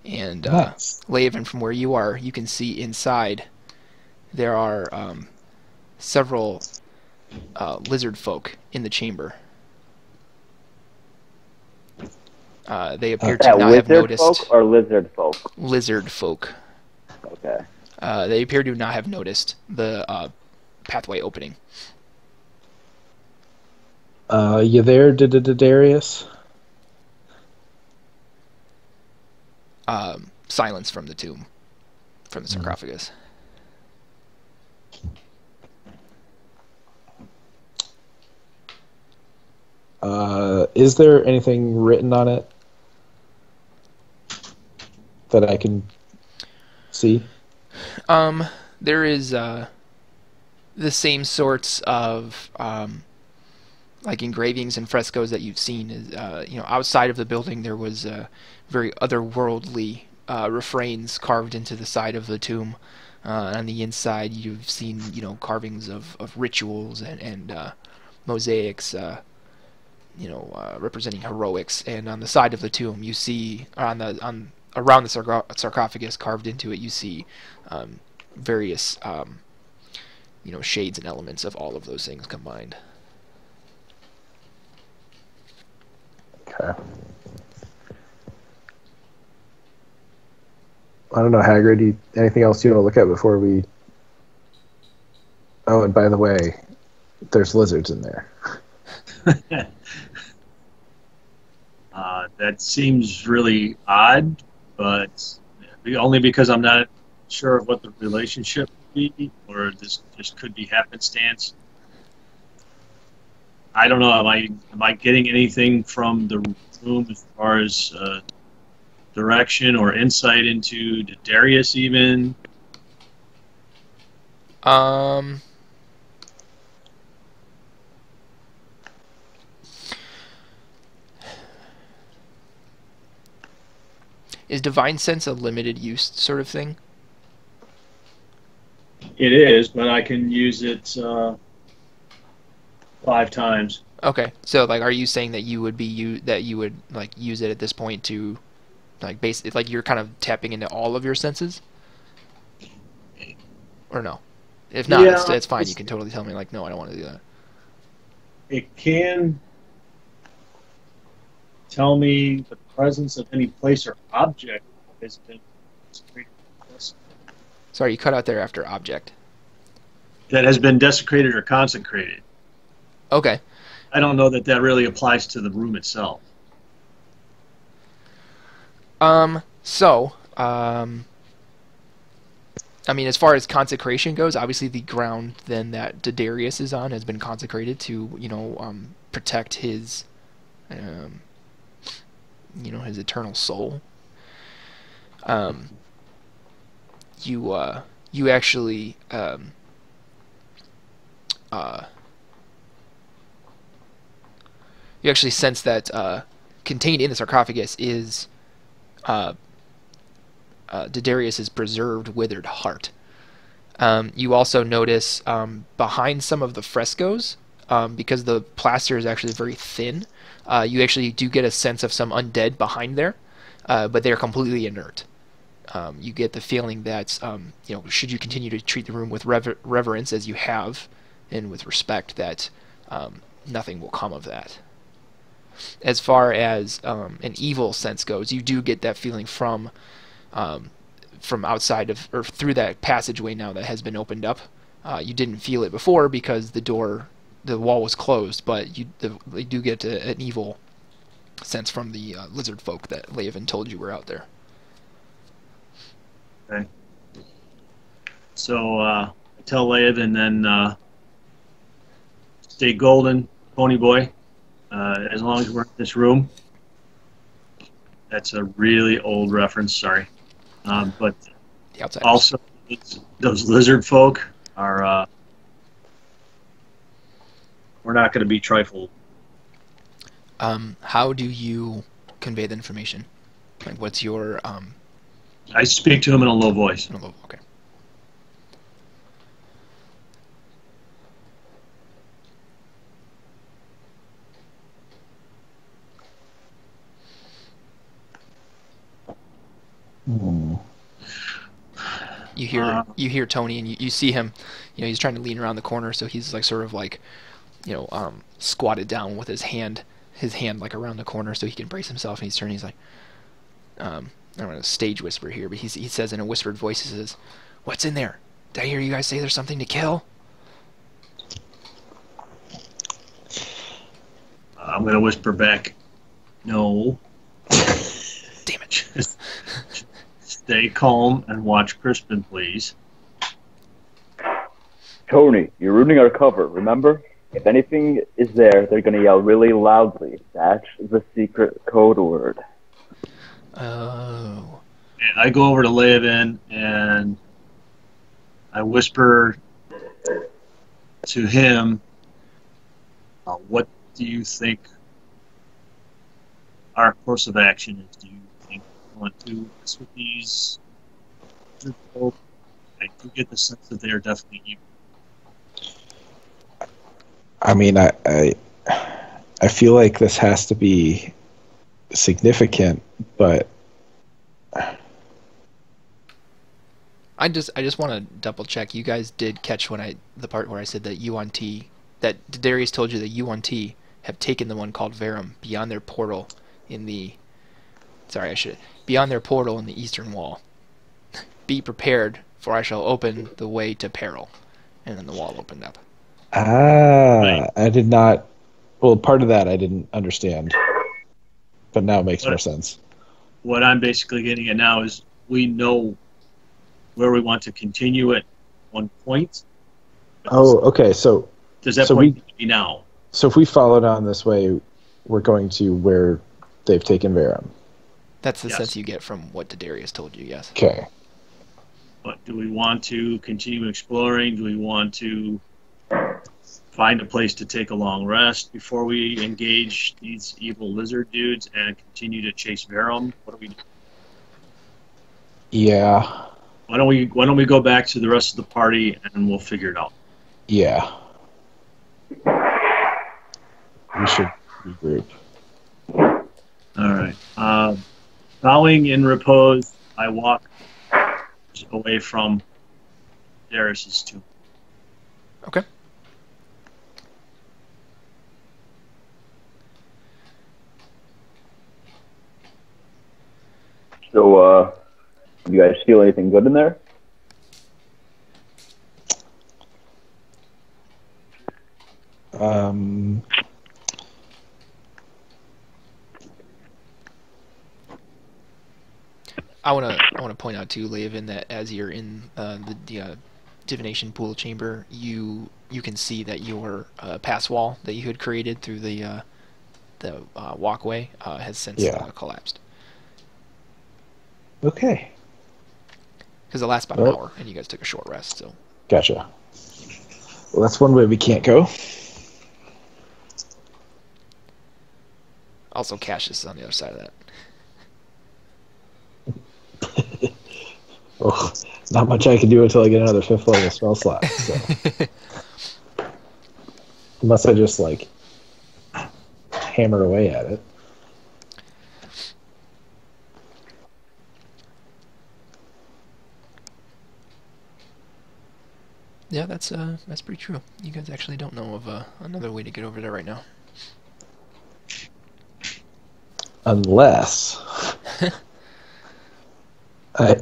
And Nice. Laven, from where you are, you can see inside there are several lizard folk in the chamber. They appear to not have noticed. Wizard folk or lizard folk? Lizard folk. Okay. They appear to not have noticed the pathway opening. You there, Diderius? Silence from the tomb, from the sarcophagus. Is there anything written on it that I can see? There is the same sorts of like engravings and frescoes that you've seen. Outside of the building, there was very otherworldly refrains carved into the side of the tomb. On the inside, you've seen carvings of rituals and mosaics. Representing heroics, and on the side of the tomb, you see around the sarcophagus carved into it, you see various shades and elements of all of those things combined. Okay. I don't know, Hagrid. Anything else you want to look at before we? Oh, and by the way, there's lizards in there. That seems really odd, but only because I'm not sure of what the relationship would be, or this just could be happenstance. I don't know. Am I getting anything from the room as far as direction or insight into Diderius even? Is Divine Sense a limited use sort of thing? It is, but I can use it 5 times. Okay, so are you saying that you would use it at this point to basically you're kind of tapping into all of your senses, or no? If not, Yeah, it's fine. You can totally tell me no, I don't want to do that. It can tell me the presence of any place or object that has been desecrated. Sorry, you cut out there after object. That has been desecrated or consecrated. Okay. I don't know that really applies to the room itself. As far as consecration goes, obviously the ground then that Diderius is on has been consecrated to, protect his, his eternal soul. You you actually sense that contained in the sarcophagus is Diderius's preserved withered heart. You also notice behind some of the frescoes, because the plaster is actually very thin, you actually do get a sense of some undead behind there, but they're completely inert. You get the feeling that should you continue to treat the room with reverence as you have, and with respect, that nothing will come of that. As far as an evil sense goes, you do get that feeling from outside of, or through that passageway now that has been opened up. You didn't feel it before because the wall was closed, but you do get an evil sense from the lizard folk that Leovan told you were out there. Okay. So I tell Leovan then, stay golden, pony boy, as long as we're in this room. That's a really old reference, sorry. But also, those lizard folk are, we're not going to be trifled. How do you convey the information? Like, what's your... I speak to him in a low voice. Okay. You hear Tony, and you see him. He's trying to lean around the corner, so he's like sort of like, squatted down with his hand like around the corner so he can brace himself. And he's turning. He's like, I don't want to stage whisper here, but he says in a whispered voice, he says, "What's in there? Did I hear you guys say there's something to kill?" I'm going to whisper back, "No." Damn it. Stay calm and watch Crispin, please. Tony, you're ruining our cover, remember? If anything is there, they're going to yell really loudly. That's the secret code word. Oh. And I go over to Leovan and I whisper to him, what do you think our course of action is? Do you think we want to mess with these people? I do get the sense that they are definitely evil. I mean, I feel like this has to be significant, but I just want to double check. You guys did catch the part where I said that that Diderius told you that UNT have taken the one called Varram beyond their portal in the eastern wall. Be prepared, for I shall open the way to peril. And then the wall opened up. Right. I did not. Well, part of that I didn't understand, but now it makes more sense. What I'm basically getting at now is we know where we want to continue at one point. Oh, okay. So does that point be now? So if we follow down this way, we're going to where they've taken Varram. That's the sense you get from what Diderius told you, yes. Okay. But do we want to continue exploring? Do we want to find a place to take a long rest before we engage these evil lizard dudes and continue to chase Varram? What do we do? Yeah. Why don't we go back to the rest of the party and we'll figure it out? Yeah. We should regroup. All right. Bowing in repose, I walk away from Darius's tomb. Okay. So, you guys feel anything good in there? I want to point out too, Leovan, that as you're in the divination pool chamber, you can see that your pass wall that you had created through the walkway has since collapsed. Okay. because it lasts about an hour, and you guys took a short rest. So. Gotcha. Well, that's one way we can't go. Also, Cassius is on the other side of that. Oh, not much I can do until I get another 5th level spell slot. So. Unless I just, like, hammer away at it. Yeah, that's pretty true. You guys actually don't know of another way to get over there right now. Unless I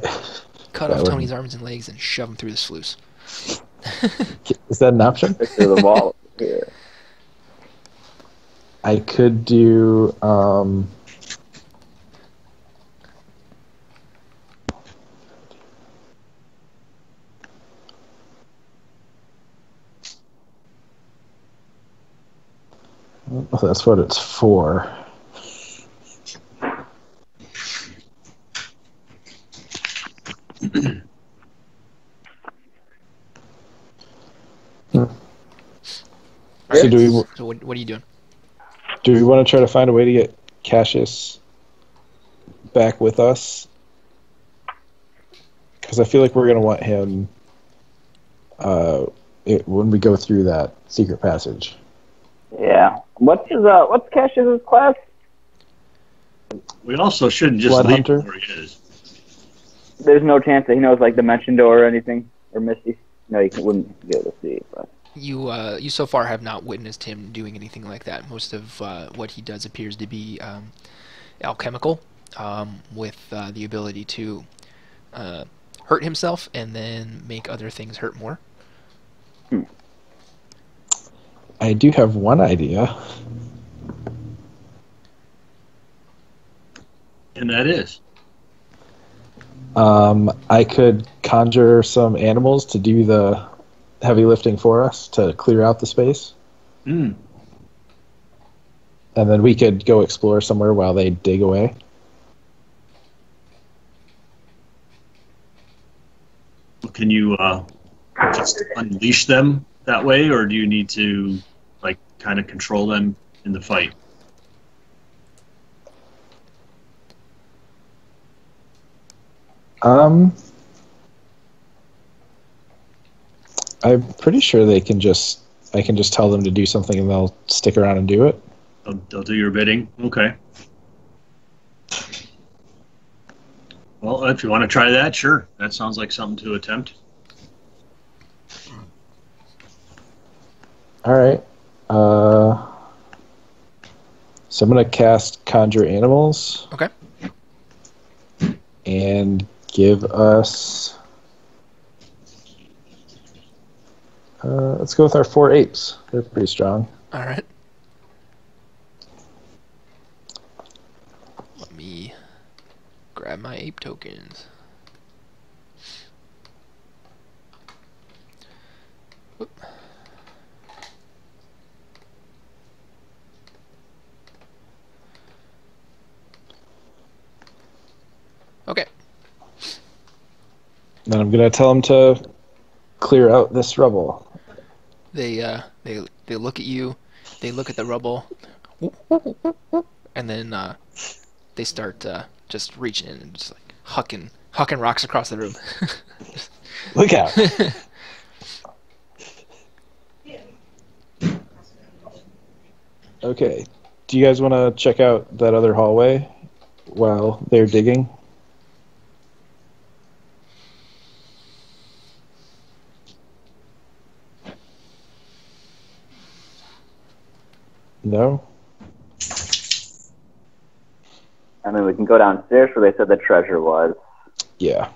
cut off Tony's arms and legs and shove him through the sluice. Is that an option? Through the wall. Yeah. I could do that's what it's for. So what are you doing? Do we want to try to find a way to get Cassius back with us? Because I feel like we're going to want him when we go through that secret passage. Yeah. What's Cassius's class? We also shouldn't just Blood leave Hunter? him where he is. There's no chance that he knows like Dimension Door or anything, or Misty. No, you wouldn't be able to see. But You so far have not witnessed him doing anything like that. Most of what he does appears to be alchemical, with the ability to hurt himself and then make other things hurt more. I do have one idea. And that is? I could conjure some animals to do the heavy lifting for us to clear out the space. Mm. And then we could go explore somewhere while they dig away. Can you just unleash them that way, or do you need to like kind of control them in the fight? I'm pretty sure I can just tell them to do something and they'll stick around and do it. They'll do your bidding? Okay. Well, if you want to try that, sure. That sounds like something to attempt. All right. So I'm going to cast Conjure Animals. Okay. And give us... let's go with our 4 apes. They're pretty strong. All right. Let me grab my ape tokens. Whoop. Okay. Then I'm going to tell them to clear out this rubble. They look at you, they look at the rubble, and then they start just reaching in and just like hucking rocks across the room. Look out! Okay, do you guys want to check out that other hallway while they're digging? No? I mean, we can go downstairs where they said the treasure was. Yeah.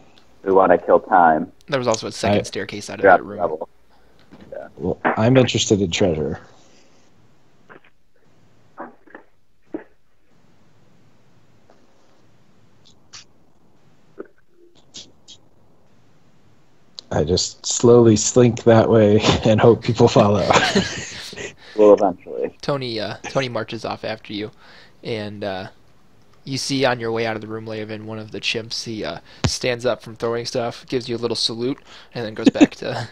We want to kill time. There was also a second staircase out of that room. Yeah. Well, I'm interested in treasure. I just slowly slink that way and hope people follow. Well, eventually. Tony marches off after you, and You see on your way out of the room, Leovan, one of the chimps, he stands up from throwing stuff, gives you a little salute, and then goes back to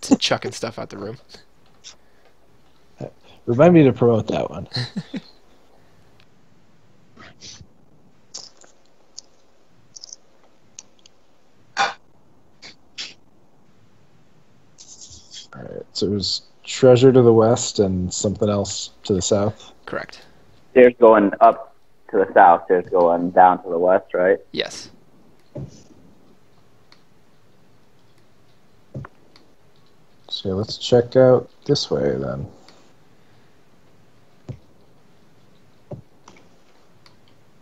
to chucking stuff out the room. Remind me to promote that one. Alright, so it was treasure to the west and something else to the south? Correct. Stairs going up to the south, stairs going down to the west, right? Yes. So let's check out this way then.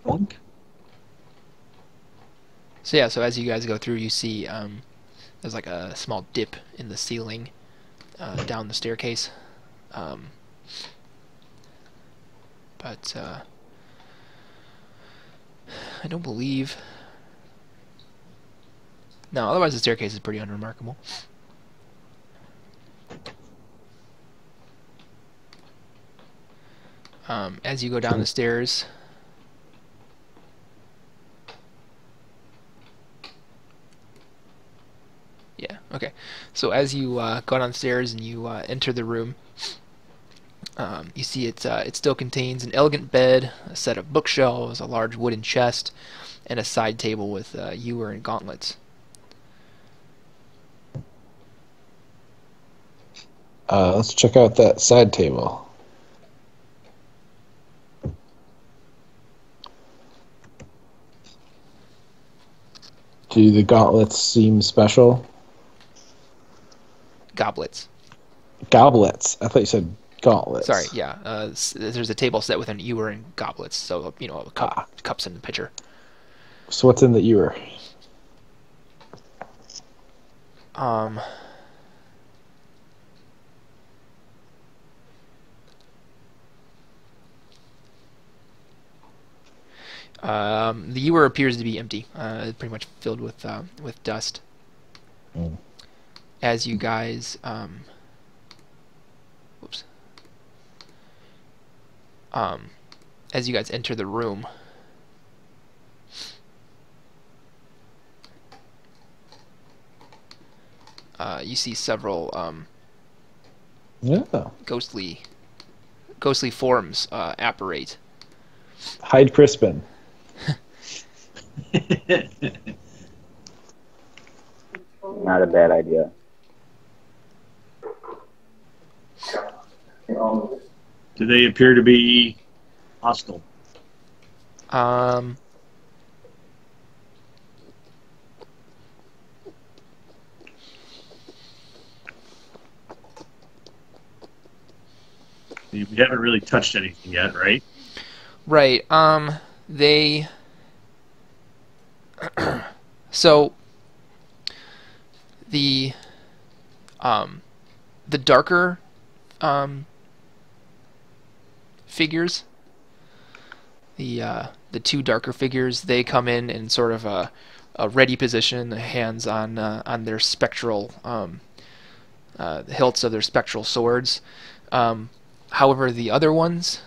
Bonk. So yeah, so as you guys go through, you see there's like a small dip in the ceiling down the staircase. But I don't believe... No, otherwise the staircase is pretty unremarkable. As you go down the stairs... Yeah, okay. So as you go downstairs and you enter the room, you see it still contains an elegant bed, a set of bookshelves, a large wooden chest, and a side table with ewer and gauntlets. Let's check out that side table. Do the gauntlets seem special? Goblets. Goblets. I thought you said gauntlets. Sorry, yeah. There's a table set with an ewer and goblets, so you know, a cups and a pitcher. So what's in the ewer? The ewer appears to be empty. Pretty much filled with dust. Mm. As you guys, whoops. As you guys enter the room, you see several ghostly forms apparate. Hyde Crispin. Not a bad idea. Do they appear to be hostile? We haven't really touched anything yet, right? Right. They... So... The darker figures, the two darker figures, they come in sort of a ready position, hands on their spectral hilts of their spectral swords. However, the other ones,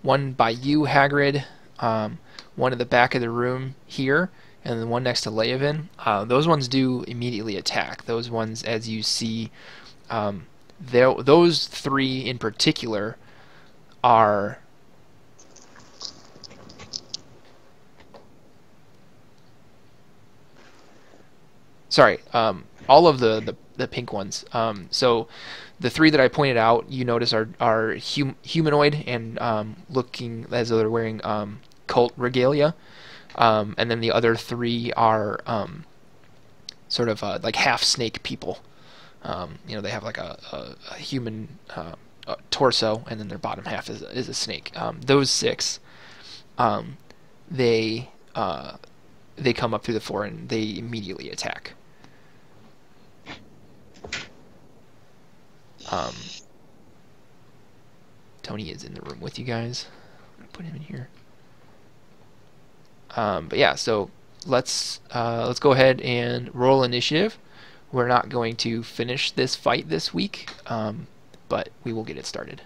one by you, Hagrid, one at the back of the room here, and the one next to Leovan, those ones do immediately attack. Those ones, as you see, those three in particular are... Sorry, all of the pink ones. So the three that I pointed out, you notice are humanoid and looking as though they're wearing cult regalia. And then the other three are sort of like half snake people. You know, they have like a human torso, and then their bottom half is a snake. Those six, they come up through the floor and they immediately attack. Tony is in the room with you guys. I'm gonna put him in here. But yeah, so let's go ahead and roll initiative. We're not going to finish this fight this week, but we will get it started.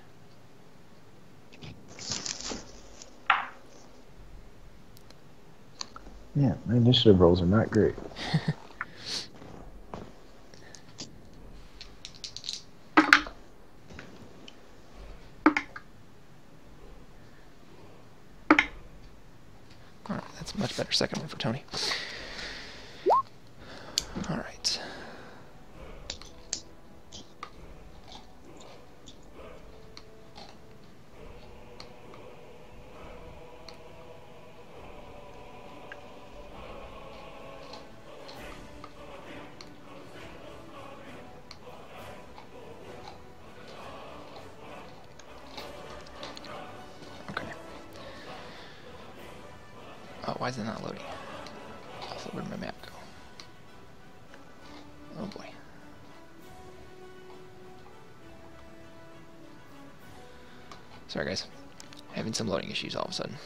Yeah, my initiative rolls are not great. Alright, that's a much better second one for Tony. Alright. Oh, why is it not loading? Also, where did my map go? Oh boy. Sorry guys. Having some loading issues all of a sudden.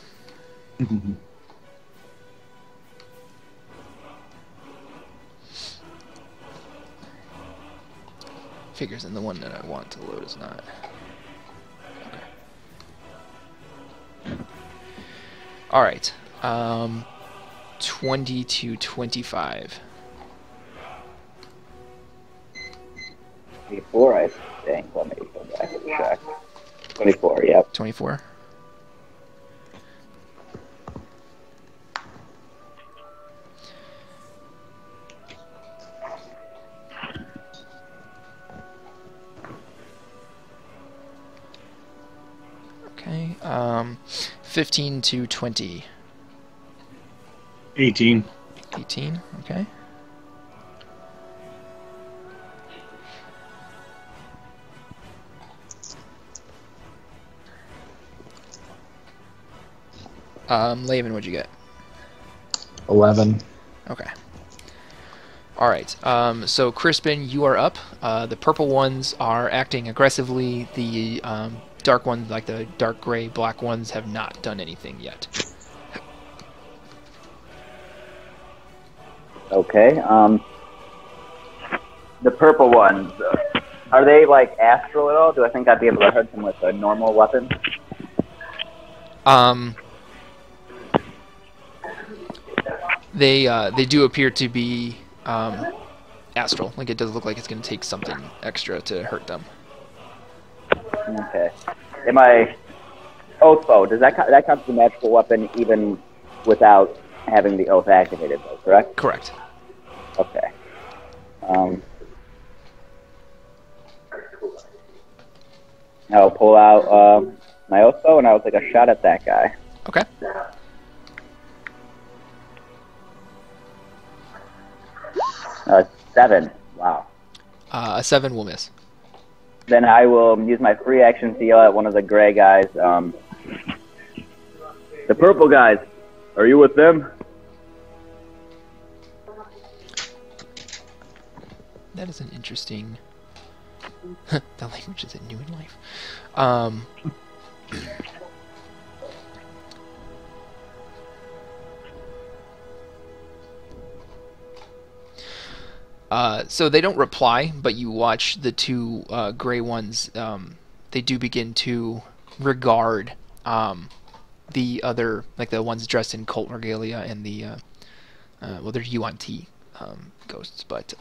Figures in the one that I want to load is not. Okay. Alright. 20 to 25. 24, I think. Let me go back and check. 24, yep. 24. Okay. 15 to 20. 18. 18, okay. Laven, what'd you get? 11. Okay. Alright, so Crispin, you are up. The purple ones are acting aggressively. The dark ones, like the dark gray, black ones, have not done anything yet. Okay, the purple ones, are they like astral at all? Do I think I'd be able to hurt them with a normal weapon? They do appear to be astral. Like, it does look like it's going to take something extra to hurt them. Okay. Am I... Oath bow, does that count as a magical weapon even without having the oath activated, though, correct? Correct. Okay. I'll pull out my oath bow and I'll take a shot at that guy. Okay. 7. Wow. A 7 will miss. Then I will use my free action to yell at one of the gray guys. The purple guys, are you with them? That is an interesting... the language is new in life. So they don't reply, but you watch the two gray ones. They do begin to regard the other, like the ones dressed in cult regalia and the, well, they're UNT ghosts, but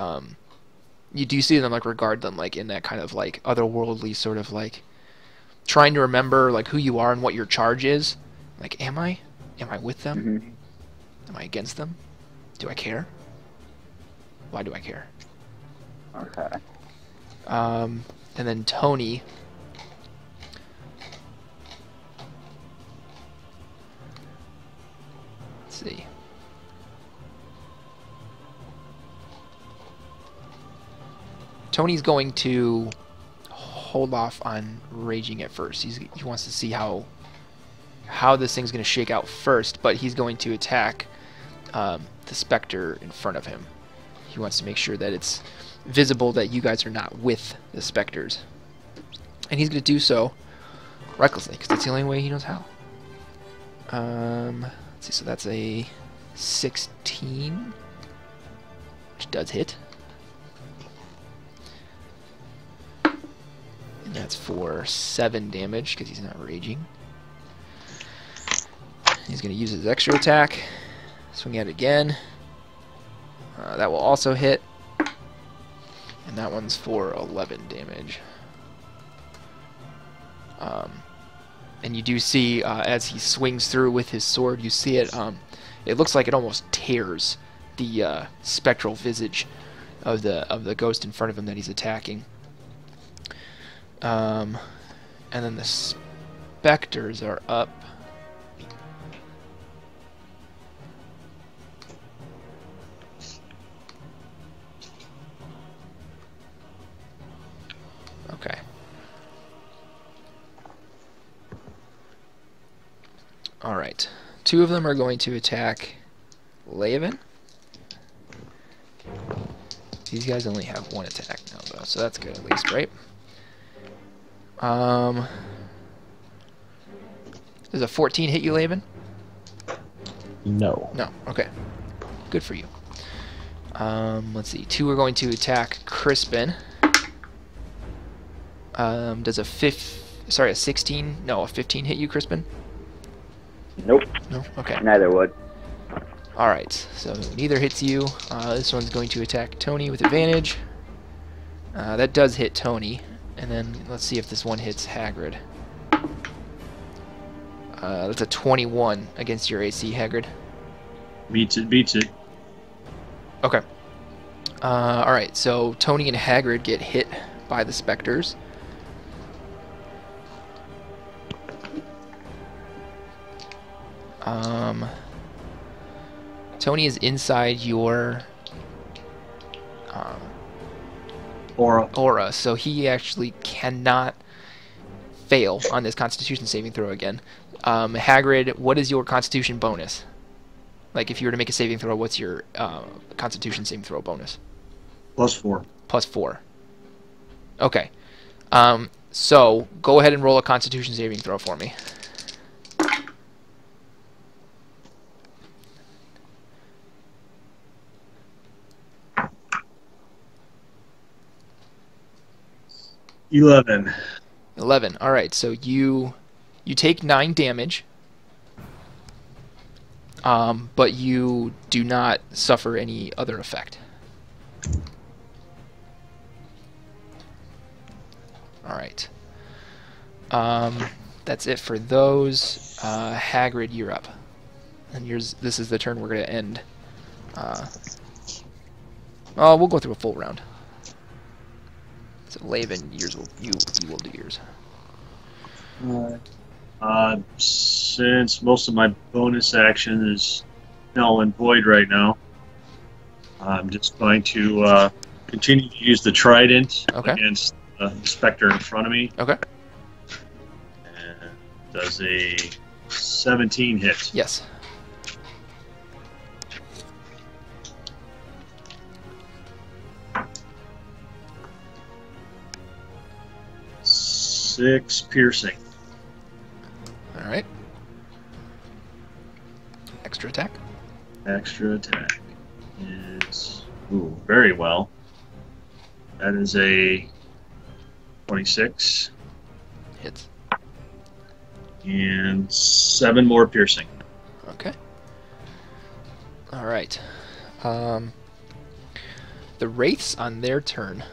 you do see them like regard them like in that kind of like otherworldly sort of like trying to remember like who you are and what your charge is. Like, am I with them? Mm-hmm. Am I against them? Do I care? Why do I care? Okay. And then Tony. Let's see. Tony's going to hold off on raging at first. He wants to see how this thing's going to shake out first, but he's going to attack the specter in front of him. He wants to make sure that it's visible that you guys are not with the specters. And he's going to do so recklessly, because that's the only way he knows how. Let's see, so that's a 16, which does hit. And that's for 7 damage, because he's not raging. He's going to use his extra attack. Swing at it again. That will also hit. And that one's for 11 damage. And you do see, as he swings through with his sword, you see it, it looks like it almost tears the spectral visage of the ghost in front of him that he's attacking. And then the specters are up. Okay. Alright. 2 of them are going to attack Laven. These guys only have 1 attack now, though, so that's good at least, right? Does a 14 hit you, Laven? No. No. Okay. Good for you. Let's see. 2 are going to attack Crispin. Does a 16? No, a 15 hit you, Crispin? Nope. No. Okay. Neither would. All right. So neither hits you. This one's going to attack Tony with advantage. That does hit Tony. And then let's see if this one hits Hagrid. That's a 21 against your AC, Hagrid. Beats it. Okay. Alright, so Tony and Hagrid get hit by the specters. Tony is inside your aura, so he actually cannot fail on this Constitution saving throw again. Hagrid, what is your Constitution bonus? Like, if you were to make a saving throw, what's your Constitution saving throw bonus? +4. +4. Okay. So, go ahead and roll a Constitution saving throw for me. $11. 11. All right. So you take 9 damage, but you do not suffer any other effect. All right. That's it for those. Hagrid, you're up. And this is the turn we're going to end. We'll go through a full round. So Laven, you will do yours. Since most of my bonus action is null and void right now, I'm just going to continue to use the trident against the specter in front of me. Okay. And does a 17 hit? Yes. Six piercing. All right. Extra attack. Extra attack is very well. That is a 26. Hits. And 7 more piercing. Okay. All right. The wraiths on their turn.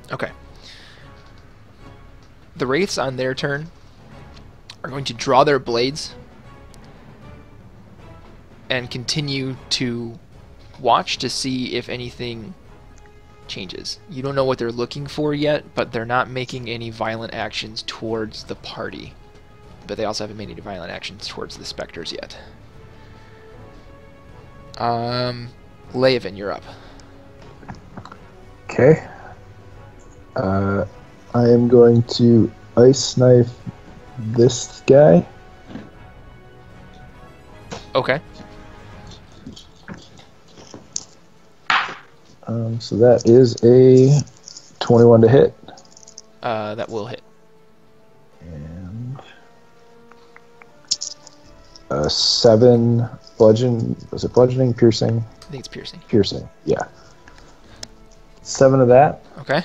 Okay. The wraiths on their turn are going to draw their blades and continue to watch to see if anything changes. You don't know what they're looking for yet, but they're not making any violent actions towards the party. But they also haven't made any violent actions towards the specters yet. Laven, you're up. Okay. I am going to ice knife this guy. Okay. So that is a 21 to hit. That will hit. And 7 bludgeon. Was it bludgeoning, piercing? I think it's piercing. Piercing, yeah. 7 of that. Okay.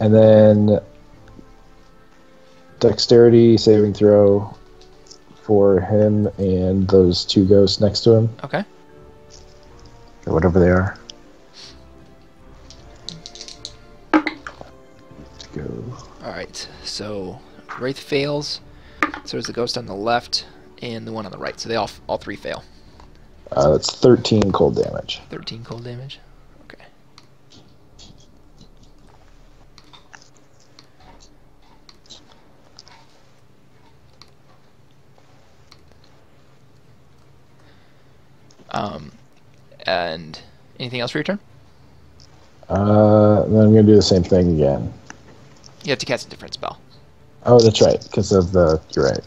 And then dexterity saving throw for him and those 2 ghosts next to him. Okay. Or whatever they are. Let's go. Alright, so Wraith fails. So there's the ghost on the left and the one on the right. So they all 3 fail. That's 13 cold damage. 13 cold damage. Okay. And anything else for your turn? Then I'm going to do the same thing again. You have to cast a different spell. Oh, that's right, because of the... You're right.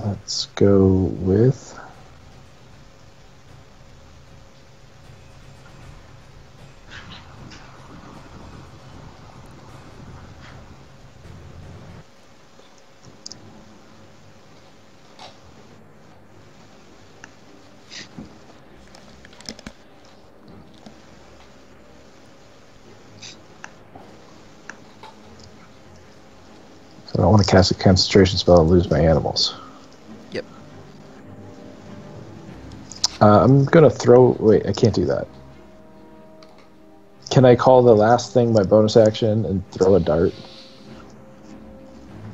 Let's go with... I don't want to cast a concentration spell and lose my animals. Yep. I'm going to throw... Wait, I can't do that. Can I call the last thing my bonus action and throw a dart?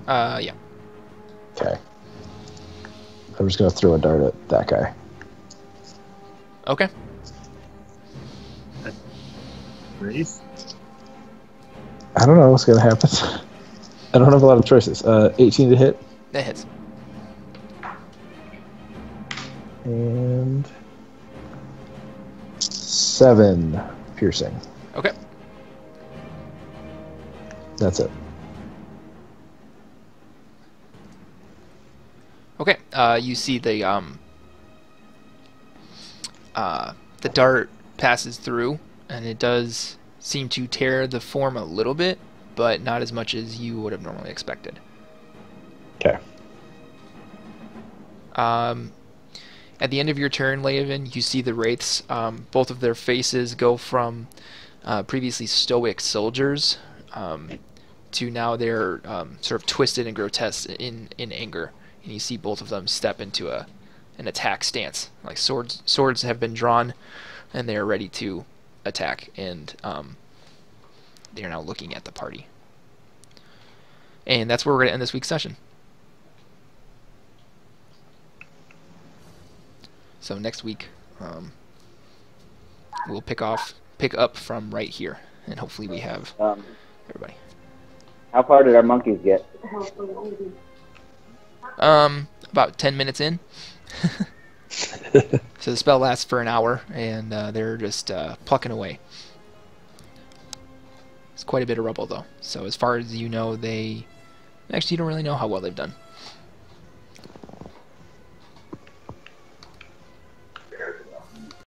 Yeah. Okay. I'm just going to throw a dart at that guy. Okay. Wraith? I don't know what's going to happen. I don't have a lot of choices. 18 to hit. That hits. And 7 piercing. Okay. That's it. Okay. You see the dart passes through, and it does seem to tear the form a little bit, but not as much as you would have normally expected. Okay. At the end of your turn, Leovan, you see the wraiths. Both of their faces go from previously stoic soldiers to now they're sort of twisted and grotesque in anger. And you see both of them step into an attack stance. Like swords have been drawn, and they are ready to attack. And they are now looking at the party. And that's where we're going to end this week's session. So next week, we'll pick up from right here, and hopefully we have everybody. How far did our monkeys get? About 10 minutes in. So the spell lasts for an hour, and they're just plucking away. It's quite a bit of rubble, though. So as far as you know, you don't really know how well they've done.